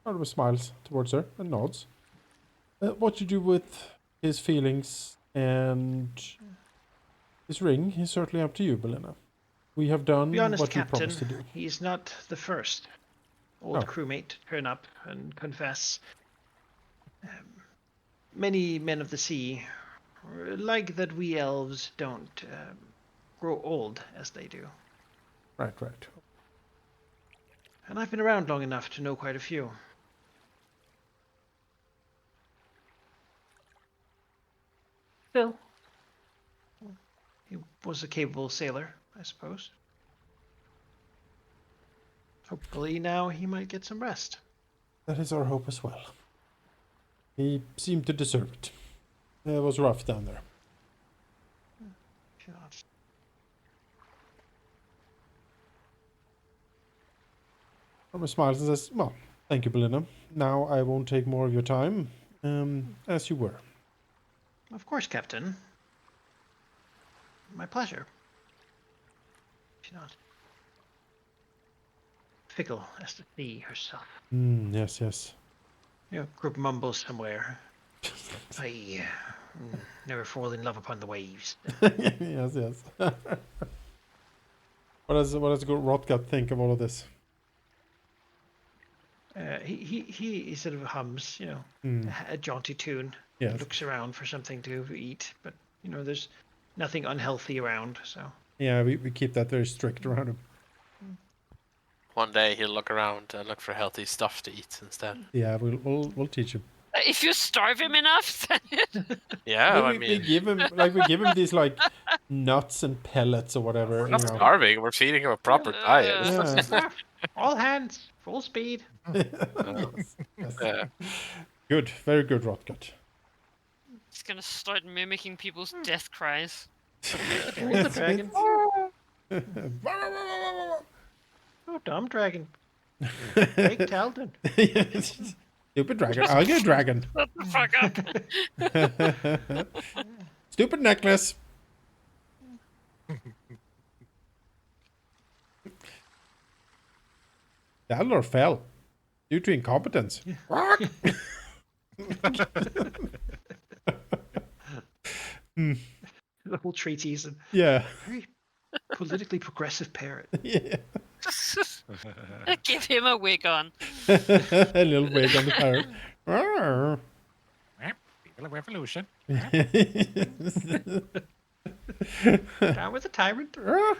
Artemis smiles towards her and nods. What you do with his feelings and his ring is certainly up to you, Belena. We have done be honest, what we Captain, promised to do. he's not the first old Oh. crewmate to turn up and confess. Many men of the sea like that we elves don't grow old as they do. Right. And I've been around long enough to know quite a few. Still, he was a capable sailor, I suppose. Hopefully now he might get some rest. That is our hope as well. He seemed to deserve it. It was rough down there. God. Artemis smiles and says, well, thank you, Belena. Now I won't take more of your time, as you were. Of course, Captain. My pleasure. She's not fickle as the sea herself. Yes. Group mumbles somewhere. I never fall in love upon the waves. Yes, yes. What does Rotgut think of all of this? He sort of hums, a jaunty tune. Yes. Looks around for something to eat, but there's nothing unhealthy around. So Yeah, we keep that very strict around him. One day he'll look around and look for healthy stuff to eat instead. Yeah, we'll teach him. If you starve him enough, then Yeah, I we mean, give him these like nuts and pellets or whatever. we're not starving. We're feeding him a proper diet. Yeah. all hands, full speed. Yes. Yeah. Good, very good, Rotgut. he's gonna start mimicking people's death cries. There's the dragon. Oh, dumb dragon. Fake Talden. Stupid dragon. I'll get a dragon. Shut the fuck up. Stupid necklace. Daldor fell due to incompetence. The whole treatise and Yeah. very politically progressive parrot. Yeah. Give him a wig on. A little wig on the parrot. Arr. People of revolution. Down with the tyrant. Arr.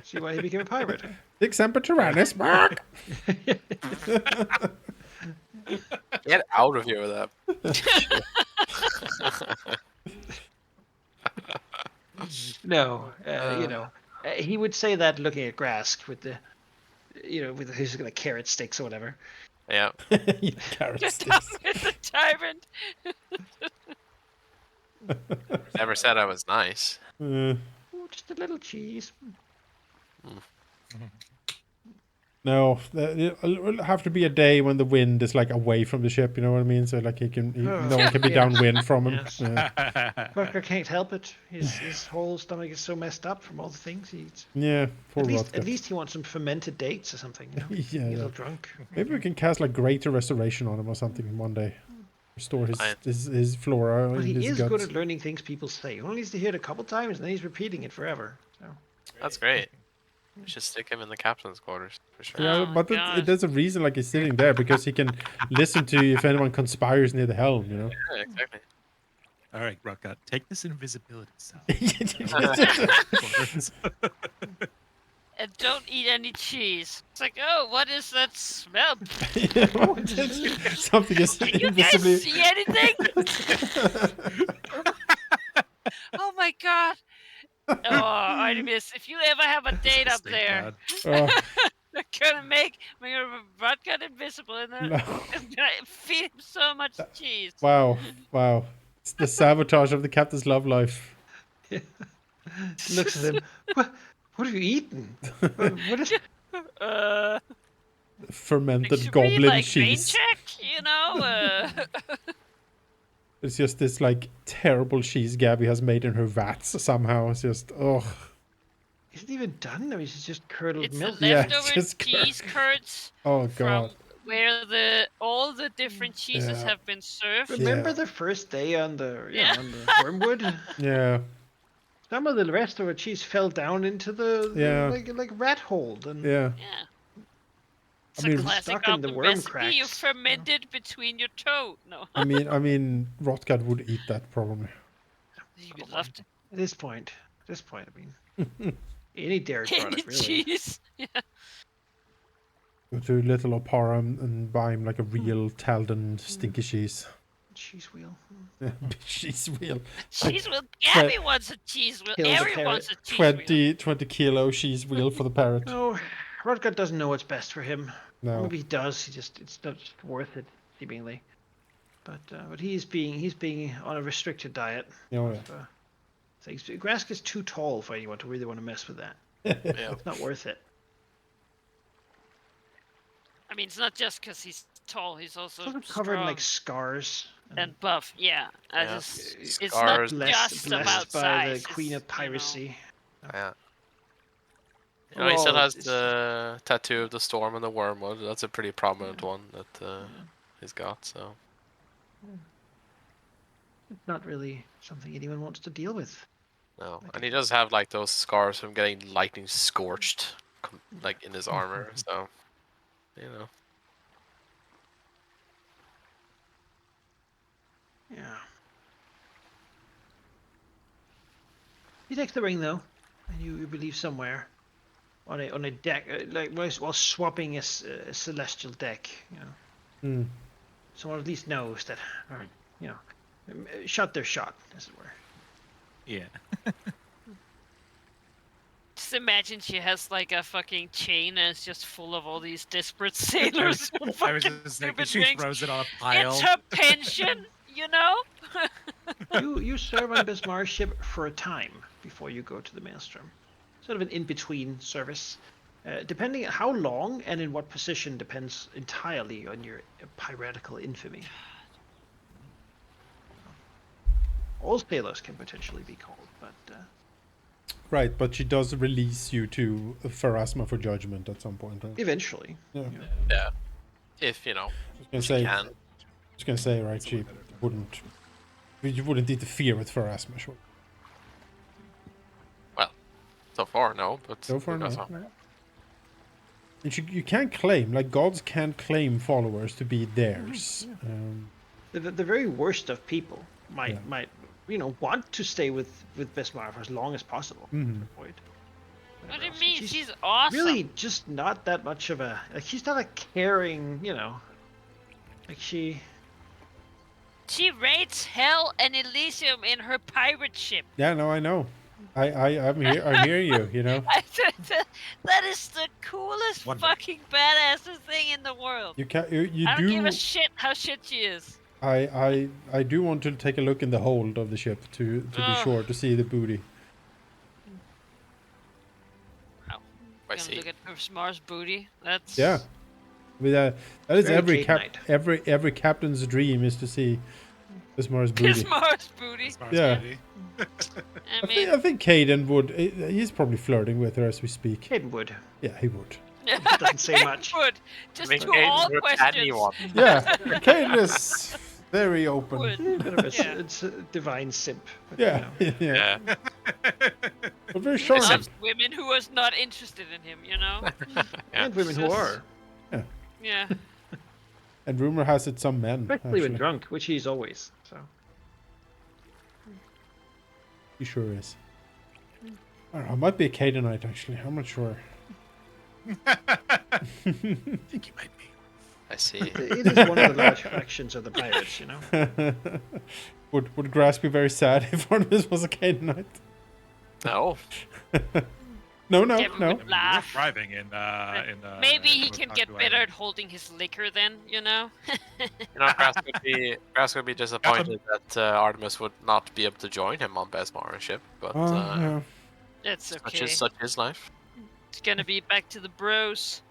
See why he became a pirate. Big Semper Tyrannis. Bark. Get out of here with that. No, he would say that looking at Grask with the, with his carrot sticks or whatever. Yeah. Carrot Down sticks. with the tyrant. Never said I was nice. Oh, just a little cheese. No, it'll have to be a day when the wind is like away from the ship. You know what I mean? So like no one can be Yeah. downwind from him. Yes. Yeah, Parker can't help it. His whole stomach is so messed up from all the things he eats. yeah. Poor At Rotgut. least he wants some fermented dates or something. Yeah, He's a yeah. little drunk. Maybe we can cast like greater restoration on him or something one day. Restore Fine. his flora But in he his is guts. good at learning things people say. He only needs to hear it a couple times, and then he's repeating it forever. So. That's great. We should stick him in the captain's quarters for sure. Yeah, Oh, but God. there's a reason like he's sitting there because he can listen to if anyone conspires near the helm, you know. Yeah, exactly. All right, Rockgut, take this invisibility cell. And don't eat any cheese. It's like, oh, what is that smell? Something is Can you invisibly. guys see anything? Oh my god. Oh, Artemis, if you ever have a date up Thank there, God. Oh, I'm gonna make vodka invisible and then no. I'm gonna feed him so much cheese. Wow. It's the sabotage of the captain's love life. Looks at him. What have you eaten? What is? Fermented Should goblin we, like, cheese. rain check, you know? It's just this like terrible cheese Gabby has made in her vats somehow. It's just Is it even done? No, it's just curdled It's milk. the Yeah, leftover just cheese curds oh from god. where all the different cheeses Yeah. have been served. Remember Yeah. the first day on the Yeah. on the wormwood? Yeah. Some of the rest of the cheese fell down into the Yeah. like rat hole. And Yeah. Yeah. It's I mean- a classic Stuck in the goblin worm recipe. You cracks. fermented between your toe. No, I mean Rotgut would eat that probably. you would love to. at this point, I mean, any dairy Any product really. cheese. Yeah. Go to Little Opara and buy him like a real Talden stinky cheese. Cheese wheel. Cheese wheel. Cheese wheel. Gabby wants a cheese wheel. Kills a Everyone parrot. wants a cheese wheel. 20 kilo cheese wheel for the parrot. No, Rodgut doesn't know what's best for him. No. Maybe he does. It's not worth it, seemingly. But he's being on a restricted diet. Oh, yeah. So Grask is too tall for anyone to really want to mess with that. Yeah. It's not worth it. I mean, it's not just because he's tall. He's also It's also covered in strong like scars. and buff. Yeah. Yeah. It's Scars. not Blessed, just blessed about by size. the Queen it's, of Piracy. Yeah. You know, he still Well, has it's- the tattoo of the storm and the wormwood. That's a pretty prominent one. That he's got. So It's not really something anyone wants to deal with. no, Like and he does have like those scars from getting lightning scorched, like in his armor. So you know, Yeah. He takes the ring though, and you believe somewhere on a deck, like while swapping a celestial deck, you know. Hmm. Someone at least knows that, you know, shot their shot, as it were. Yeah. Just imagine she has like a fucking chain and it's just full of all these desperate sailors with I was fucking just thinking stupid she rings. throws it on a pile. It's her pension, you know? You serve on Bismarck's ship for a time before you go to the Maelstrom. Sort of an in-between service. Depending on how long and in what position depends entirely on your piratical infamy. All sailors can potentially be called, but Right, but she does release you to Pharasma for judgment at some point. Right? eventually. Yeah. yeah. If you know, I was she gonna say, can. right? She wouldn't. You wouldn't interfere with Pharasma, sure. Well, so far no, but So far, who knows no. how. And you can't claim, like gods can't claim followers to be theirs. The very worst of people might Yeah. might want to stay with Bismarck for as long as possible. Mhm. To avoid What whatever do you else. mean? She's She's awesome. really just not that much of a she's not a caring, like she. She raids hell and Elysium in her pirate ship. Yeah, no, I know. I'm here. I hear you. You know, That is the coolest Wonder. fucking badass thing in the world. you can. You I don't give do. a shit how shit she is. I do want to take a look in the hold of the ship to be Ugh. sure to see the booty. Wow. I Gonna see. look at her Mars booty. That's Yeah. I mean, that is Very every Canaanite. every captain's dream is to see this Mars booty. His Mars booty. As far Yeah. as beauty. I mean, I think Caden would. He's probably flirting with her as we speak. Hayden would. Yeah, he would. doesn't say much. Would. Just I mean, to Caden all would questions. anyone. Yeah, Caden is very open. Would. Bit of a, Yeah. it's a divine simp. But, Yeah, yeah, Yeah. but very He charming. loves women who was not interested in him, you know? Yeah. And women who Just- are, Yeah. And rumor has it some men. especially when Actually, drunk, which he's always. So he sure is. I don't know. It might be a Cadenite actually. I'm not sure. I think you might be. I see. it is one of the large factions of the pirates, you know. Would Grass be very sad if Artemis was a Cadenite? No. No, no, Yeah, we no. would You're laugh. thriving in. Maybe he in can Otaku get Island. better at holding his liquor then, you know? You know, Grass would be disappointed that Artemis would not be able to join him on Besmar's ship, but Yeah. That's okay. such is life. It's gonna be back to the bros.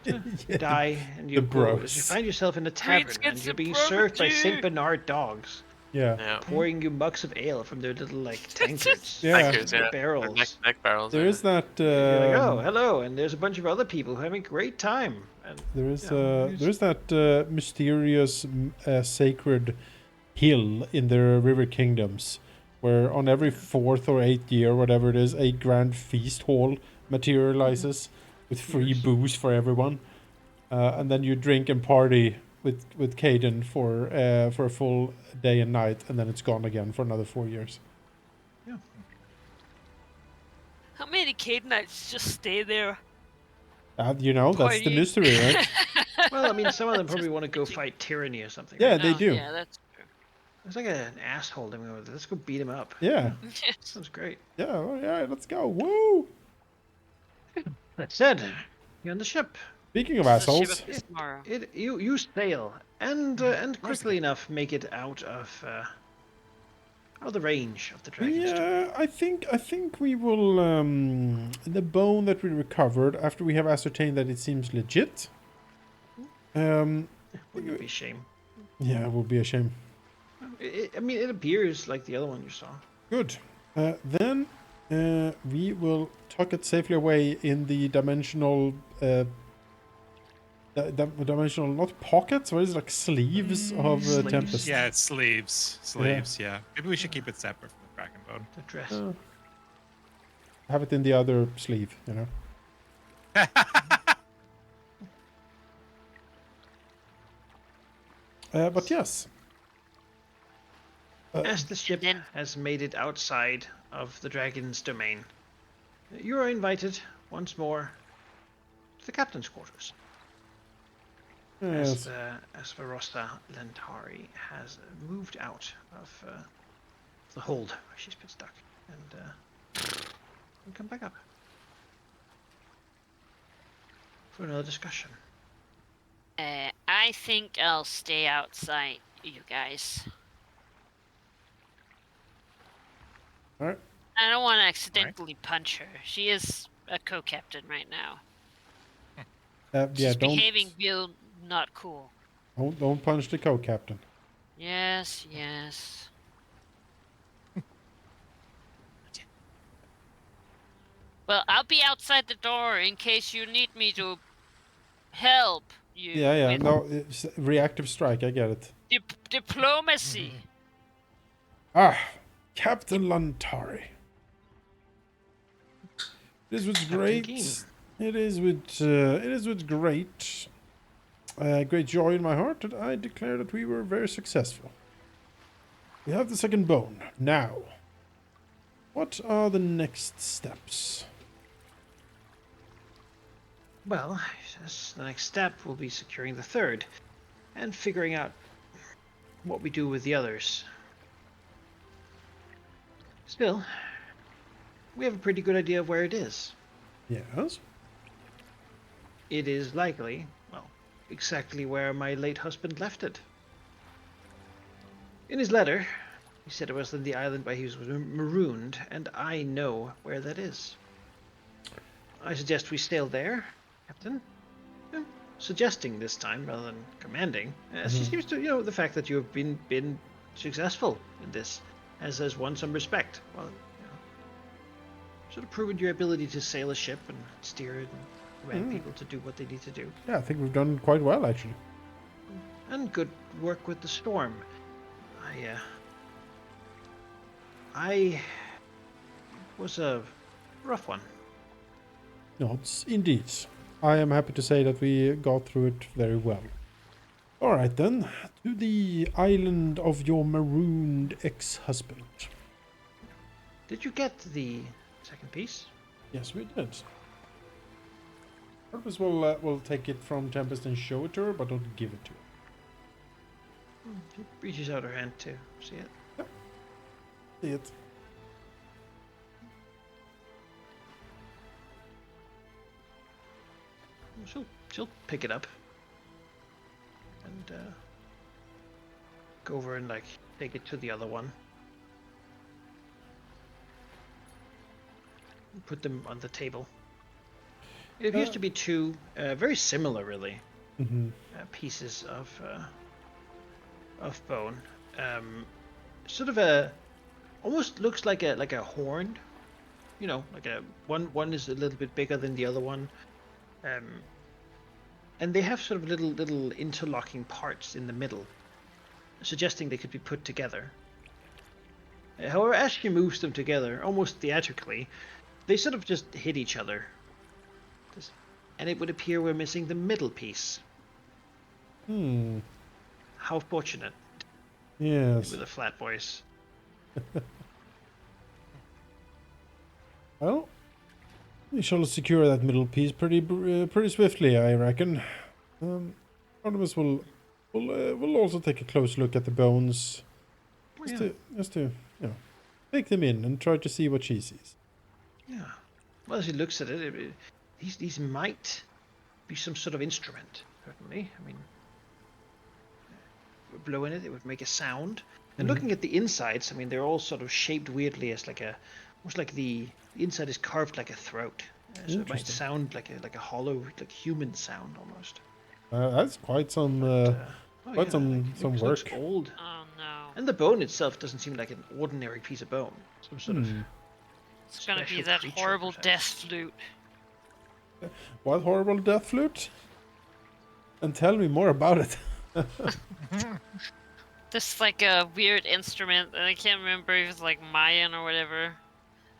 Yeah. Die and you the go. bros. You find yourself in a tavern Greens and gets you're the being served by barbecue. Saint Bernard dogs, Yeah. Yeah. pouring you mugs of ale from their little like tankards, Yeah. Tankards, yeah. barrels. Neck barrels. There yeah. is that. You're like, oh, hello, and there's a bunch of other people who are having a great time. And There is Yeah, there's that mysterious sacred hill in the river kingdoms, where on every 4th or 8th year, whatever it is, a grand feast hall materializes with free booze for everyone, and then you drink and party with Caden for a full day and night, and then it's gone again for another 4 years. How many Cadenites just stay there? You know, that's the Party. mystery, right? well, I mean, some of them probably Just want to go bitching. fight tyranny or something. Yeah, right? they Oh, do. Yeah, that's true. It's like an asshole. Let's go beat him up. Yeah, Sounds great. yeah, oh, yeah. Let's go. Woo! That said, you're on the ship. Speaking of The ship assholes, of Ismara. You sail and quickly enough make it out of the range of the dragon. yeah, I think we will the bone that we recovered after we have ascertained that it seems legit. Wouldn't it be a shame? Yeah, it would be a shame. I mean, it appears like the other one you saw. Good. Then we will tuck it safely away in the dimensional dimensional, not pockets, what is it, like sleeves of Sleeves. Tempest? Yeah, it's sleeves. Yeah. Maybe we should keep it separate from the Kraken bone. The dress. Have it in the other sleeve, you know. But yes. As the ship then- has made it outside of the dragon's domain, you are invited once more to the captain's quarters. Yes. As Varosta Lentari has moved out of the hold where she's been stuck and come back up for another discussion. I think I'll stay outside, you guys. All right. I don't want to accidentally punch her. She is a co-captain right now. Yeah, She's don't behaving real not cool. don't punch the co-captain. Yes, yes. Well, I'll be outside the door in case you need me to help you Yeah. with No, it's reactive strike. I get it. diplomacy. Ah, Captain Lantari. This was Captain great. Keen. It is with great joy in my heart that I declare that we were very successful. We have the second bone. Now, what are the next steps? Well, the next step will be securing the third and figuring out what we do with the others. Still, we have a pretty good idea of where it is. Yes. It is likely, well, exactly where my late husband left it. In his letter, he said it was on the island where he was marooned, and I know where that is. I suggest we sail there, Captain. Suggesting this time rather than commanding. She seems to, the fact that you have been successful in this has won some respect. Well, sort of proven your ability to sail a ship and steer it and command people to do what they need to do. Yeah, I think we've done quite well, actually. And good work with the storm. I was a rough one. No, it's indeed. I am happy to say that we got through it very well. All right, then. To the island of your marooned ex-husband. Did you get the second piece? Yes, we did. Purpose will take it from Tempest and show it to her, but don't give it to her. She reaches out her hand to see it. See it. She'll pick it up and go over and take it to the other one. And put them on the table. It appears to be two very similar, really, pieces of bone. Sort of almost looks like a horn. Like one is a little bit bigger than the other one. And they have sort of little interlocking parts in the middle, suggesting they could be put together. However, as she moves them together, almost theatrically, they sort of just hit each other. And it would appear we're missing the middle piece. How fortunate. Yes. With a flat voice. Well, we shall secure that middle piece pretty swiftly, I reckon. Artemis will also take a close look at the bones, just to take them in and try to see what she sees. Yeah. Well, as he looks at it, these might be some sort of instrument. Certainly, I mean, if we blow in it, it would make a sound. And looking at the insides, I mean, they're all sort of shaped weirdly as almost like the inside is carved like a throat. So it might sound like a hollow, like human sound almost. That's quite some some work. Looks old. Oh no. And the bone itself doesn't seem like an ordinary piece of bone. Some sort of It's gonna be special that creature, horrible perhaps. death flute. What horrible death flute? And tell me more about it. This like a weird instrument, and I can't remember if it's like Mayan or whatever.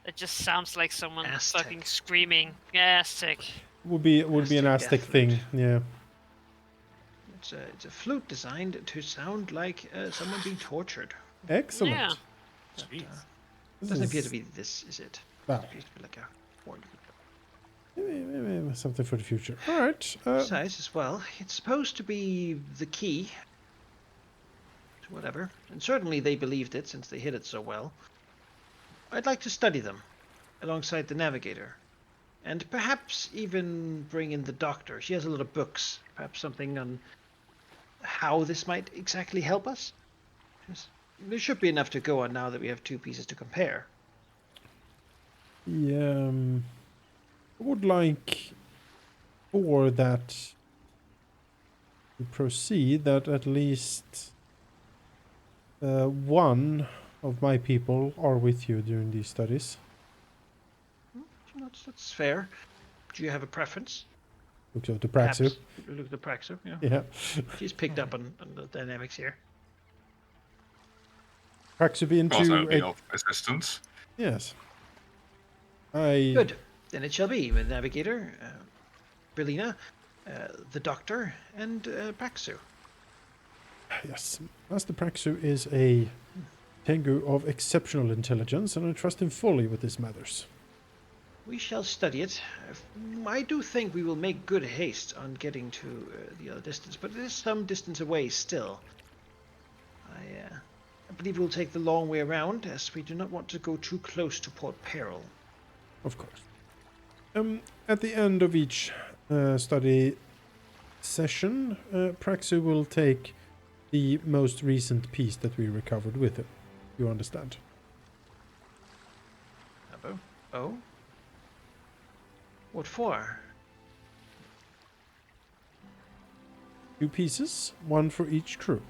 It just sounds like someone fucking Aztec. screaming. Yeah, Aztec. Would be an Aztec Aztec death thing. flute. Yeah. It's a flute designed to sound like someone being tortured. Excellent. Yeah. But, Jeez. This doesn't appear is to be this, is it? well, Appears to be like a horn. maybe something for the future. All right. Besides, as well, it's supposed to be the key to whatever, and certainly they believed it since they hid it so well. I'd like to study them alongside the navigator, and perhaps even bring in the doctor. She has a lot of books, perhaps something on how this might exactly help us. There should be enough to go on now that we have 2 pieces to compare. Yeah. I would like for that to proceed that at least one of my people are with you during these studies. That's fair. Do you have a preference? Looks over to Perhaps Praxu. look at the Praxu. Yeah. Yeah. She's picked up on the dynamics here. Praxu be Of course, I'll into be of assistance. yes. I Good. Then it shall be with Navigator, Brilina, the Doctor, and Praxu. yes. Master Praxu is a Tengu of exceptional intelligence, and I trust him fully with these matters. We shall study it. I do think we will make good haste on getting to the other distance, but it is some distance away still. I believe we'll take the long way around, as we do not want to go too close to Port Peril. Of course. At the end of each study session, Praxu will take the most recent piece that we recovered with him. You understand? Oh? What for? 2 pieces, 1 for each crew.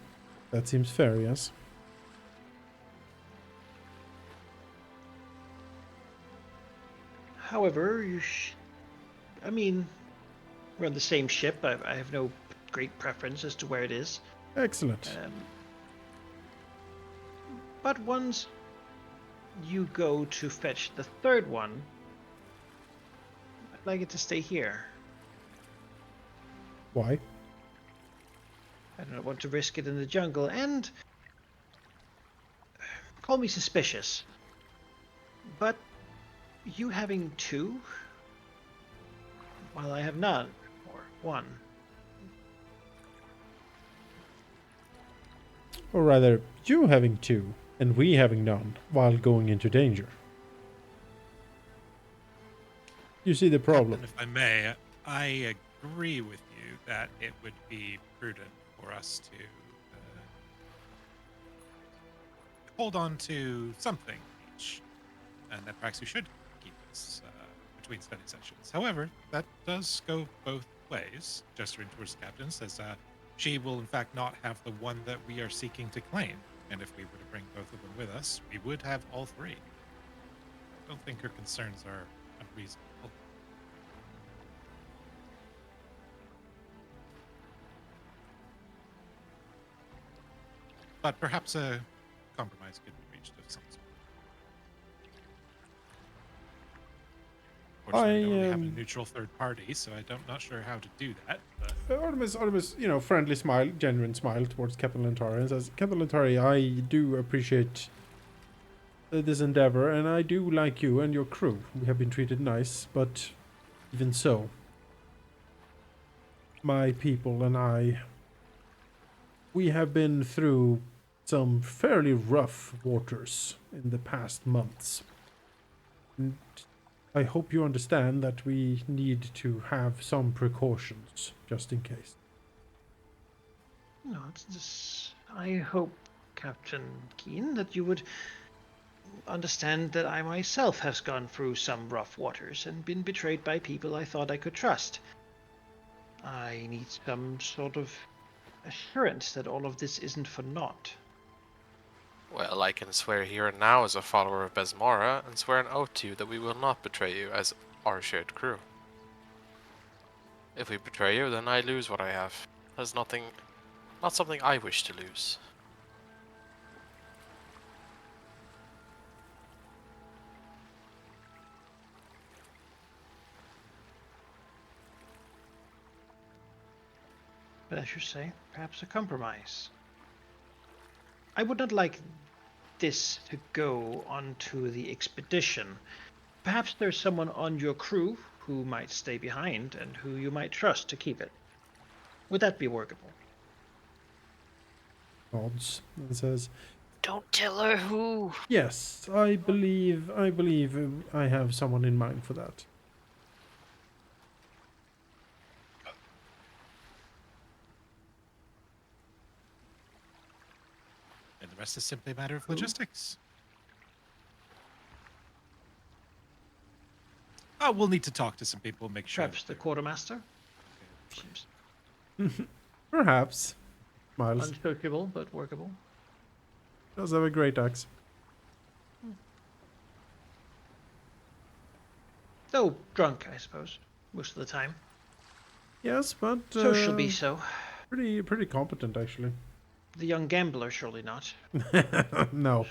That seems fair, yes? However, I mean, we're on the same ship. I have no great preference as to where it is. Excellent. But once you go to fetch the 3rd one, I'd like it to stay here. Why? I don't want to risk it in the jungle, and call me suspicious, but you having 2, while I have none, or 1. Or rather, you having 2, and we having none, while going into danger. You see the problem. Captain, if I may, I agree with you that it would be prudent for us to hold on to something each, and that Praxu should keep us between study sessions. However, that does go both ways. Gesturing towards the captain says she will in fact not have the one that we are seeking to claim, and if we were to bring both of them with us, we would have all 3. I don't think her concerns are unreasonable. But perhaps a compromise could be reached of some sort. Fortunately, we don't really have a neutral third party, so I'm not sure how to do that. But Artemis, friendly smile, genuine smile towards Captain Lantari and says, Captain Lantari, I do appreciate this endeavor, and I do like you and your crew. We have been treated nice, but even so, my people and I, we have been through some fairly rough waters in the past months. And I hope you understand that we need to have some precautions, just in case. No, I hope, Captain Keen, that you would understand that I myself have gone through some rough waters and been betrayed by people I thought I could trust. I need some sort of assurance that all of this isn't for naught. Well, I can swear here and now as a follower of Besmara, and swear an oath to you that we will not betray you as our shared crew. If we betray you, then I lose what I have. has not something I wish to lose. But as you say, perhaps a compromise. I would not like this to go onto the expedition. Perhaps there's someone on your crew who might stay behind and who you might trust to keep it. Would that be workable? Nods and says, Don't tell her who. "Yes, I believe I have someone in mind for that." And the rest is simply a matter of Who? logistics. Oh, we'll need to talk to some people, make sure. Perhaps the quartermaster? Seems Perhaps. Miles unsociable, but workable. does have a great axe. Though drunk, I suppose, most of the time. Yes, but Socially so. pretty competent actually. The young gambler, surely not. No,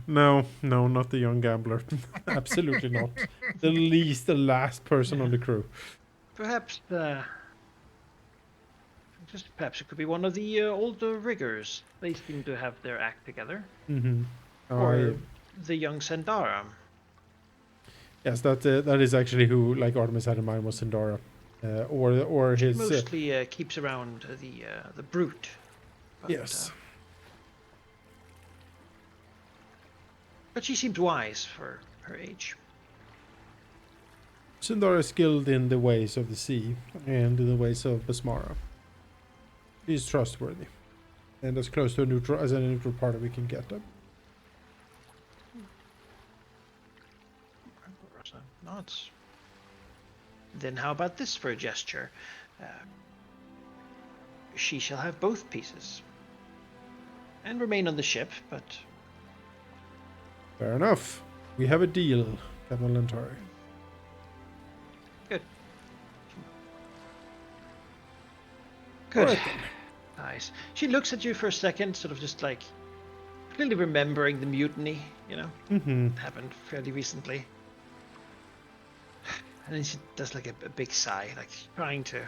not the young gambler. Absolutely not. The last person on the crew. Perhaps, perhaps it could be one of the older riggers. They seem to have their act together. Mm-hmm. Or the young Sandara. Yes, that is actually who like Artemis had in mind was Sindara, or his. Mostly keeps around the brute. But, Yes. But she seems wise for her age. Sindara is skilled in the ways of the sea and in the ways of Basmara. He's trustworthy, and as close to a neutral party we can get them. Nods. Then how about this for a gesture? She shall have both pieces. And remain on the ship, but... Fair enough. We have a deal, Captain Lantari. Good. Good. Alright then. Nice. She looks at you for a second, sort of just like... clearly remembering the mutiny, you know? Mm-hmm. It happened fairly recently. And then she does like a big sigh, like trying to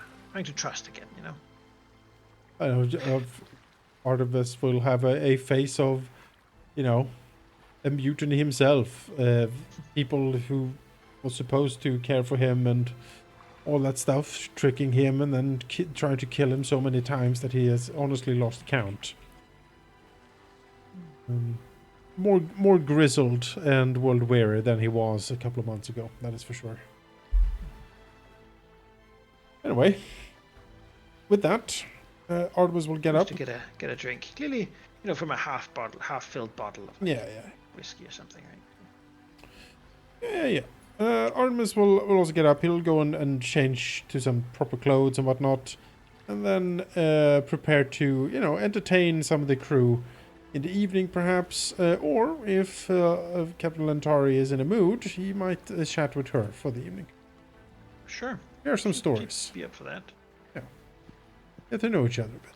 trust again, you know? I know Artemis will have a face of, you know, a mutiny himself. People who were supposed to care for him and all that stuff, tricking him and then trying to kill him so many times that he has honestly lost count. More grizzled and world weary than he was a couple of months ago. That is for sure. Anyway, with that, Artemis will get up. To get a drink. Clearly, you know, from a half-filled bottle of Yeah. whiskey or something, right? Yeah. Artemis will also get up. He'll go and change to some proper clothes and whatnot, and then prepare to, you know, entertain some of the crew in the evening, perhaps. Or if Captain Lantari is in a mood, he might chat with her for the evening. Sure. Hear some stories. Be up for that. Get to know each other a bit.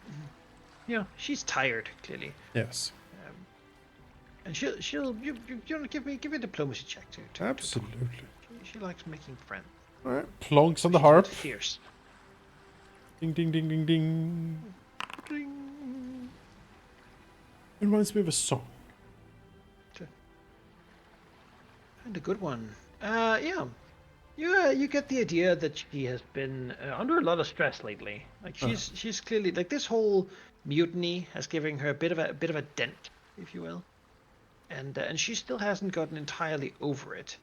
Yeah, she's tired, clearly. Yes. And she'll you want to give me a diplomacy check too. Absolutely. She likes making friends. All right. Plonks on the She's not harp. fierce. Ding, ding, ding, ding, ding. Ding. It reminds me of a song. And a good one. Yeah. You get the idea that she has been under a lot of stress lately. Like she's clearly like this whole mutiny has given her a bit of a dent, if you will, and she still hasn't gotten entirely over it.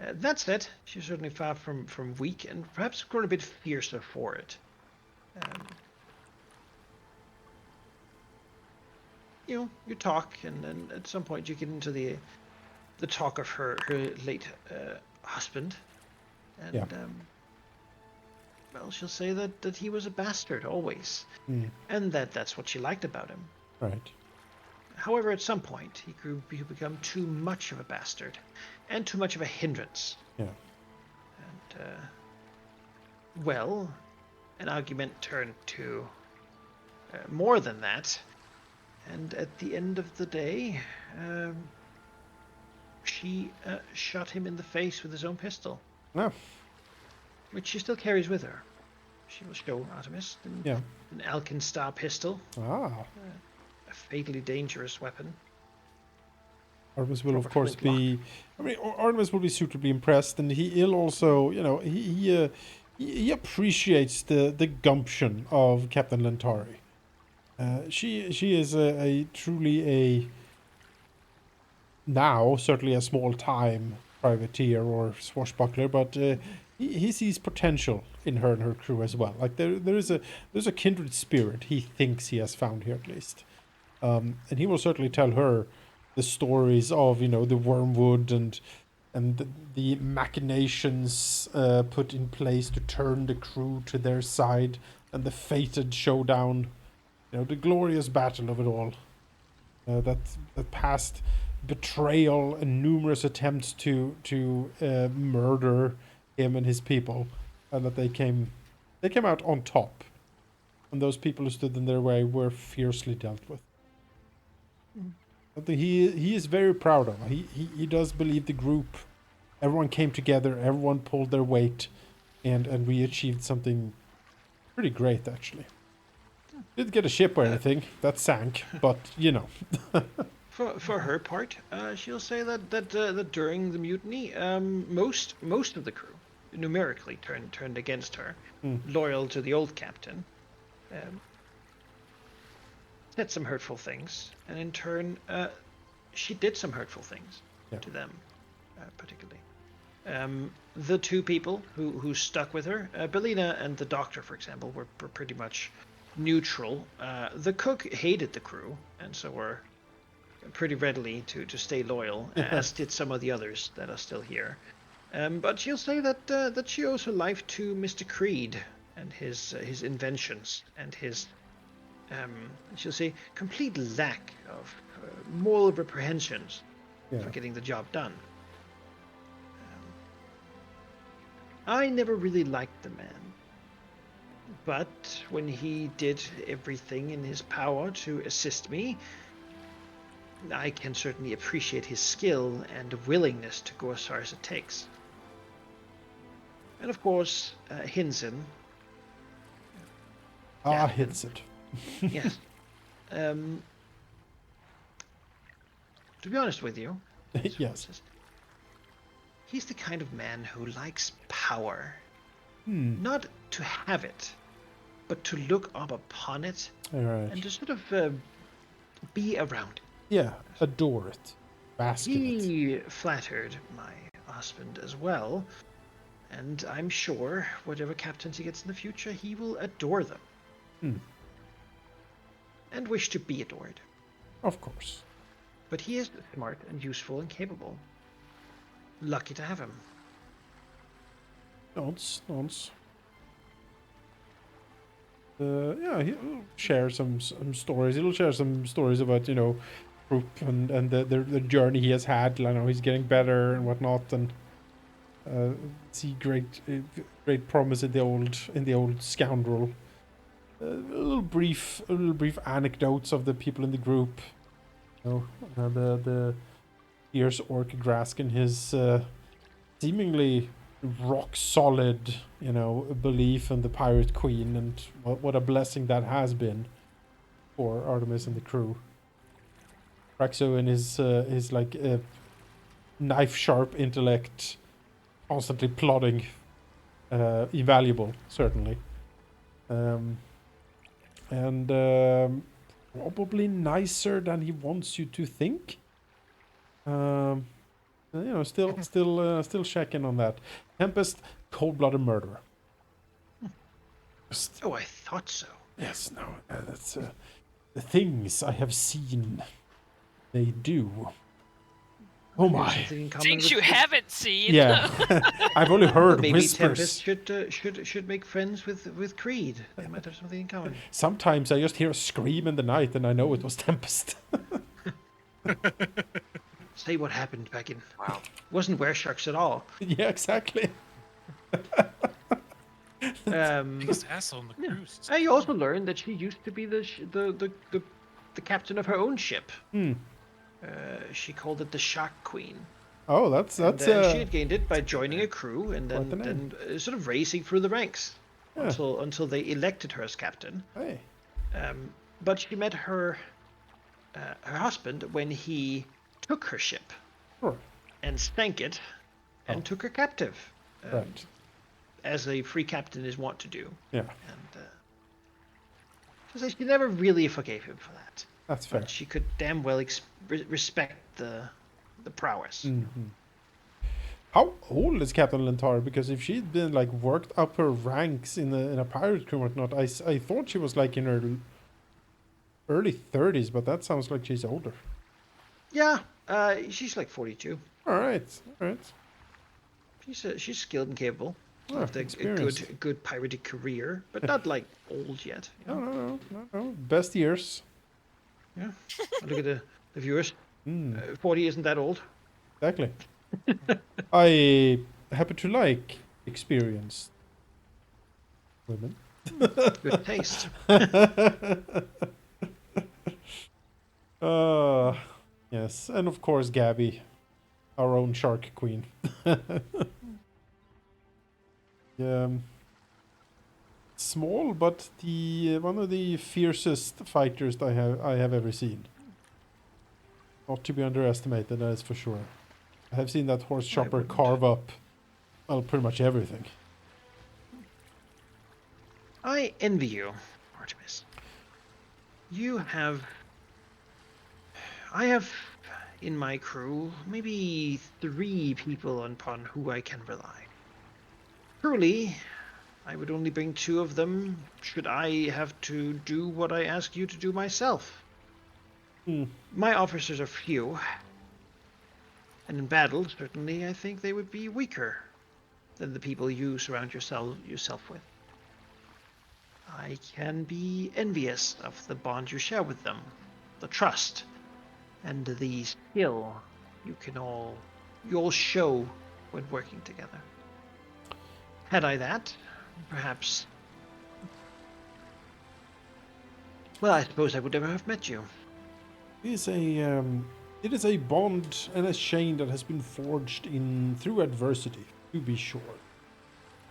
That said, she's certainly far from weak and perhaps grown a bit fiercer for it. You know, you talk, and at some point you get into the talk of her late husband. And, Yeah. Well, she'll say that he was a bastard always, and that's what she liked about him. Right. However, at some point, he become too much of a bastard, and too much of a hindrance. Yeah. And, well, an argument turned to more than that. And at the end of the day, she shot him in the face with his own pistol, No. which she still carries with her. She will show Artemis Yeah. an Alkenstar pistol, Ah. a fatally dangerous weapon. Artemis will, of Proper course, flintlock. be. I mean, Artemis will be suitably impressed, and he'll also, he appreciates the gumption of Captain Lentari. She is a truly a now certainly a small time privateer or swashbuckler, but he sees potential in her and her crew as well. Like there's a kindred spirit he thinks he has found here at least, and he will certainly tell her the stories of the wormwood and the machinations put in place to turn the crew to their side, and the fated showdown, the glorious battle of it all. That past betrayal and numerous attempts to murder him and his people, and that they came out on top, and those people who stood in their way were fiercely dealt with. Something he is very proud of. He does believe the group, everyone came together, everyone pulled their weight, and we achieved something pretty great actually. Didn't get a ship or anything that sank, but For her part, she'll say that during the mutiny, most of the crew numerically turned against her, loyal to the old captain, said some hurtful things, and in turn, she did some hurtful things to them, particularly. The two people who stuck with her, Belina and the doctor, for example, were pretty much neutral. The cook hated the crew, and so were pretty readily to stay loyal, as did some of the others that are still here. But she'll say that she owes her life to Mr. Creed and his inventions and his she'll say complete lack of moral reprehensions for getting the job done. I never really liked the man, but when he did everything in his power to assist me, I can certainly appreciate his skill and willingness to go as far as it takes. And of course, Hinson. Hinson. Yes. To be honest with you, Yes. he's the kind of man who likes power. Not to have it, but to look up upon it All right. and to sort of be around it. Yeah, adore it. Bask in it. He flattered my husband as well, and I'm sure whatever captains he gets in the future, he will adore them. And wish to be adored. Of course. But he is smart and useful and capable. Lucky to have him. Nods. He'll share some stories. He'll share some stories about, group and the journey he has had. I know he's getting better and whatnot, and see great promise in the old scoundrel. A little brief anecdotes of the people in the group. The fierce orc Grask and his seemingly rock solid, belief in the pirate queen, and what a blessing that has been for Artemis and the crew. Praxo and his like knife sharp intellect, constantly plotting, invaluable certainly, and probably nicer than he wants you to think. Still checking on that. Tempest, cold-blooded murderer. Oh, I thought so. Yes, no, that's the things I have seen. They do. Oh Maybe my! something in common Things with- you haven't seen. Yeah, I've only heard Maybe whispers. Tempest should make friends with Creed. They might have something in common. Sometimes I just hear a scream in the night, and I know it was Tempest. Say what happened back in. Wow. Wasn't Weresharks at all. Yeah, exactly. Biggest asshole on the Yeah. cruise. And you also learn that she used to be the captain of her own ship. Hmm. She called it the Shark Queen. Oh, that's And she had gained it by a good joining name. a crew and Quite the then sort of racing through the ranks Yeah. until they elected her as captain. Hey. But she met her husband when he took her ship Sure. and sank it and Oh. took her captive, Right. as a free captain is wont to do. Yeah. And she never really forgave him for that. That's fair. But she could damn well respect the prowess. Mm-hmm. How old is Captain Lentari? Because if she'd been like worked up her ranks in a pirate crew or whatnot, I thought she was like in her early 30s, but that sounds like she's older. Yeah, she's like 42. All right. She's skilled and capable. Oh, With a experienced. good pirated career, but not like old yet. You know? No. Best years. Yeah. Look at the viewers. Mm, 40 isn't that old. exactly. I happen to like experienced women. Good taste. Yes, and of course Gabby, our own shark queen. Small, but the one of the fiercest fighters I have ever seen. Not to be underestimated, that is for sure. I have seen that horse chopper wouldn't. carve up, well, pretty much everything. I envy you, Artemis. I have in my crew maybe 3 people upon who I can rely. Truly, I would only bring 2 of them should I have to do what I ask you to do myself. My officers are few, and in battle, certainly, I think they would be weaker than the people you surround yourself with. I can be envious of the bond you share with them, the trust, and the skill you all show when working together. Had I that, perhaps. Well, I suppose I would never have met you. It is a bond and a chain that has been forged through adversity, to be sure.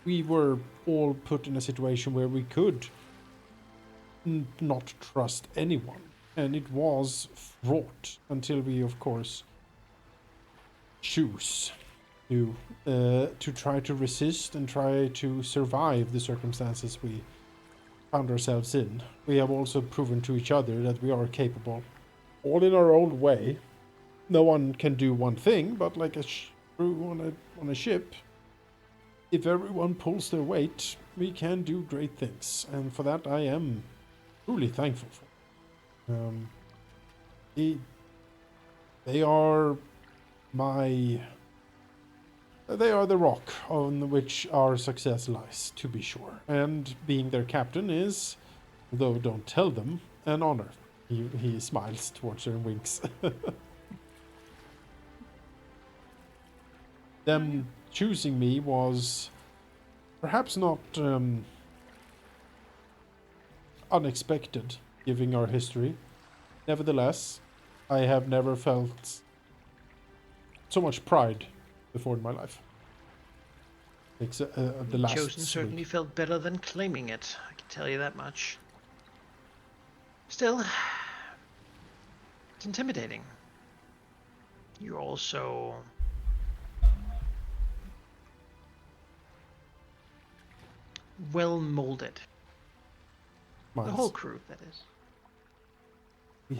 We were all put in a situation where we could not trust anyone, and it was fraught until we, of course, choose to try to resist and try to survive the circumstances we found ourselves in. We have also proven to each other that we are capable, all in our own way. No one can do one thing, but like a crew on a ship, if everyone pulls their weight, we can do great things, and for that I am truly thankful for. They are the rock on which our success lies, to be sure. And being their captain is, though don't tell them, an honor. He smiles towards her and winks. Them choosing me was perhaps not unexpected, given our history. Nevertheless, I have never felt so much pride before in my life. Except the last Chosen certainly week. felt better than claiming it, I can tell you that much. Still, it's intimidating. You're also well molded. The Miles. whole crew, that is. We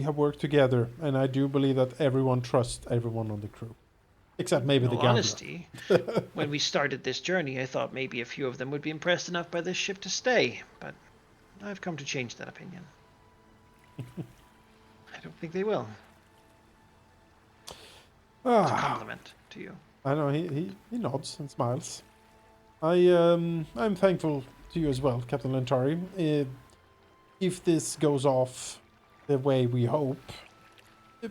have worked together, and I do believe that everyone trusts everyone on the crew, except maybe In the all gambler. honesty, when we started this journey, I thought maybe a few of them would be impressed enough by this ship to stay, but I've come to change that opinion. I don't think they will. It's a compliment to you. I know he nods and smiles. I'm thankful to you as well, Captain Lentari. If this goes off the way we hope,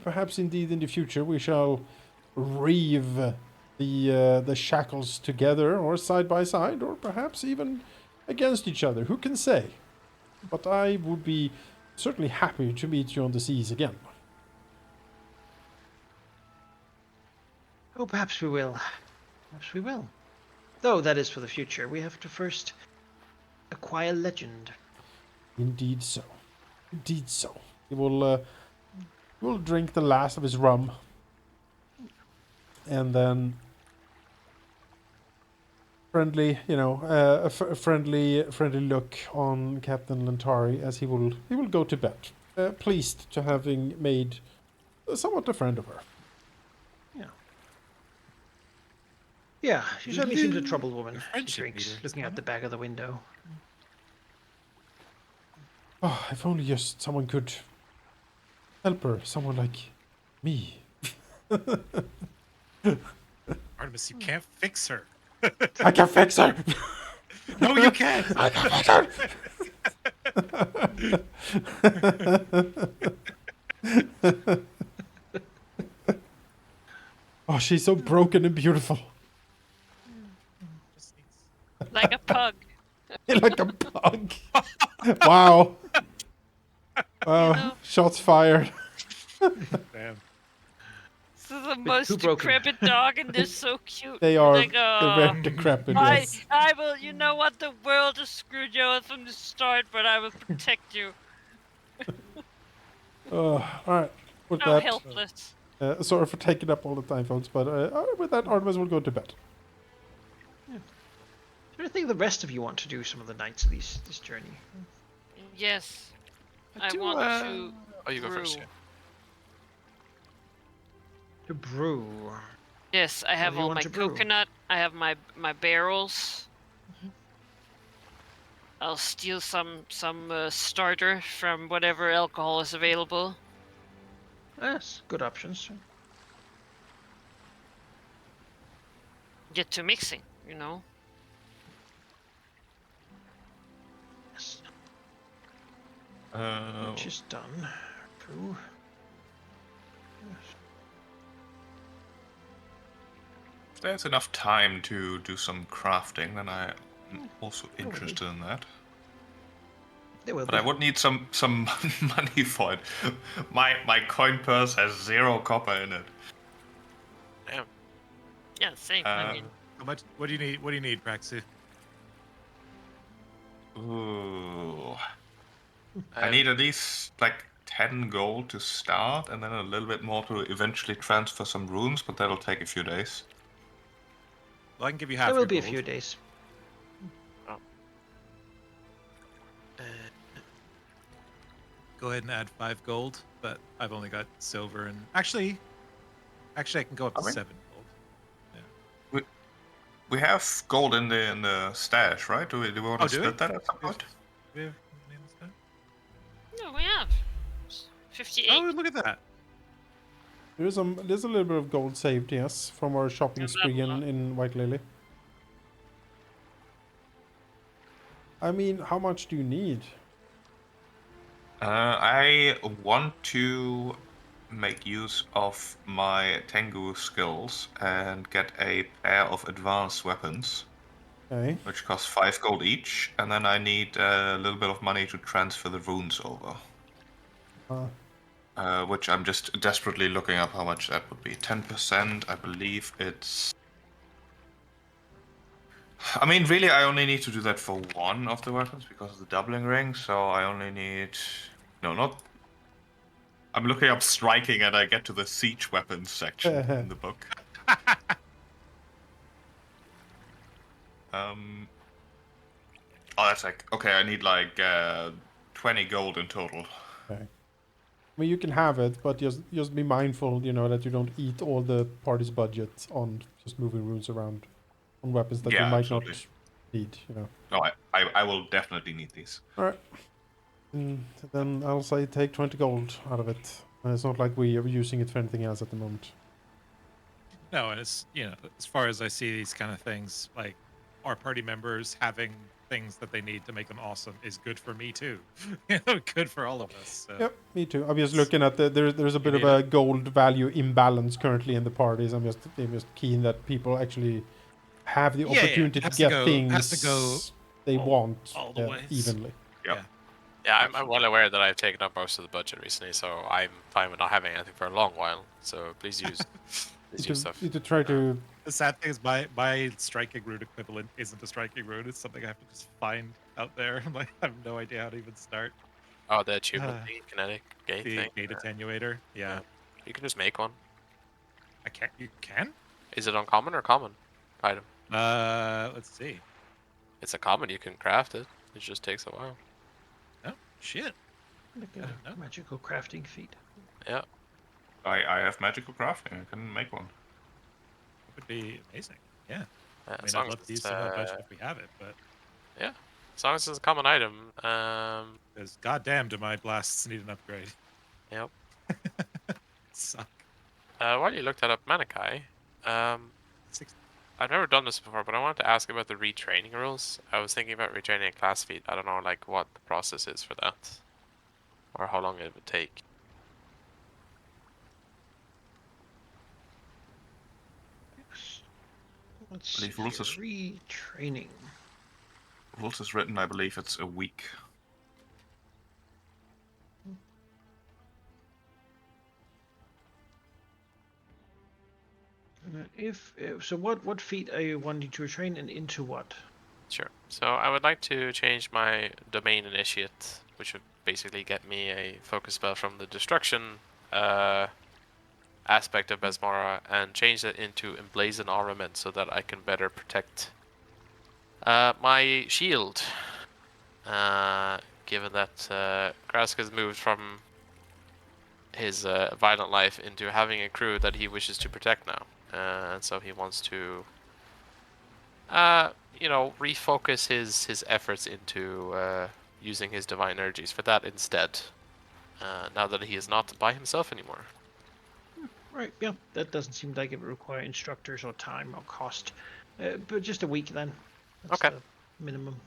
perhaps indeed in the future we shall reave the shackles together, or side by side, or perhaps even against each other. Who can say? But I would be certainly happy to meet you on the seas again. Oh, perhaps we will. Perhaps we will. Though that is for the future. We have to first acquire legend. Indeed so. Indeed so. He will drink the last of his rum. And then friendly, friendly look on Captain Lantari as he will go to bed. Pleased to having made somewhat a friend of her. Yeah, she certainly seems a troubled woman. Your She friendship drinks, meter, looking out the back of the window. Oh, if only just someone could help her. Someone like me. Artemis, you can't fix her. I can fix her. No, you can't. I can fix her. Oh, she's so broken and beautiful. Like a pug. Like a pug. Wow. Wow. know? Shots fired. Damn. This is the most too broken. decrepit dog, and they're so cute. They are. Like, They're very decrepit. Yes. I will. You know what? The world has screwed you over from the start, but I will protect you. All right. With So that, helpless. sorry for taking up all the time, folks, but with that, Artemis will go to bed. Is there anything the rest of you want to do some of the nights of this journey? Yes. I do, want to. Oh, you go first. brew. Yeah. To brew. Yes, I have do you all want my to brew? coconut. I have my barrels. I'll steal some starter from whatever alcohol is available. Yes, good options. Get to mixing, you know. Yes. Uh, Which is done. Brew. if there's enough time to do some crafting, then I'm also interested in that. There will But be. I would need some money for it. My coin purse has 0 copper in it. Damn. Yeah, same. I mean, How much? What do you need? What do you need, Praxi? Ooh. I have- need at least like 10 gold to start, and then a little bit more to eventually transfer some runes, but that'll take a few days. Well, I can give you half. There will your be a gold. few days. Go ahead and add 5 gold, but I've only got silver and actually, I can go up to Okay. 7 gold. We have gold in the stash, right? Do we want Oh, to do we? split that at some We have- point? we have money in this stuff? no, we have 58. Oh, look at that. There's a little bit of gold saved, yes, from our shopping Not that spree lot. in White Lily. I mean, how much do you need? I want to make use of my Tengu skills and get a pair of advanced weapons, Okay. which cost 5 gold each, and then I need a little bit of money to transfer the runes over. Which I'm just desperately looking up how much that would be. 10%, I believe it's... I mean, really, I only need to do that for one of the weapons because of the doubling ring, so I only need... No, not... I'm looking up striking and I get to the siege weapons section in the book. Oh, that's like... Okay, I need like 20 gold in total. Okay. I mean, you can have it, but just be mindful, that you don't eat all the party's budget on just moving runes around on weapons that you Yeah, might absolutely. not need, No, I will definitely need these. Alright. Then I'll say take 20 gold out of it. It's not like we are using it for anything else at the moment. No, and it's as far as I see these kind of things, like our party members having things that they need to make them awesome is good for me too. Good for all of us. So. Yep, me too. I'm just looking at there's a bit of need a gold value imbalance currently in the parties. I'm just keen that people actually have the Yeah, opportunity to has get to go, things has to go they want all the ways. evenly. Yep. Yeah. Yeah, I'm well aware that I've taken up most of the budget recently, so I'm fine with not having anything for a long while. So please use stuff. Need to try to. The sad thing is my striking rune equivalent isn't a striking rune. It's something I have to just find out there. I'm like, I have no idea how to even start. Oh, the achievement thing, kinetic gate The thing. gate attenuator. Yeah. You can just make one. I can't. You can? Is it uncommon or common item? Let's see. It's a common. You can craft it. It just takes a while. Oh shit. Like I don't know. a magical crafting feat. Yeah. I have magical crafting. I can make one. It would be amazing. Yeah. I As mean, long I'd as love to use it's, some of that budget if we have it, but as long as it's a common item. because goddamn, do my blasts need an upgrade? Yep. Suck. While you looked that up, Manikai, 6 I've never done this before, but I wanted to ask about the retraining rules. I was thinking about retraining a class feat. I don't know, like, what the process is for that, or how long it would take. Let's believe see rules here. Retraining. Rules is written, I believe it's a week. So, what feat are you wanting to retrain and into what? Sure. So I would like to change my domain initiate, which would basically get me a focus spell from the destruction aspect of Besmara, and change it into emblazon armament so that I can better protect my shield. Given that Krask has moved from his violent life into having a crew that he wishes to protect now, and so he wants to refocus his efforts into using his divine energies for that instead. Now that he is not by himself anymore. Right, yeah, that doesn't seem like it would require instructors or time or cost. But just a week then. That's Okay. the minimum.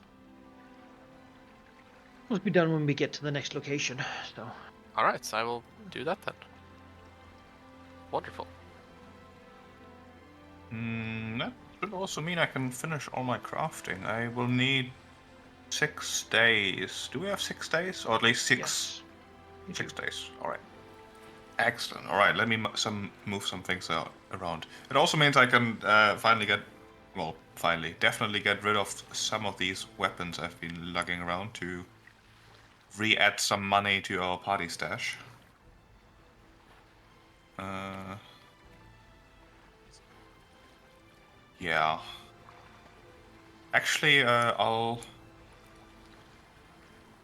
Must be done when we get to the next location, so. Alright, so I will do that then. Wonderful. That should also mean I can finish all my crafting. I will need 6 days. Do we have 6 days? Or at least 6 Yes. 6 days. Alright. Excellent. Alright, let me move some things around. It also means I can definitely get rid of some of these weapons I've been lugging around to re-add some money to our party stash. Yeah. Actually,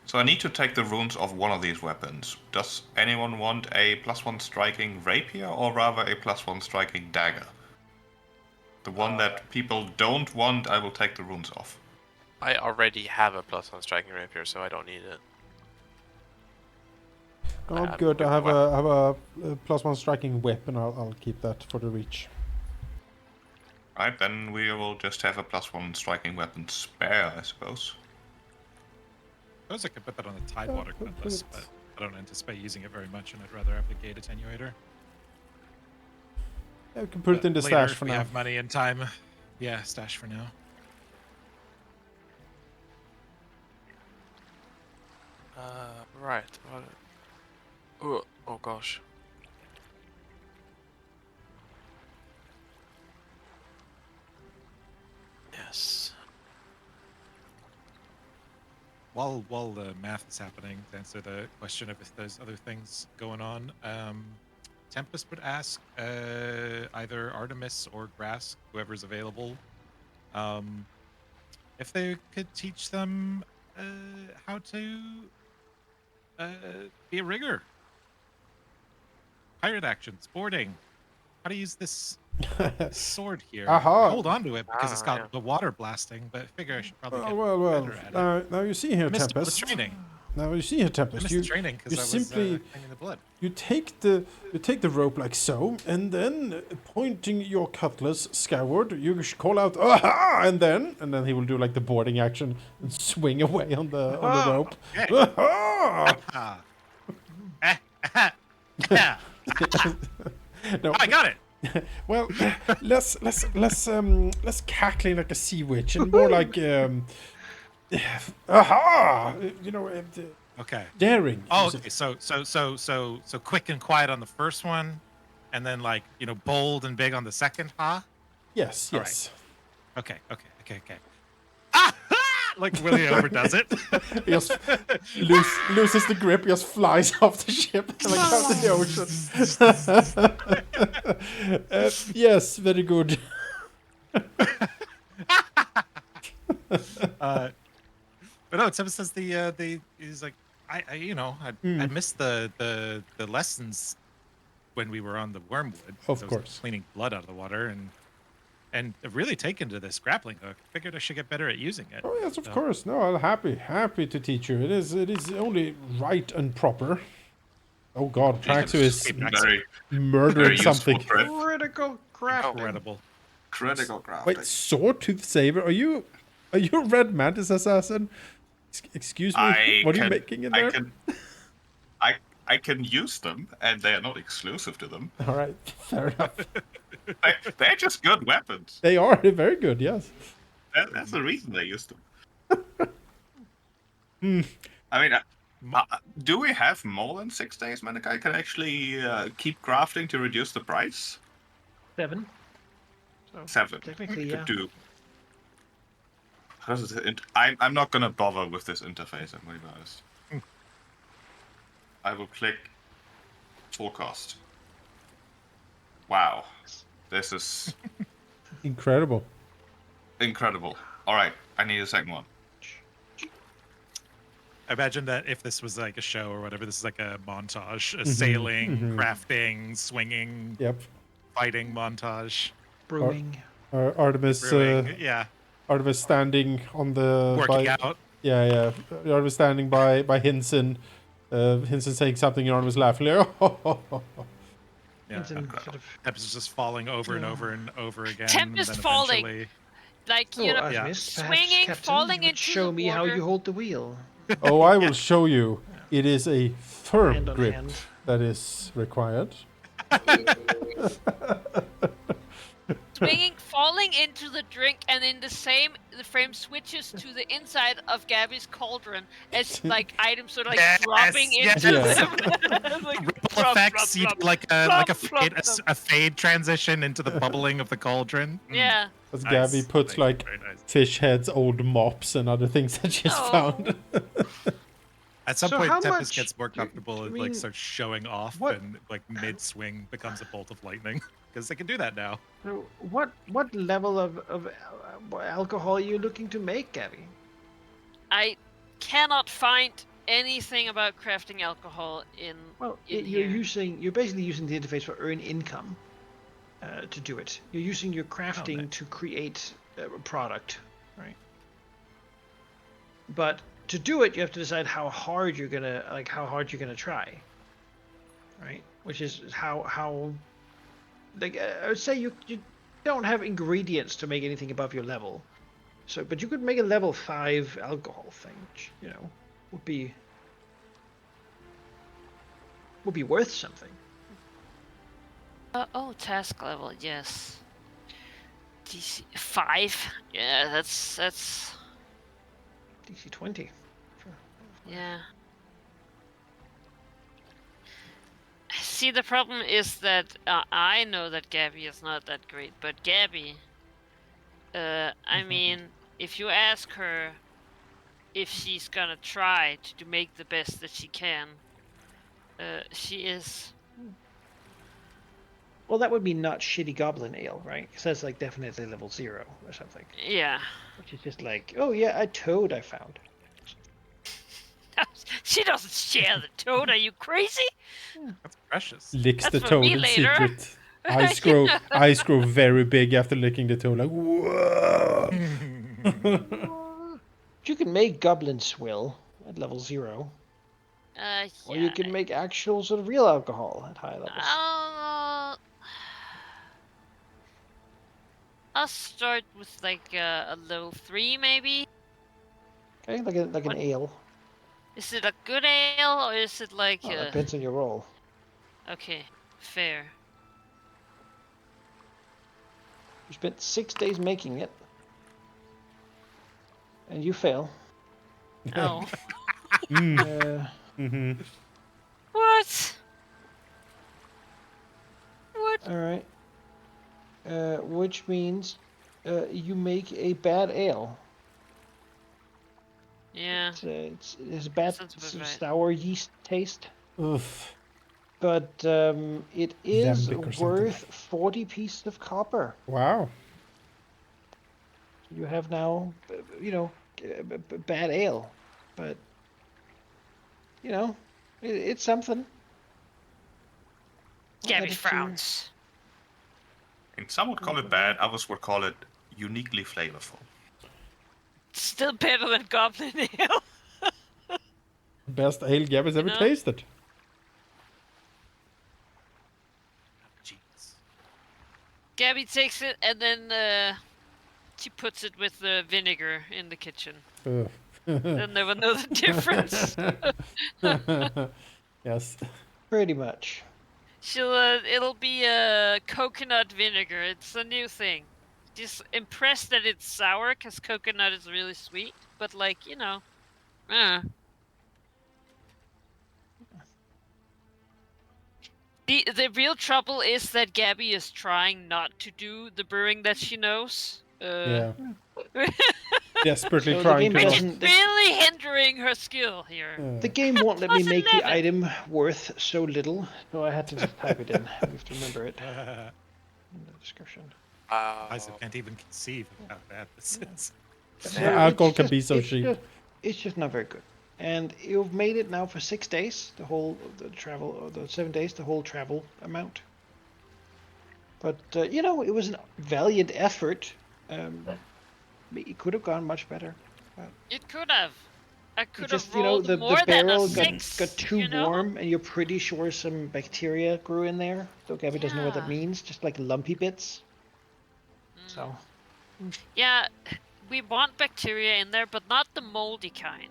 So I need to take the runes of one of these weapons. Does anyone want a +1 striking rapier, or rather a +1 striking dagger? The one that people don't want, I will take the runes off. I already have a +1 striking rapier, so I don't need it. Oh, have good. I have different a +1 striking whip, and I'll keep that for the reach. Right, then we will just have a +1 striking weapon spare, I suppose. I suppose I could put that on the Tidewater Cutlass, but I don't anticipate using it very much, and I'd rather have the gate attenuator. Yeah, we can put it in the Later, stash if for we now. have money and time. Yeah, stash for now. Right. Oh gosh. Yes. While the math is happening, to answer the question of if there's other things going on, Tempest would ask either Artemis or Grask, whoever's available, if they could teach them how to be a rigger, pirate actions, boarding, how to use this sword here. Aha. Hold on to it because it's got Yeah. the water blasting, but I figure I should probably get Well. better at it. Now you see here, I missed all the Tempest. training. Now you see here, I Tempest. missed the training because you I was simply cleaning the blood. you take the rope like so, and then pointing your cutlass skyward, you call out "Aha!" and then he will do like the boarding action and swing away on the rope. Okay. Aha! Ah. Yeah. No, Oh, I got it. well, less cackling like a sea witch and more like aha! You know, Okay. daring. Oh, Use it. okay. So quick and quiet on the first one, and then like bold and big on the second. Huh? Yes, All yes. Okay. Ah! Like Willie overdoes it. He just loses the grip, he just flies off the ship like out of the ocean. Yes, very good. But no, Tim says he's like I missed the lessons when we were on the wormwood. Of I was course. cleaning blood out of the water and I've really taken to this grappling hook. Figured I should get better at using it. Oh yes, of So, course. No, I'm happy to teach you. It is only right and proper. Oh God, Praxu is Very, murdering very useful something. prep. Critical crafting. incredible. Critical crafting. Wait, Sawtooth Saber? Are you a Red Mantis assassin? Excuse me. What are you making in there? I can use them, and they are not exclusive to them. All right, fair enough. They're just good weapons. They are very good. Yes. That's the reason they use them. I mean, do we have more than 6 days, Manikai? Can actually keep crafting to reduce the price? 7. So 7. technically, Could yeah. do. I'm not gonna bother with this interface. I'm gonna be honest. I will click full cost. Wow, this is Incredible. incredible. All right, I need a second one. I imagine that if this was like a show or whatever, this is like a montage, a sailing, crafting, swinging, Yep. fighting montage. Brewing. Artemis. Brewing, yeah, Artemis standing on the working out. Yeah. Artemis standing by Hinson. Hinson saying something, and Artemis laughing. Like, Yeah. It's in sort of. Tempest is just falling over and over and over again. Tempest and then falling. eventually- Like, Oh, you know, Artemis, perhaps, swinging, Captain, falling you would into show the me how water. you hold the wheel. oh, I will show you. It is a firm Hand on grip hand. that is required. Swinging, falling into the drink, and in the frame switches to the inside of Gabby's cauldron as like items sort of like Yes, dropping yes. into Yeah. them. Like, Ripple plop, effects, plop, plop. like Plop, a plop, fade, plop. a fade transition into the bubbling of the cauldron. Yeah. As Nice. Gabby puts Nice, like very nice. fish heads, old mops, and other things that she's Oh. found. At some So point, how Tempest much gets more do you- comfortable I and mean, like starts showing off, what- and like mid swing becomes a bolt of lightning because they can do that now. So what level of alcohol are you looking to make, Gabby? I cannot find anything about crafting alcohol in. Well, in you're here. you're basically using the interface for earn income to do it. You're using your crafting nice. to create a product, right? But to do it, you have to decide how hard you're gonna try, right? Which is how like I would say you don't have ingredients to make anything above your level. So, but you could make a level 5 alcohol thing, which would be worth something. Oh, task level, yes. DC 5. Yeah, that's DC 20. yeah. See, the problem is that I know that Gabby is not that great, but Gabby, I mean, if you ask her if she's gonna try to make the best that she can, she is. Well, that would be not shitty goblin ale, right? Because that's like definitely level 0 or something. Yeah. Which is just like, oh yeah, a toad I found. She doesn't share the toad. Are you crazy? That's precious. Licks That's the for toad me in later. secret. Eyes grow very big after licking the toad. Like, whoa! You can make goblin swill at level 0. Or you can make actual sort of real alcohol at high levels. I'll start with like a level 3 maybe. Okay, like an ale. Is it a good ale or is it like Well, depends on your roll. Okay, fair. You spent 6 days making it, and you fail. Oh. Mm-hmm. What? What? All right. Which means you make a bad ale. Yeah. It has a bad Sounds about right. sour yeast taste, Oof. but it is Lambic or something. worth 40 pieces of copper. Wow. You have now, bad ale, but it's something. I'll add Gabby it to- frowns. And some would call it bad, others would call it uniquely flavorful. Still better than Goblin Ale. Best ale Gabby's ever know? tasted. Jeez. Gabby takes it and then she puts it with the vinegar in the kitchen. Ugh. They'll never know the difference. Yes. Pretty much. It'll be coconut vinegar. It's a new thing. Just impressed that it's sour because coconut is really sweet. But like, The real trouble is that Gabby is trying not to do the brewing that she knows. Yeah. Desperately So the trying game to. Which Not... is really hindering her skill here. The game won't let me Plus make 11. the item worth so little, so I had to just type it in. You have to remember it in the description. Isaac can't even conceive of how bad this is. So Yeah, alcohol it's can just- be so it's cheap. it's just not very good. And you've made it now for 6 days, the 7 days, the whole travel amount. But it was a valiant effort. It could have gone much better. It could have. I It could just have rolled the more than a barrel 6. got too you know? warm, and you're pretty sure some bacteria grew in there. Though Gabby doesn't know what that Yeah. means, just like lumpy bits. So Yeah, we want bacteria in there, but not the moldy kind.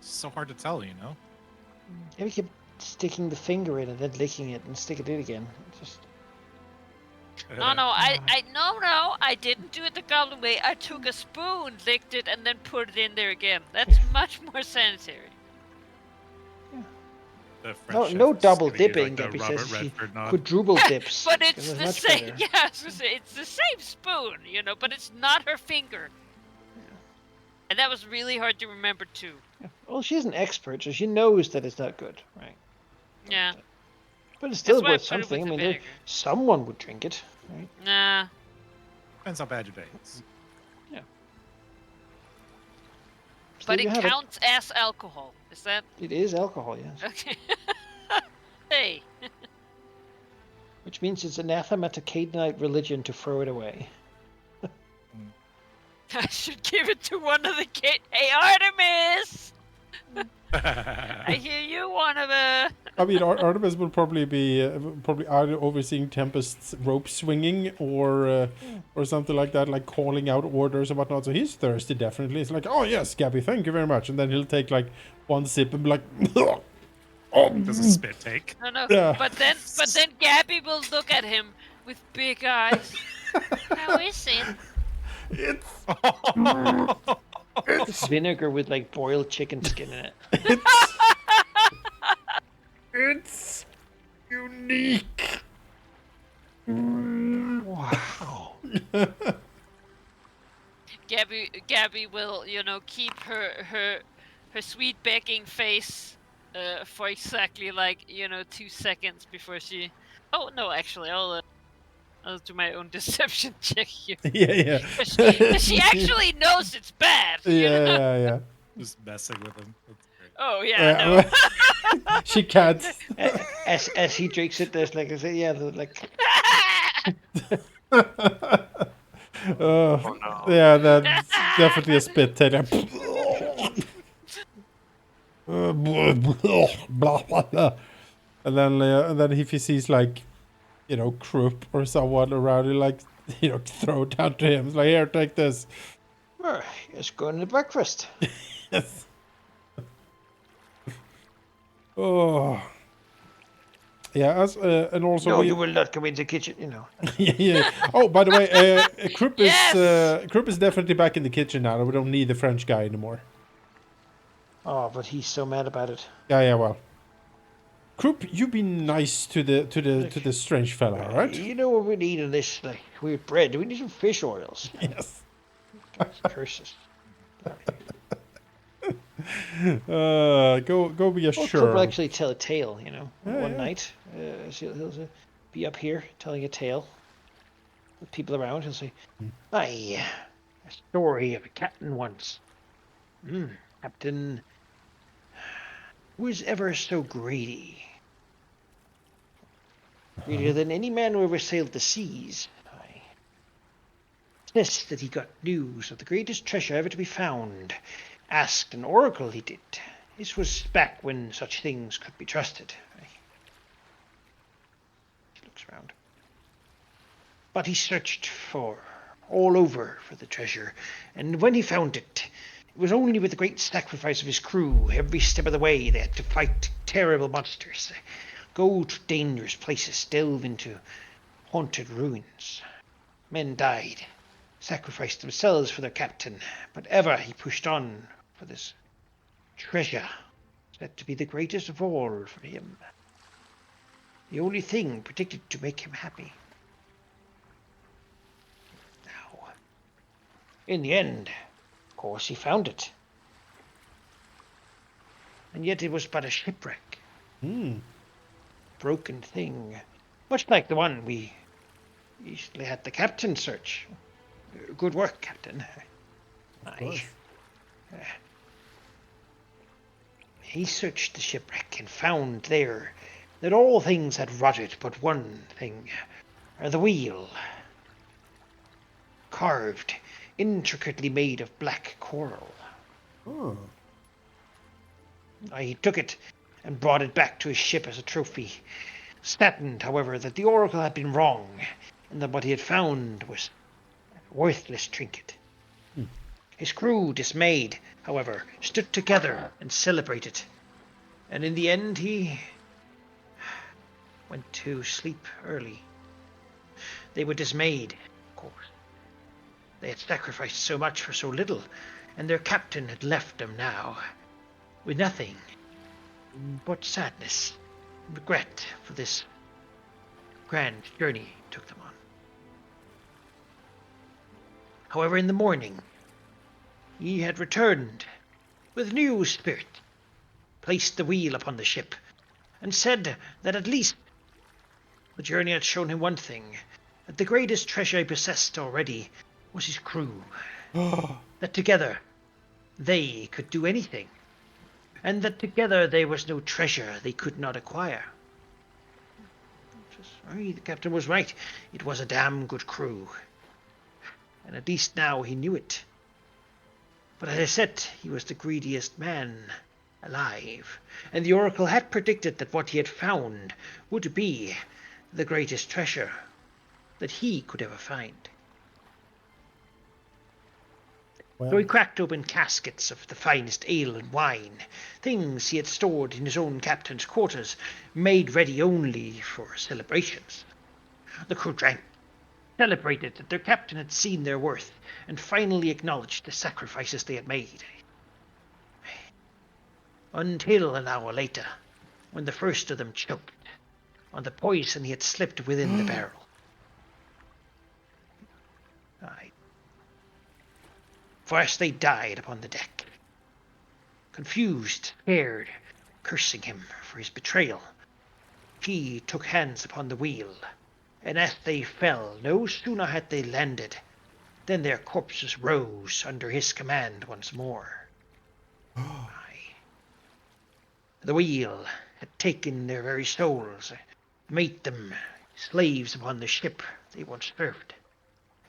It's so hard to tell, you know? Gabby kept sticking the finger in and then licking it and stick it in again. Just No, I didn't do it the goblin way. I took a spoon, licked it, and then put it in there again. That's much more sanitary. The French chef no is double giving you, dipping. like, the Gabby Robert says she Redford nod. quadruple dips. But It it's was the much same. better. Yeah, I was gonna say, it's the same spoon, but it's not her finger. And that was really hard to remember too. Well, she's an expert, so she knows that it's not good, right? Yeah. But it's still That's why I worth put it something. I with mean, the vinegar. someone would drink it, right? Nah. Depends how bad your day is. So But there you it have counts as alcohol. Is that It is alcohol, yes. okay? Hey. Which means it's anathema to Canaanite religion to throw it away. I should give it to one of the kids. Hey, Artemis! I hear you want to. I mean, Artemis will probably be probably either overseeing Tempest's rope swinging or something like that, like calling out orders and whatnot. So he's thirsty, definitely. It's like, oh yes, Gabby, thank you very much, and then he'll take like one sip and be like, oh, Does a spit take? No. Yeah. But then Gabby will look at him with big eyes. How is it? It's vinegar with like boiled chicken skin in it. it's unique. Wow. Gabby will, keep her sweet begging face for exactly 2 seconds before she. Oh no, actually, I'll do my own deception check here. Yeah. 'Cause she actually knows it's bad. Yeah. Just messing with him. That's great. Oh yeah, no. She can't. As he drinks it, there's like I say, like Oh, no. yeah, that's definitely a spit take. blah, blah, blah, blah. And then if he sees like, Krupp or someone around, he like, throw it down to him. It's like, here, take this. Well, it's going to breakfast. Yes. Oh. Yeah, and also No, we. you will not come into the kitchen, Yeah. Oh, by the way, Krupp Yes! Krupp is definitely back in the kitchen now. We don't need the French guy anymore. Oh, but he's so mad about it. Yeah. Well, Krupp, you be nice to the strange fella, all right? You know what we need in this like weird bread? We need some fish oils. Yes. Curses. Go be a Well, Krupp sure. will actually tell a tale, one yeah. night. So he'll be up here telling a tale with people around. He'll say, "Aye, a story of a captain once. Captain was ever so greedy. Greedier than any man who ever sailed the seas. Aye. Says that he got news of the greatest treasure ever to be found. Asked an oracle, he did. This was back when such things could be trusted." He looks around. But he searched all over for the treasure, and when he found it, it was only with the great sacrifice of his crew. Every step of the way they had to fight terrible monsters, go to dangerous places, delve into haunted ruins. Men died, sacrificed themselves for their captain, but ever he pushed on for this treasure, said to be the greatest of all for him. The only thing predicted to make him happy. Now, in the end, of course, he found it. And yet it was but a shipwreck. Broken thing. Much like the one we usually had the captain search. Good work, Captain. Aye. He searched the shipwreck and found there that all things had rotted but one thing, the wheel. Carved, intricately made of black coral. Oh. He took it and brought it back to his ship as a trophy. Saddened, however, that the oracle had been wrong, and that what he had found was a worthless trinket. His crew, dismayed, however, stood together and celebrated. And in the end, he went to sleep early. They were dismayed, of course. They had sacrificed so much for so little, and their captain had left them now with nothing but sadness and regret for this grand journey he took them on. However, in the morning, he had returned with new spirit, placed the wheel upon the ship, and said that at least the journey had shown him one thing, that the greatest treasure he possessed already was his crew. That together they could do anything, and that together there was no treasure they could not acquire. The captain was right. It was a damn good crew. And at least now he knew it. But as I said, he was the greediest man alive. And the oracle had predicted that what he had found would be the greatest treasure that he could ever find. Well. So he cracked open caskets of the finest ale and wine, things he had stored in his own captain's quarters, made ready only for celebrations. The crew drank, celebrated that their captain had seen their worth, and finally acknowledged the sacrifices they had made. Until an hour later, when the first of them choked on the poison he had slipped within the barrel. First they died upon the deck, confused, scared, cursing him for his betrayal. He took hands upon the wheel, and as they fell, no sooner had they landed than their corpses rose under his command once more. The wheel had taken their very souls, made them slaves upon the ship they once served.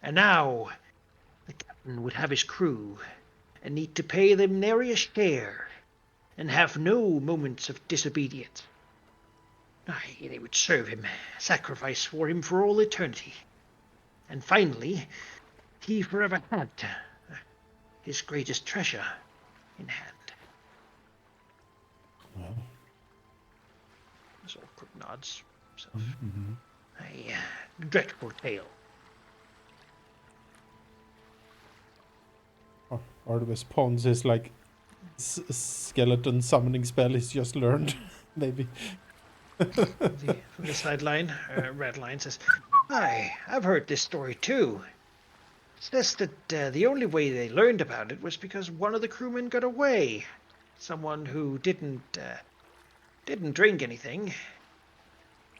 And now the captain would have his crew, and need to pay them nary a share, and have no moments of disobedience. Aye, they would serve him, sacrifice for him for all eternity. And finally, he forever had his greatest treasure in hand. Well. This awkward nods himself. Mm-hmm. A dreadful tale. Artemis pawns his like skeleton summoning spell he's just learned. Maybe. From the sideline, Redline says, "Aye, I've heard this story too. It says that the only way they learned about it was because one of the crewmen got away. Someone who didn't drink anything.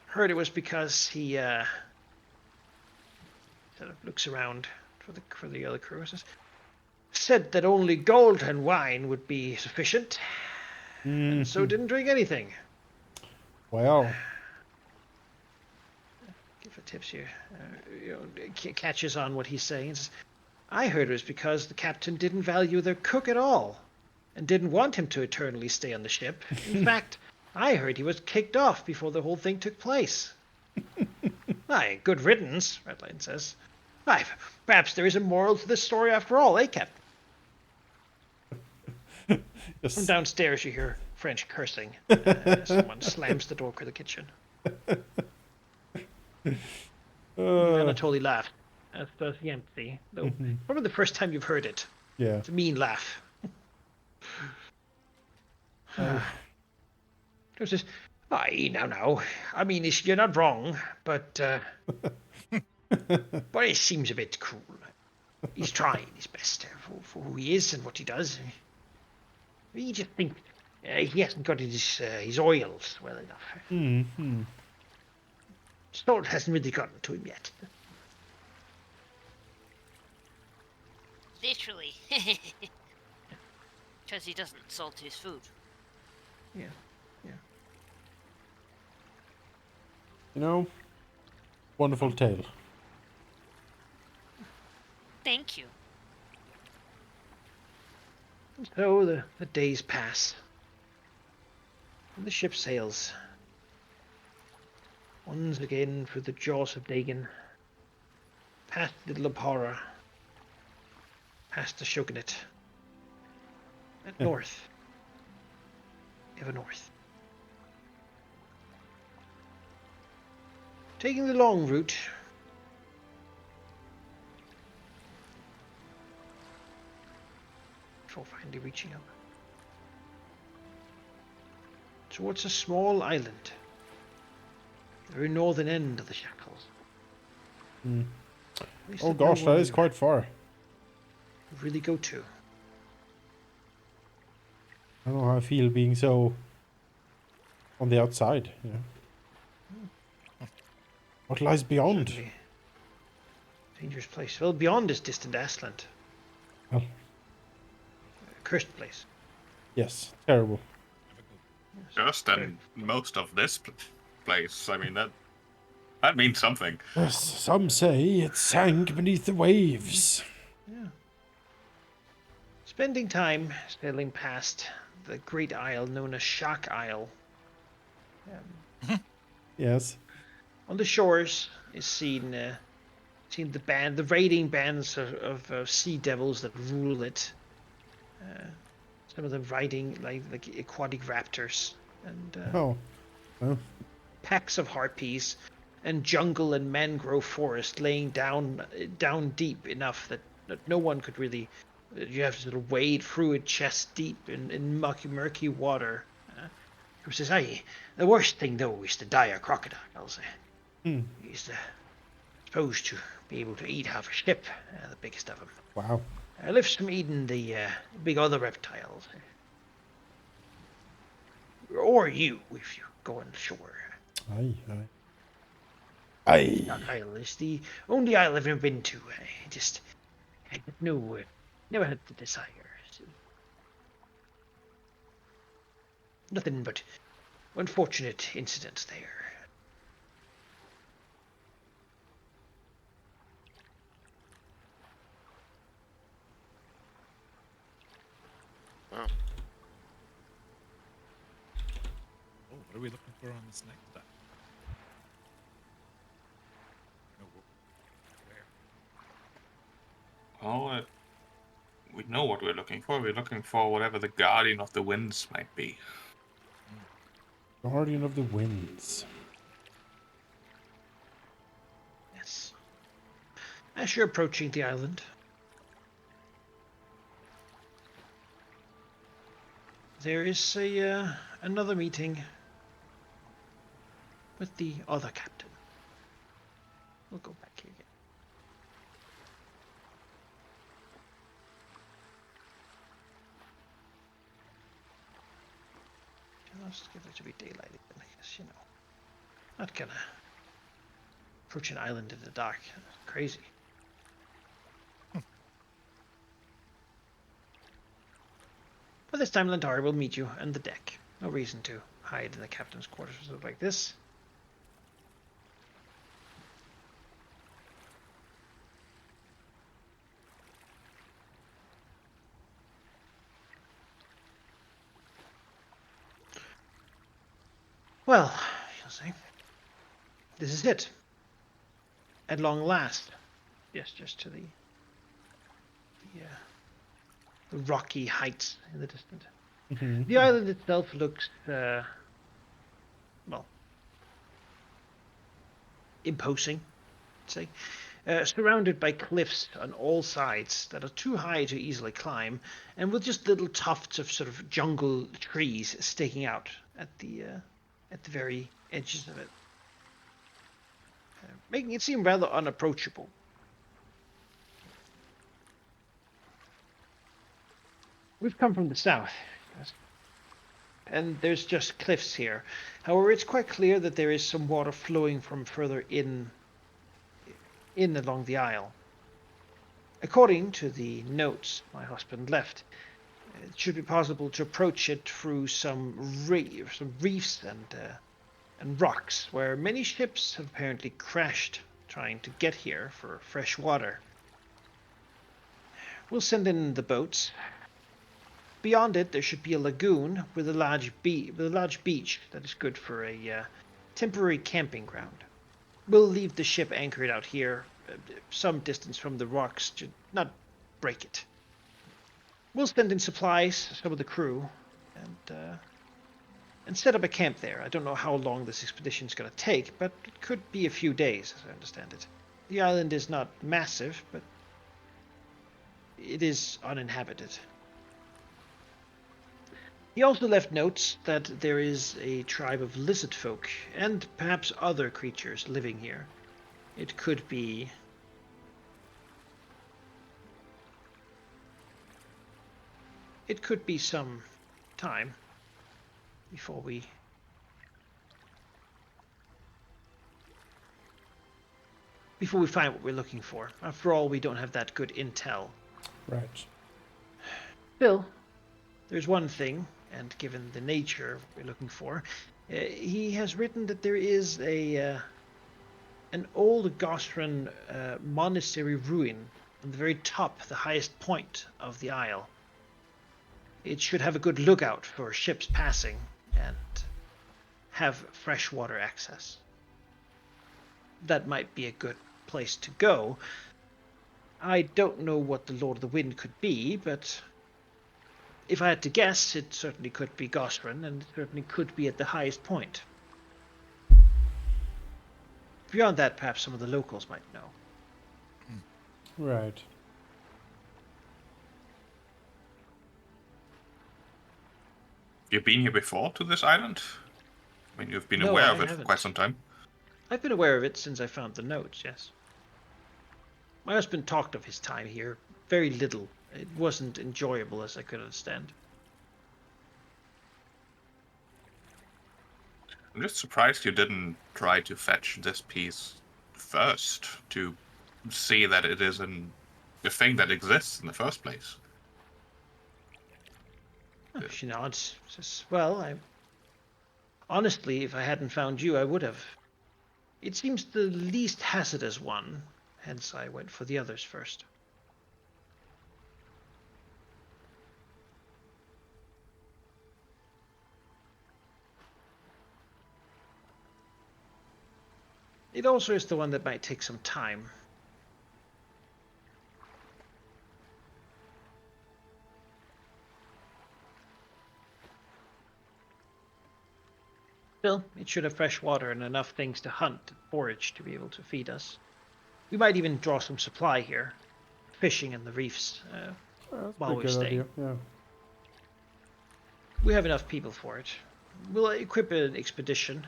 Heard it was because he sort of looks around for the other crew. Said that only gold and wine would be sufficient, and so didn't drink anything." Well. Give a tips here. Catches on what he's saying. Says, "I heard it was because the captain didn't value their cook at all, and didn't want him to eternally stay on the ship. In fact, I heard he was kicked off before the whole thing took place." "Aye, good riddance," Redline says. "Aye, perhaps there is a moral to this story after all, eh, Captain?" Yes. From downstairs you hear French cursing. Someone slams the door to the kitchen. Anatoly laughed, as does Yempsy, though probably the first time you've heard it. Yeah. It's a mean laugh. He says, "Aye, now. I mean, you're not wrong, but but it seems a bit cruel. He's trying his best for who he is and what he does. He just thinks he hasn't got his oils well enough. Mm-hmm. Salt hasn't really gotten to him yet." Literally. Because he doesn't salt his food. Yeah. You know, wonderful tale. Thank you. And so the days pass, and the ship sails once again through the jaws of Dagon, past Little Apara, past the Shogunate, and north, ever north. Taking the long route, before finally reaching up towards a small island, the very northern end of the Shackles. Mm. At least Oh no gosh, that one is quite far. really go to. I don't know how I feel being so on the outside. Yeah. What lies beyond? Certainly dangerous place. Well, beyond is distant Asland. Well, Cursed place. yes, terrible. Just and most of this place. I mean, that means something. Yes, some say it sank beneath the waves. Yeah. Spending time sailing past the great isle known as Shock Isle. Yes. On the shores is seen the raiding bands of sea devils that rule it. Some of them riding like aquatic raptors and Oh. Well. packs of harpies, and jungle and mangrove forest laying down deep enough that no one could really. You have to sort of wade through it chest deep in murky water. Who says, "Aye, the worst thing though is to die of crocodiles. He's supposed to be able to eat half a ship, the biggest of them. Wow. Lives from eating the big other reptiles. Or you, if you go on shore. Aye. Aye. Shock Isle is the only isle I've ever been to. I never had the desire. So. Nothing but unfortunate incidents there. for on this next time? No, where? Well, we know what we're looking for. We're looking for whatever the Guardian of the Winds might be. Guardian of the Winds. Yes. As you're approaching the island, there is another meeting with the other captain. We'll go back here again. Let's give it to be daylight again, I guess, you know. Not gonna approach an island in the dark. That's crazy. But this time Lantari will meet you on the deck. No reason to hide in the captain's quarters like this. Well, you'll say, this is it. At long last. Yes, just to the rocky heights in the distance. The island itself looks, well, imposing, I'd say. Surrounded by cliffs on all sides that are too high to easily climb, and with just little tufts of sort of jungle trees sticking out at the very edges of it, making it seem rather unapproachable. We've come from the south, and there's just cliffs here. However, it's quite clear that there is some water flowing from further in along the isle. According to the notes my husband left, it should be possible to approach it through some reefs and rocks, where many ships have apparently crashed trying to get here for fresh water. We'll send in the boats. Beyond it, there should be a lagoon with a large beach that is good for a temporary camping ground. We'll leave the ship anchored out here, some distance from the rocks, to not break it. We'll send in supplies, some of the crew, and set up a camp there. I don't know how long this expedition is going to take, but it could be a few days, as I understand it. The island is not massive, but it is uninhabited. He also left notes that there is a tribe of lizard folk and perhaps other creatures living here. It could be some time before we find what we're looking for. After all, we don't have that good intel. Right. Still, there's one thing, and given the nature of what we're looking for, he has written that there is an old Gosran monastery ruin on the very top, the highest point of the isle. It should have a good lookout for ships passing and have freshwater access. That might be a good place to go. I don't know what the Lord of the Wind could be, but if I had to guess, it certainly could be Gosran, and it certainly could be at the highest point. Beyond that, perhaps some of the locals might know. Right. You've been here before to this island? I mean, you've been No, aware I of it for haven't. quite some time. I've been aware of it since I found the notes, yes. My husband talked of his time here. Very little. It wasn't enjoyable, as I could understand. I'm just surprised you didn't try to fetch this piece first to see that it is a thing that exists in the first place. Oh, she nods. Says, well, honestly, if I hadn't found you, I would have. It seems the least hazardous one, hence I went for the others first. It also is the one that might take some time. Still, it should have fresh water and enough things to hunt and forage to be able to feed us. We might even draw some supply here, fishing in the reefs That's a while pretty we good stay. idea. Yeah. We have enough people for it. We'll equip an expedition,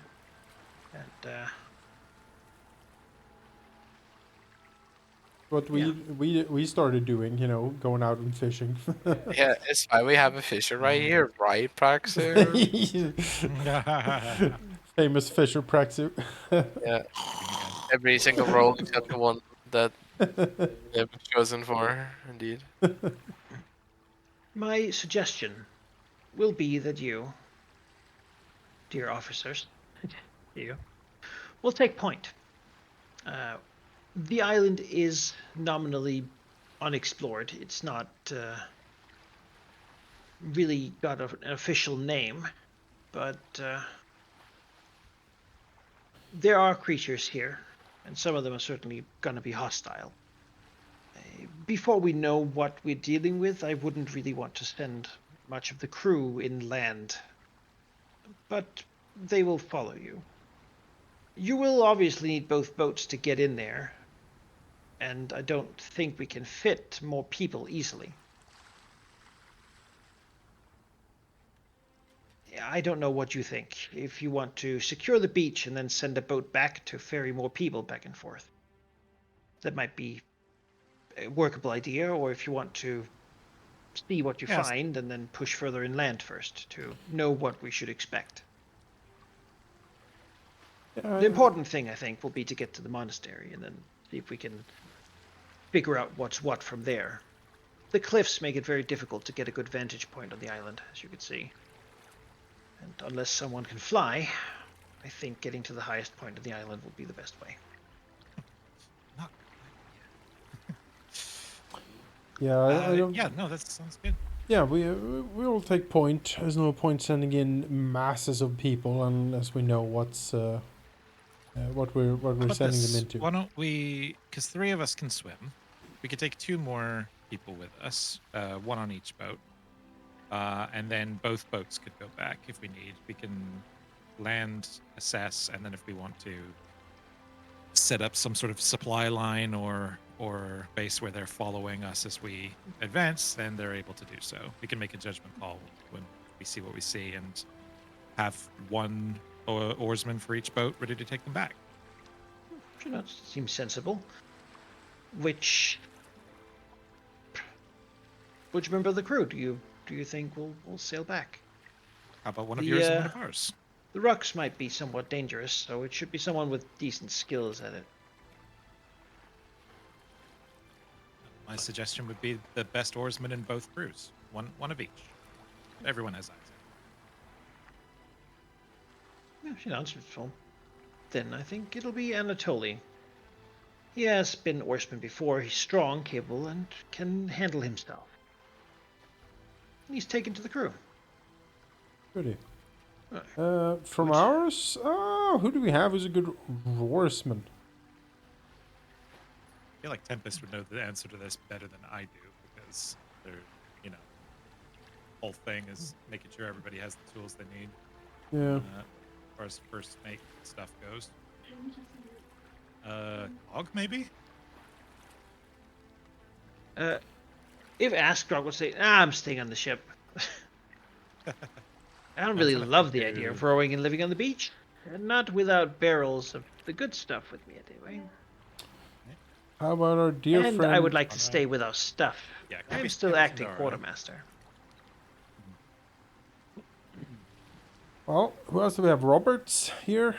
and What we started doing, you know, going out and fishing. Yeah, it's why we have a fisher right here, right, Praxu? Famous Fisher Praxu. Yeah, every single role except the one that we have chosen for, indeed. my suggestion will be that you, dear officers, you, will take point. The island is nominally unexplored. It's not really got an official name, but there are creatures here, and some of them are certainly going to be hostile. Before we know what we're dealing with, I wouldn't really want to send much of the crew inland, but they will follow you. You will obviously need both boats to get in there, and I don't think we can fit more people easily. I don't know what you think. If you want to secure the beach and then send a boat back to ferry more people back and forth, that might be a workable idea, or if you want to see what you Yes. find and then push further inland first to know what we should expect. The important thing, I think, will be to get to the monastery and then see if we can figure out what's what from there. The cliffs make it very difficult to get a good vantage point on the island, as you can see. And unless someone can fly, I think getting to the highest point of the island will be the best way. Not Yeah, I don't. yeah, no, that sounds good. Yeah, we will take point. There's no point sending in masses of people unless we know what's what we're How about sending this? them into. Why don't we? Because 3 of us can swim. We could take 2 more people with us, 1 on each boat, and then both boats could go back if we need. We can land, assess, and then if we want to set up some sort of supply line or base where they're following us as we advance, then they're able to do so. We can make a judgment call when we see what we see and have 1 oarsman for each boat ready to take them back. Sure, that seems sensible. Which member of the crew do you think will sail back? How about one of yours and one of The ours? the rocks might be somewhat dangerous, so it should be someone with decent skills at it. My suggestion would be the best oarsman in both crews. One of each. Everyone has eyes. Yeah, she answered full. Then I think it'll be Anatoly. He has been oarsman before. He's strong, capable, and can handle himself. He's taken to the crew. Pretty. Right. From Which- ours, who do we have who's a good oarsman? I feel like Tempest would know the answer to this better than I do because they're, you know, whole thing is making sure everybody has the tools they need. Yeah. As far as first mate stuff goes. Og maybe? If Askrog would say, I'm staying on the ship. I don't really trying to love think the idea of who- rowing and living on the beach. Not without barrels of the good stuff with me, anyway. How about our dear And friend? I would like to Conrad. stay with our stuff. Yeah, I'm still Campus acting Indara. quartermaster. Well, who else do we have? Roberts here.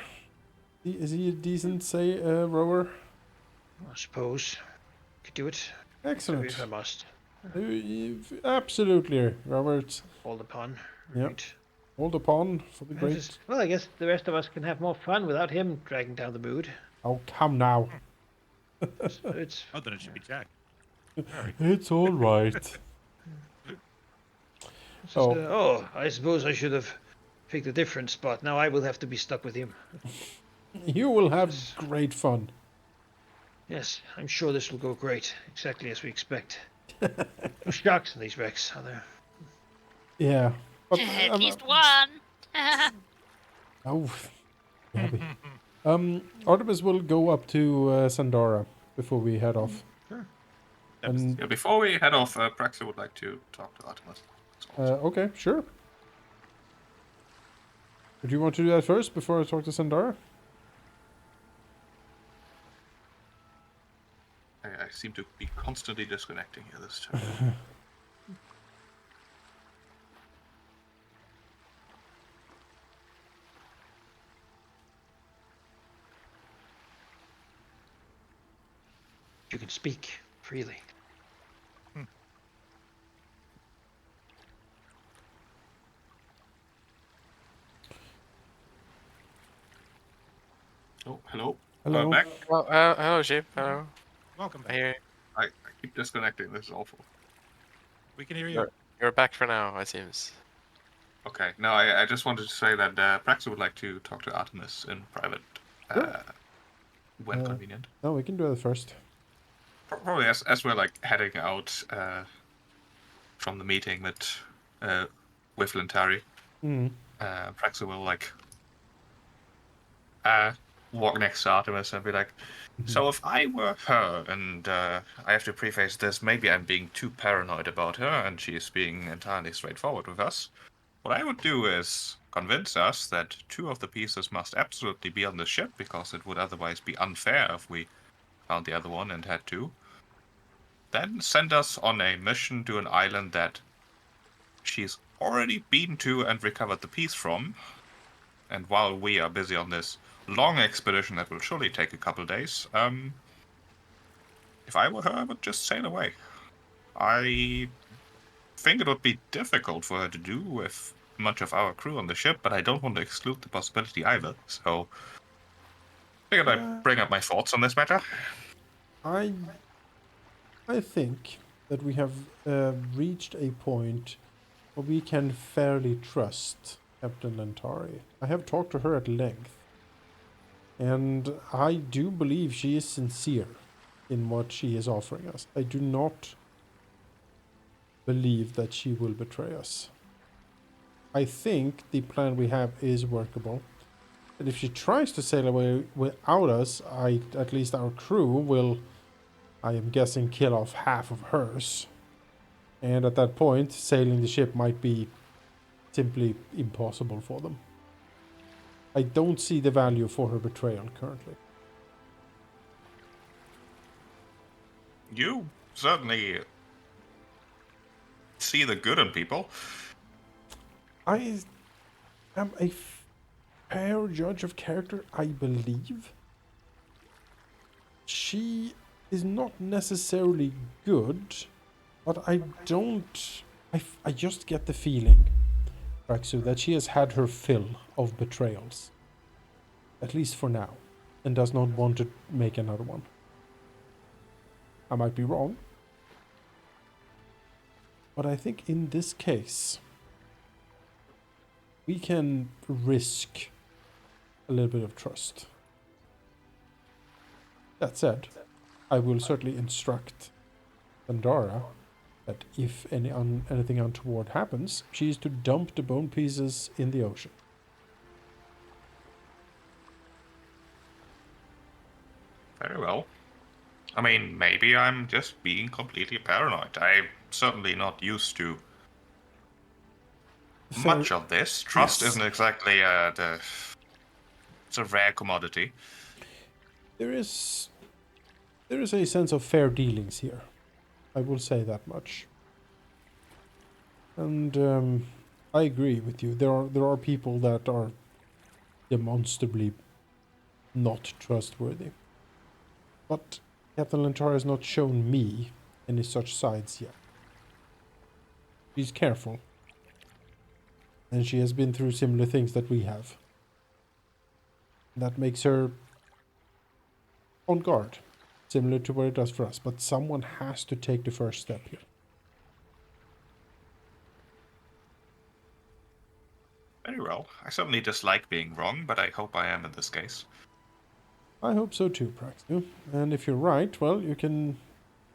Is he a decent, say, rower? I suppose. Could do it. Excellent. If I must. Absolutely, Roberts. Called upon. Yep. Right. Hold upon for the I great. just- well, I guess the rest of us can have more fun without him dragging down the mood. Oh, come now. So it's Oh, then it should be Jack. It's all right. It's just, Oh. I suppose I should have picked a different spot. Now I will have to be stuck with him. You will have Yes. great fun. Yes, I'm sure this will go great, exactly as we expect. No sharks in these wrecks, are there? Yeah, but At least one. oh, Gabby. Artemis will go up to Sandara before we head off. Sure. And Yeah, before we head off, Praxi would like to talk to Artemis. okay, sure. Do you want to do that first before I talk to Sandara? I seem to be constantly disconnecting here this time. You can speak freely. Oh, hello. Hello. Back. Well, hello, Sheep. Hello. Welcome I back. hear I keep disconnecting. This is awful. We can hear you. you're back for now, it seems. Okay. No, I just wanted to say that Praxi would like to talk to Artemis in private, Sure. when convenient. No, we can do that first. Probably as we're like heading out from the meeting with Lintari, Mm. Praxi will like walk next to Artemis and be like, so if I were her, and I have to preface this, maybe I'm being too paranoid about her, and she's being entirely straightforward with us. What I would do is convince us that 2 of the pieces must absolutely be on the ship, because it would otherwise be unfair if we found the other one and had 2. Then send us on a mission to an island that she's already been to and recovered the piece from. And while we are busy on this long expedition that will surely take a couple days, if I were her, I would just sail away. I think it would be difficult for her to do with much of our crew on the ship, but I don't want to exclude the possibility either. So, figured I'd bring up my thoughts on this matter. I think that we have reached a point where we can fairly trust Captain Lantari. I have talked to her at length, and I do believe she is sincere in what she is offering us. I do not believe that she will betray us. I think the plan we have is workable. And if she tries to sail away without us, at least our crew will, I am guessing, kill off half of hers. And at that point, sailing the ship might be simply impossible for them. I don't see the value for her betrayal currently. You certainly see the good in people. I am a fair judge of character, I believe. She is not necessarily good, but I don't. I just get the feeling, Raxu, that she has had her fill of betrayals. At least for now. And does not want to make another one. I might be wrong. But I think in this case, we can risk a little bit of trust. That said, I will certainly instruct Pandara that if anything untoward happens, she is to dump the bone pieces in the ocean. Very well. I mean, maybe I'm just being completely paranoid. I'm certainly not used to much of this. Trust Yes. isn't exactly it's a rare commodity. There is a sense of fair dealings here. I will say that much. And I agree with you. There are people that are demonstrably not trustworthy. But Captain Lantara has not shown me any such sides yet. She's careful. And she has been through similar things that we have. That makes her on guard, similar to what it does for us. But someone has to take the first step here. Very well. I certainly dislike being wrong, but I hope I am in this case. I hope so too, Praxu. And if you're right, well, you can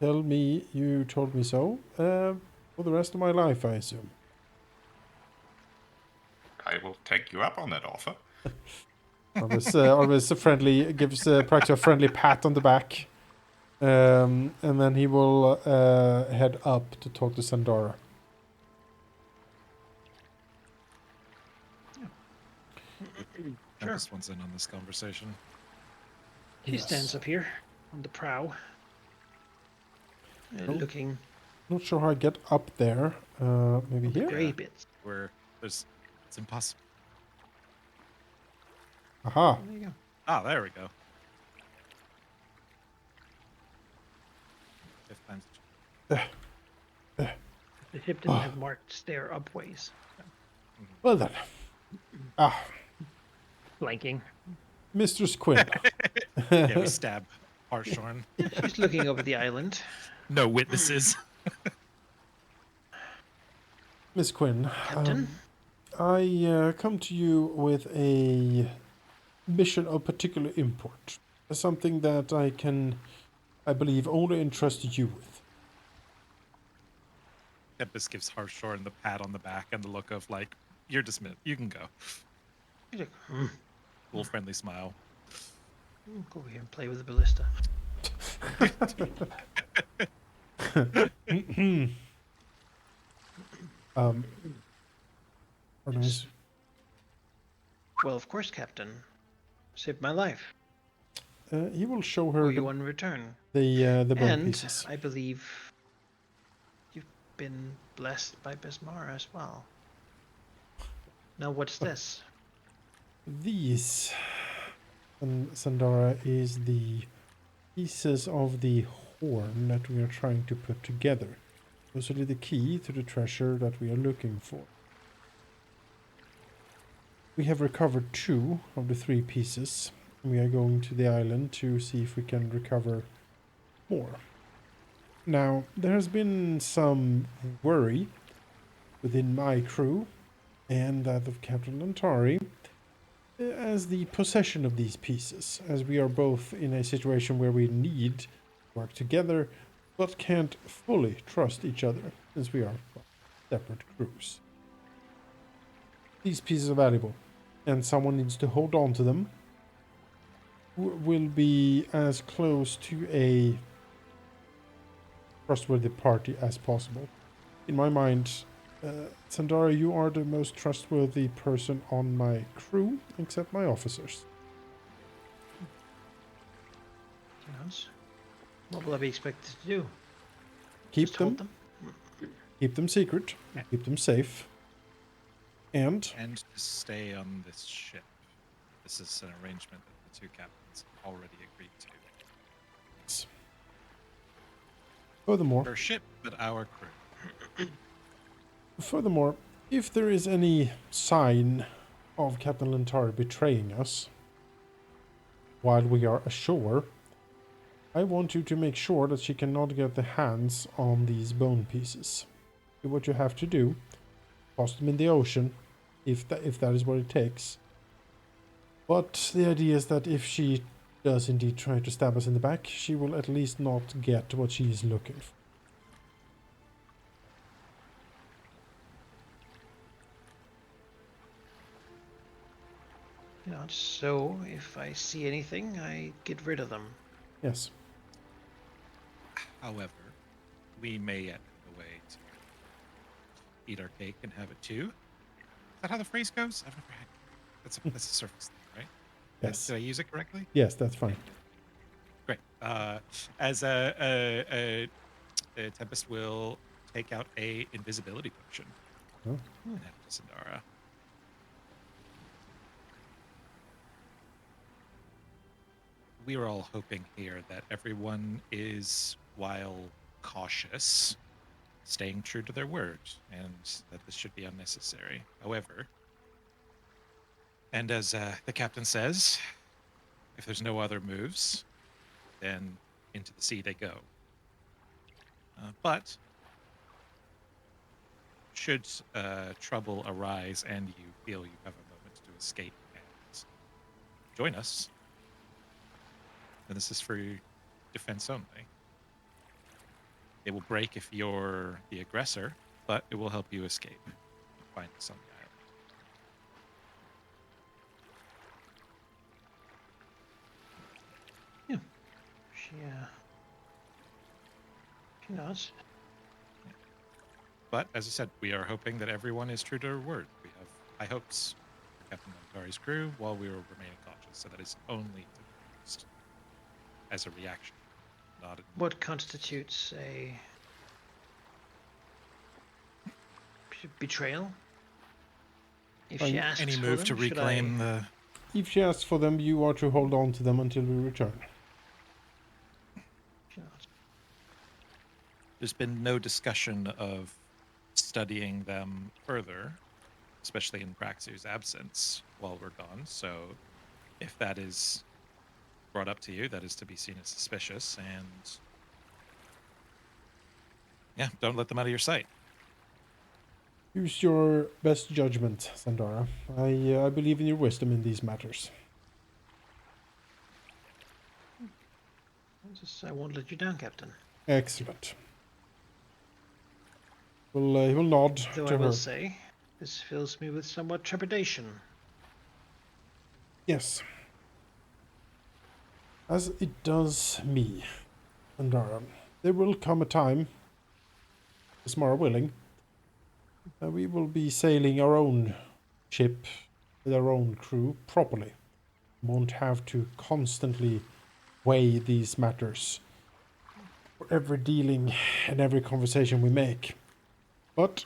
tell me you told me so for the rest of my life, I assume. I will take you up on that offer. Always gives Praxu a friendly pat on the back. And then he will head up to talk to Sandara. Tempest one's in on this conversation. He stands up here on the prow, looking Not sure how I get up there. Maybe at the here? grey bits. Where it's impossible. Aha. There you go. Ah, there we go. Fifth time's The ship didn't have marked stair upways. Well then. Flanking. Mistress Quinn. yeah, we stab Harshorn. She's looking over the island. No witnesses. Miss Quinn. Captain? I come to you with a mission of particular import. Something that I believe, only entrust you with. Tempest gives Harshorn the pat on the back and the look of like, you're dismissed. You can go. He's like, Little friendly smile. go over here and play with the ballista. Nice. Well, of course, Captain. Saved my life. He will show her Owe you one return. the bone And pieces. I believe you've been blessed by Besmara as well. Now, what's this? These, and Sandara, is the pieces of the horn that we are trying to put together. Those are the key to the treasure that we are looking for. We have recovered 2 of the 3 pieces. We are going to the island to see if we can recover more. Now, there has been some worry within my crew and that of Captain Lantari as the possession of these pieces, as we are both in a situation where we need to work together but can't fully trust each other since we are separate crews. These pieces are valuable, and someone needs to hold on to them. Will be as close to a trustworthy party as possible. In my mind, Sandara, you are the most trustworthy person on my crew, except my officers. Yes. What will I be expected to do? Keep Just hold them secret, Yeah. keep them safe, and And to stay on this ship. This is an arrangement that the 2 captains have already agreed to. furthermore, Our ship, but our crew. if there is any sign of Captain Lantari betraying us while we are ashore, I want you to make sure that she cannot get the hands on these bone pieces. Do what you have to do. Toss them in the ocean, if that is what it takes. But the idea is that if she does indeed try to stab us in the back, she will at least not get what she is looking for. So if I see anything, I get rid of them. Yes. However, we may end the way to eat our cake and have it too. Is that how the phrase goes? I've never had. That's a surface thing, right? Yes. Did I use it correctly? Yes, that's fine. Great. As a Tempest will take out a invisibility potion Oh. and have to Sandara. We were all hoping here that everyone is, while cautious, staying true to their word, and that this should be unnecessary. However, and as the captain says, if there's no other moves, then into the sea they go. But should trouble arise and you feel you have a moment to escape and join us, and this is for defense only. It will break if you're the aggressor, but it will help you escape and find us on the island. She nods. But as I said, we are hoping that everyone is true to their word. We have high hopes for Captain Montari's crew while we are remaining cautious, so that is only to be used as a reaction, not What constitutes a betrayal? If she asks any for move them, to should reclaim I... the. If she asks for them, you are to hold on to them until we return. She nods. There's been no discussion of studying them further, especially in Praxu's absence while we're gone. So, if that is brought up to you, that is to be seen as suspicious, and yeah, don't let them out of your sight. Use your best judgment, Sandara. I believe in your wisdom in these matters. I won't let you down, Captain. Excellent. He will nod Though to I will her. say, this fills me with somewhat trepidation. Yes. As it does me, Sandara. There will come a time, Ismara willing, we will be sailing our own ship with our own crew properly. Won't have to constantly weigh these matters for every dealing and every conversation we make. But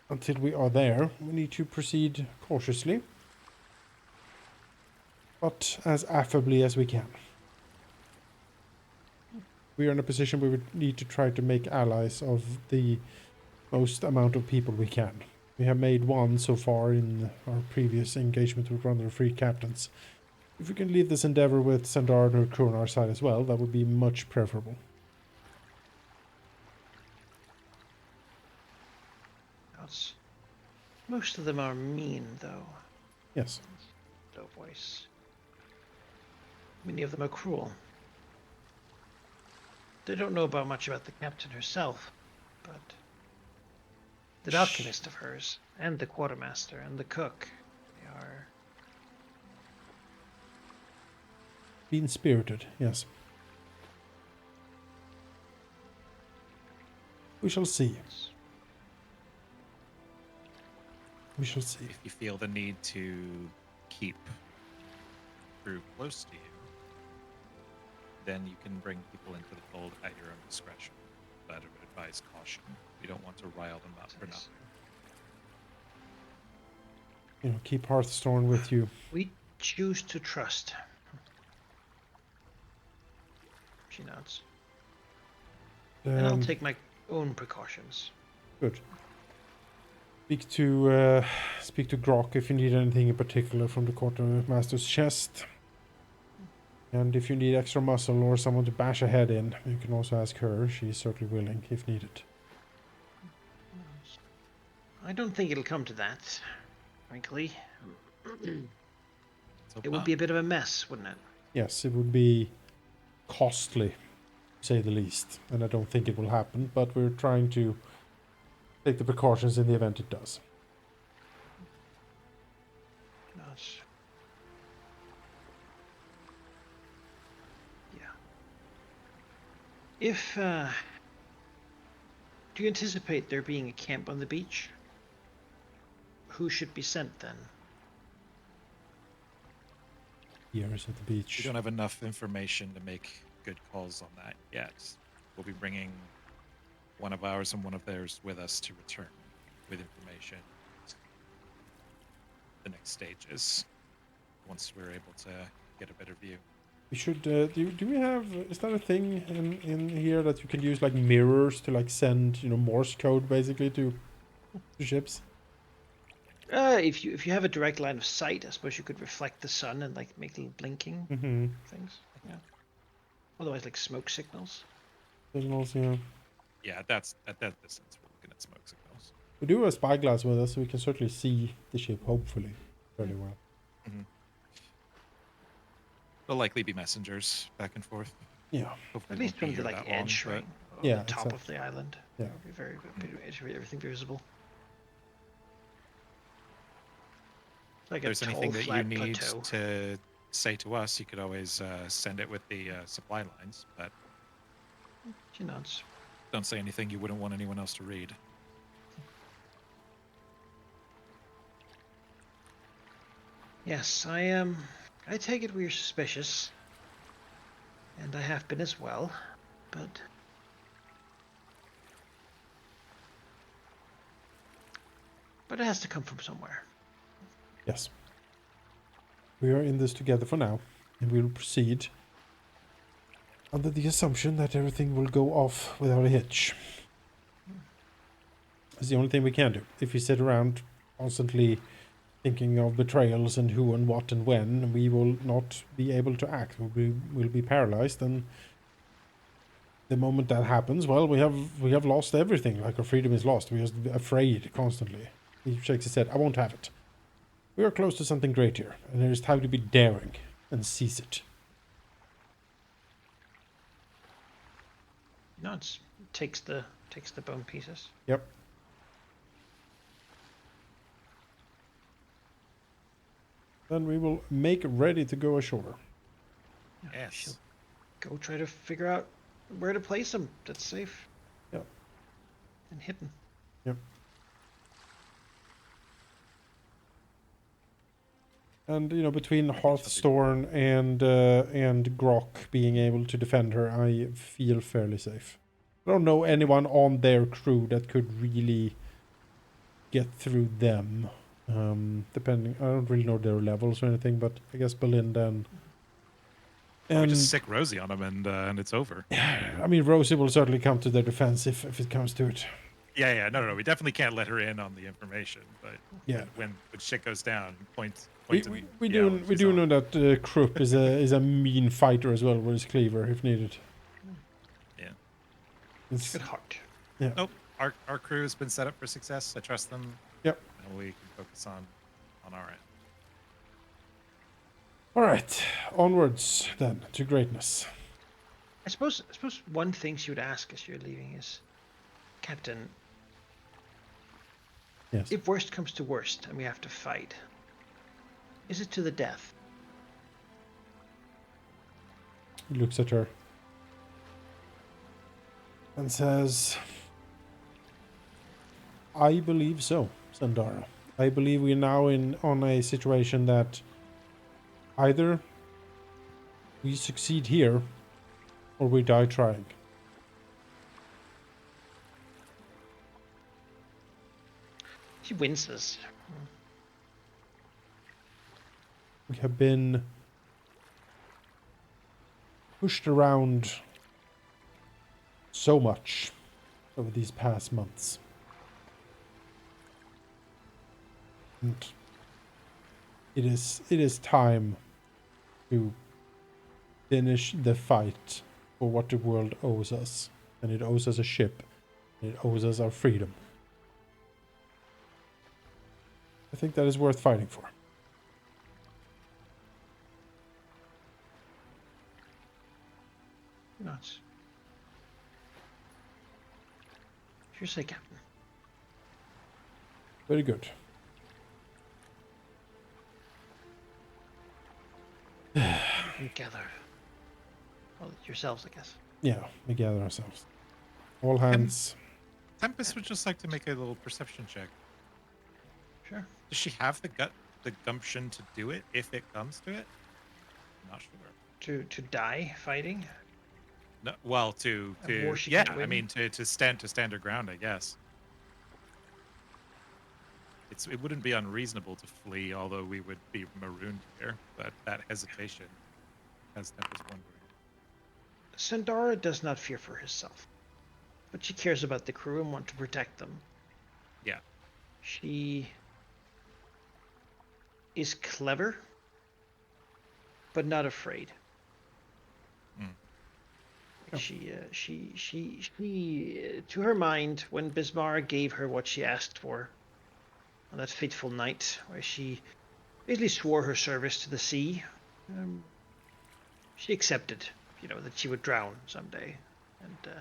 until we are there, we need to proceed cautiously, but as affably as we can. We are in a position where we need to try to make allies of the most amount of people we can. We have made one so far in our previous engagement with one of the free captains. If we can leave this endeavor with Sandar and her crew on our side as well, that would be much preferable. Most of them are mean, though. Yes. Low voice. Many of them are cruel. They don't know much about the captain herself, but the alchemist of hers, and the quartermaster, and the cook, they are... Mean-spirited, yes. We shall see. We shall see. If you feel the need to keep crew close to you, then you can bring people into the fold at your own discretion. But I would advise caution. You don't want to rile them up for nothing. You know, keep Hearthstone with you. We choose to trust. She nods. And I'll take my own precautions. Good. Speak to Grok if you need anything in particular from the quartermaster's chest. And if you need extra muscle or someone to bash a head in, you can also ask her. She's certainly willing if needed. I don't think it'll come to that, frankly. So It would be a bit of a mess, wouldn't it? Yes, it would be costly, to say the least. And I don't think it will happen, but we're trying to take the precautions in the event it does. Gosh. Yeah. If, do you anticipate there being a camp on the beach? Who should be sent then? Years at the beach. We don't have enough information to make good calls on that yet. We'll be bringing one of ours and one of theirs with us to return with information. The next stages, once we're able to get a better view. We should, do we have, is that a thing in here that you can use like mirrors to like send, Morse code basically to ships? If you have a direct line of sight, I suppose you could reflect the sun and like make little blinking things. Yeah. Otherwise, like smoke signals. Signals, yeah. Yeah, at that distance, we're looking at smoke signals. We do have a spyglass with us, so we can certainly see the ship, hopefully, fairly well. Mm-hmm. There'll likely be messengers back and forth. Yeah. Hopefully, At it least won't be from the here like that long, edge but ring on Yeah, the top exactly. of the island. Yeah. It'll be everything visible. Like if a there's tall, anything that you flat need plateau. to say to us, you could always send it with the supply lines. But She nods. don't say anything you wouldn't want anyone else to read. Yes, I take it we're suspicious, and I have been as well, but it has to come from somewhere. Yes. We are in this together for now, and we'll proceed under the assumption that everything will go off without a hitch. It's the only thing we can do. If we sit around constantly thinking of betrayals and who and what and when, we will not be able to act. We'll be paralyzed, and the moment that happens, well, we have lost everything. Like, our freedom is lost. We're just afraid constantly. He shakes his head. I won't have it. We are close to something great here, and it is time to be daring and seize it. Nods. Takes the bone pieces. Yep. Then we will make ready to go ashore. Yeah, she'll Yes. go try to figure out where to place them that's safe. Yep. And hidden. Yep. And between Hearthstone and Grok being able to defend her, I feel fairly safe. I don't know anyone on their crew that could really get through them. Depending, I don't really know their levels or anything, but I guess Belinda We just sick Rosie on them, and it's over. I mean, Rosie will certainly come to their defense if it comes to it. Yeah. No. We definitely can't let her in on the information. But Yeah. when shit goes down, point. We do know that Krupp is a mean fighter as well with his cleaver if needed. Yeah. It's, Good heart. yeah. Nope. Our crew has been set up for success. I trust them. Yep. And we can focus on our end. All right, onwards then to greatness. I suppose one thing she would ask as you're leaving is, Captain, Yes. if worst comes to worst and we have to fight, is it to the death? He looks at her and says, I believe so, Sandara. I believe we're now on a situation that either we succeed here or we die trying. She winces. We have been pushed around so much over these past months. And it is time to finish the fight for what the world owes us. And it owes us a ship. And it owes us our freedom. I think that is worth fighting for. Nuts. Sure say, Captain. Very good. We gather. Well, yourselves, I guess. Yeah, we gather ourselves. All hands. Tempest would just like to make a little perception check. Sure. Does she have the gumption to do it if it comes to it? I'm not sure. To die fighting? No, well, to A war she yeah, can't I win? mean to stand her ground, I guess. It wouldn't be unreasonable to flee, although we would be marooned here. But that hesitation has Tempest wondering. Sandara does not fear for herself, but she cares about the crew and wants to protect them. Yeah. She is clever, but not afraid. Mm. She, to her mind, when Bismarck gave her what she asked for on that fateful night, where she basically swore her service to the sea, she accepted, that she would drown someday, and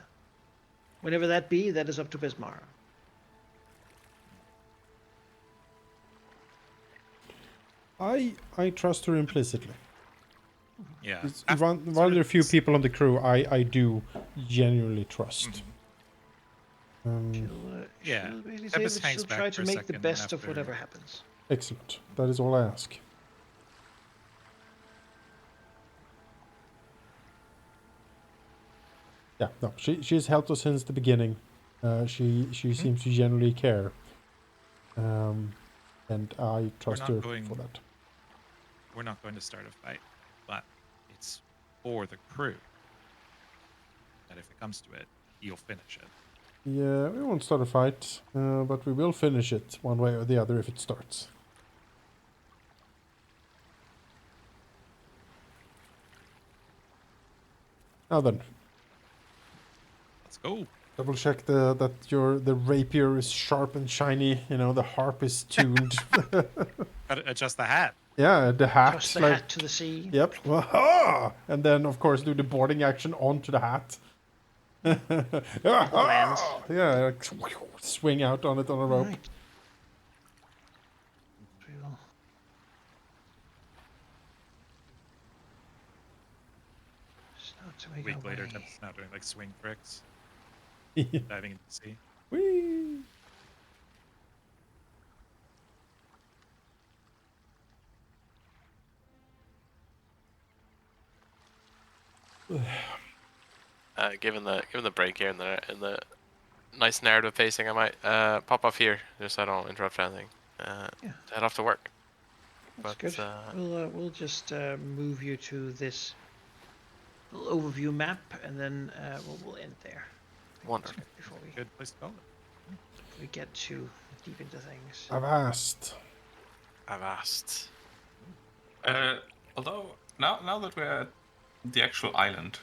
whenever that be, that is up to Bismara. I trust her implicitly. Yeah. It's After- one sort of of the few s- people on the crew I do genuinely trust. Mhm. Yeah. She'll basically say Tempest that hangs she'll back try for to a make the second best of after- whatever happens. Excellent. That is all I ask. Yeah, no, she's helped us since the beginning. She seems to genuinely care, and I trust not her going- for that. We're not going to start a fight, but it's for the crew. That if it comes to it, you'll finish it. Yeah, we won't start a fight, but we will finish it one way or the other if it starts. Now then, Let's go. double check that the rapier is sharp and shiny. The harp is tuned. Gotta adjust the hat. Yeah, the hat. Toss the like, hat to the sea. Yep. Aha! And then, of course, do the boarding action onto the hat. Lands. Yeah, like, swing out on it on a rope. Right. We'll- start to A make week our later, way. Tempest is now doing like swing tricks, Yeah. diving into the sea. Whee! Given the break here and the nice narrative pacing, I might pop off here just so I don't interrupt anything. Yeah. To head off to work. That's But, good. We'll just move you to this little overview map, and then we'll end there. Wonderful. Before Good place to call it. we get too deep into things. I've asked. I've asked. Although now that we're at the actual island,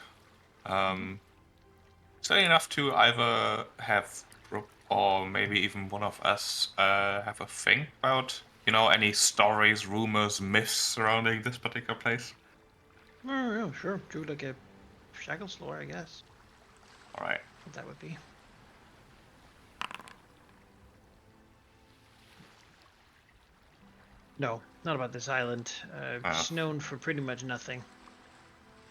is that enough to either have Brooke or maybe even one of us have a think about any stories, rumors, myths surrounding this particular place? Oh, yeah, sure. Do like a Shackles lore, I guess. All right. What that would be. No, not about this island. It's known for pretty much nothing.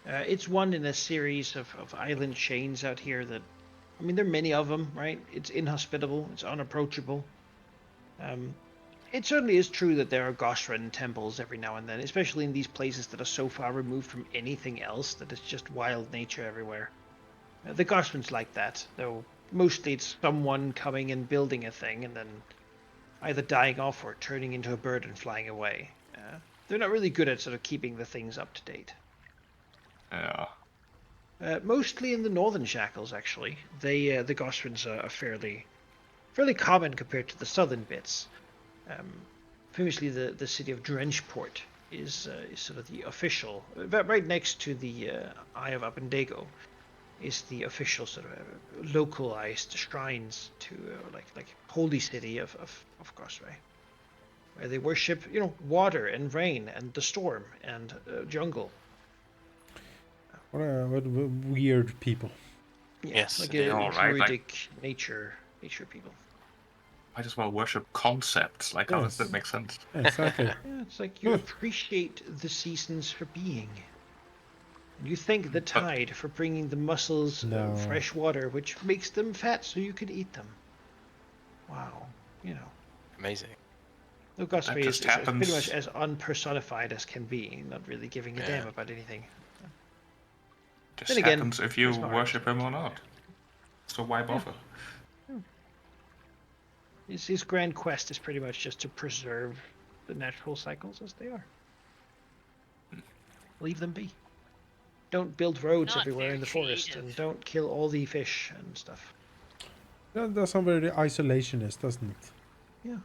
It's one in a series of island chains out here that, there are many of them, right? It's inhospitable, it's unapproachable. It certainly is true that there are Gosran temples every now and then, especially in these places that are so far removed from anything else that it's just wild nature everywhere. The Gosran's like that, though mostly it's someone coming and building a thing and then either dying off or turning into a bird and flying away. They're not really good at sort of keeping the things up to date. Yeah. Mostly in the northern Shackles, actually. The Gosrans are fairly common compared to the southern bits. Famously, the city of Drenchport is sort of the official, right next to the Eye of Uppendago, is the official sort of localized shrines to like holy city of Gosray, where they worship water and rain and the storm and jungle. What weird people. Yeah, Yes, like they a are, right? druidic nature people. Might as well worship concepts. Like, how does Yes. that make sense? Exactly. Yeah, it's like you appreciate the seasons for being. And you thank the tide for bringing the mussels No. fresh water, which makes them fat so you can eat them. Wow, Amazing. the Gosray is just pretty happens. much as unpersonified as can be, not really giving a Yeah. damn about anything. Just Then again, happens if you it's not worship him or actually. not. So why bother? His grand quest is pretty much just to preserve the natural cycles as they are. Leave them be. Don't build roads Not everywhere very in the forest, creative. and don't kill all the fish and stuff. That sounds very isolationist, doesn't it? Yeah,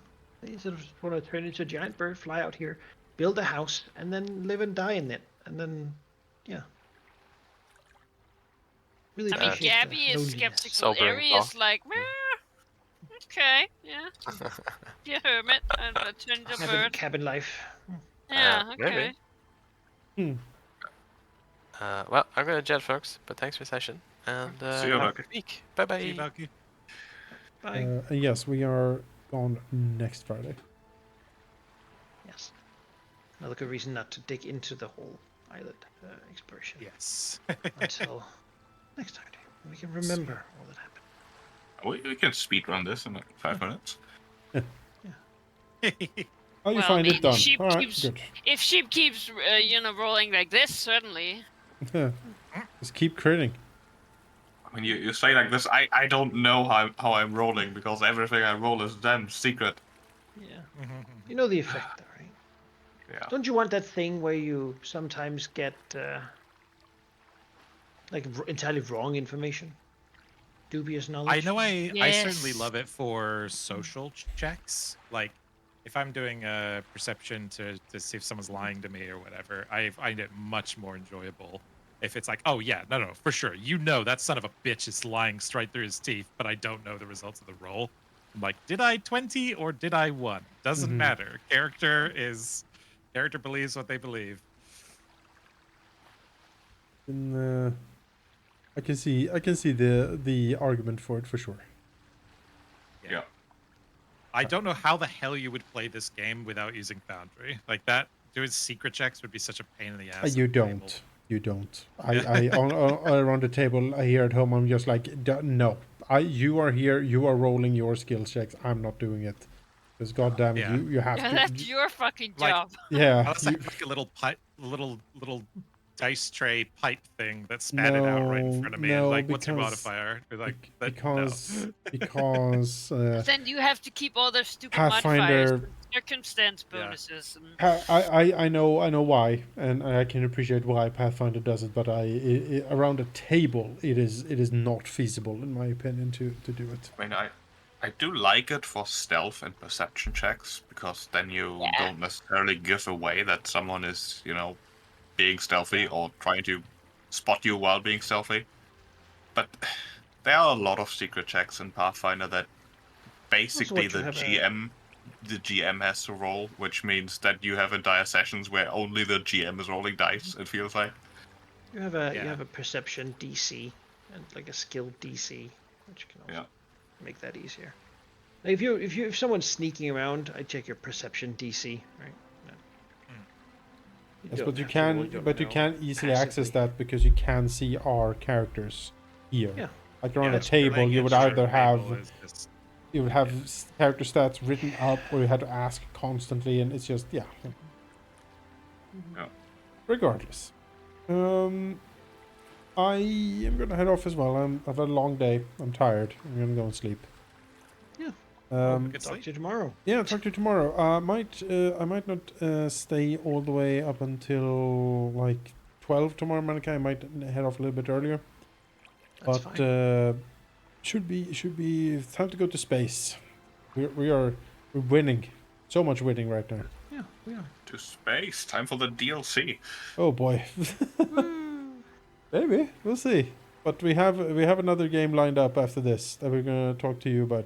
they sort of want to turn into a giant bird, fly out here, build a house, and then live and die in it, and then, yeah. Really I mean, appreciate Gabby the is loneliness. skeptical. Sobering Ari thought. is like, meh, okay, yeah. Be a hermit and turn into a bird. Cabin life. Yeah, maybe. okay. Well, I'm gonna jet, folks. But thanks for the session, and See you, have a Buck. good week. Bye bye. See you, Valky. Bye. And yes, we are gone next Friday. Yes. Another good reason not to dig into the whole island exploration Yes. until next time. We can remember all that happened. We can speedrun this in like 5 minutes. Oh, you Well, find I it mean, done. sheep All right, keeps- good. If sheep keeps, rolling like this, certainly. Just keep critting. I mean, you say like this, I don't know how I'm rolling because everything I roll is damn secret. Yeah. You know the effect, though, right? Yeah. Don't you want that thing where you sometimes get entirely wrong information? Dubious knowledge? I know I certainly Yes. love it for social checks. Like if I'm doing a perception to see if someone's lying to me or whatever, I find it much more enjoyable if it's like, oh yeah, no, for sure. That son of a bitch is lying straight through his teeth, but I don't know the results of the roll. I'm like, did I 20 or did I 1? Doesn't matter. Character believes what they believe. And I can see the argument for it for sure. Yeah. I don't know how the hell you would play this game without using Foundry. Like that, doing secret checks would be such a pain in the ass. You at the table. don't. You don't. I around the table here at home, I'm just like, no. You are here. You are rolling your skill checks. I'm not doing it. Because goddamn, Yeah. you have to. That's your fucking Like- job. Yeah. Unless I You, have like a little pipe, little dice tray pipe thing that spat it out right in front of me. And no, like, what's your because- modifier? You're like, because Then you have to keep all their stupid Pathfinder- modifiers, and circumstance Yeah. bonuses, and I know why, and I can appreciate why Pathfinder does it, but around a table it is not feasible in my opinion to do it. I mean, I do like it for stealth and perception checks because then you don't necessarily give away that someone is, being stealthy or trying to spot you while being stealthy. But there are a lot of secret checks in Pathfinder that basically what you the have GM has to roll, which means that you have entire sessions where only the GM is rolling dice. It feels like. You have a Yeah. perception DC and like a skill DC, which can also make that easier. Like if someone's sneaking around, I check your perception DC, right? No. Yes, but you have to roll can your but you no can easily access passively. that because you can see our characters here. Yeah. Like around Yeah, a table, playing you would instrument either have table is just- character stats written up, or you had to ask constantly, and it's just Yeah. Regardless, I am gonna head off as well. I've had a long day. I'm tired. I'm gonna go and sleep. Yeah. Good Talk sleep. to you tomorrow. Yeah, talk to you tomorrow. I might not stay all the way up until like 12 tomorrow, Monica. I might head off a little bit earlier. That's But fine. should be time to go to space. We're winning. So much winning right now. Yeah, we are. To space. Time for the DLC. Oh boy. Maybe. We'll see. But we have another game lined up after this that we're gonna talk to you about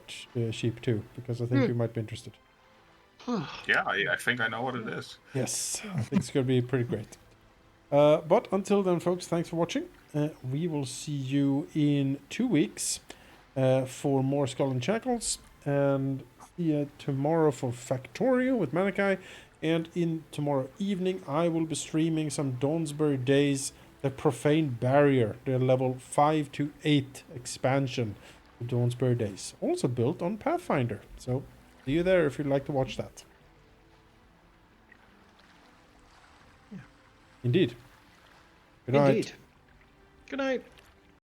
Sheep too, because I think you might be interested. Yeah, I think I know what it is. Yes, I think it's gonna be pretty great. But until then, folks, thanks for watching. We will see you in 2 weeks for more Skull and Shackles, and see you tomorrow for Factorio with Manikai. And in tomorrow evening, I will be streaming some Dawnsbury Days, the Profane Barrier, the level 5 to 8 expansion of Dawnsbury Days, also built on Pathfinder. So see you there if you'd like to watch that. Indeed. Good night. Indeed. Good night.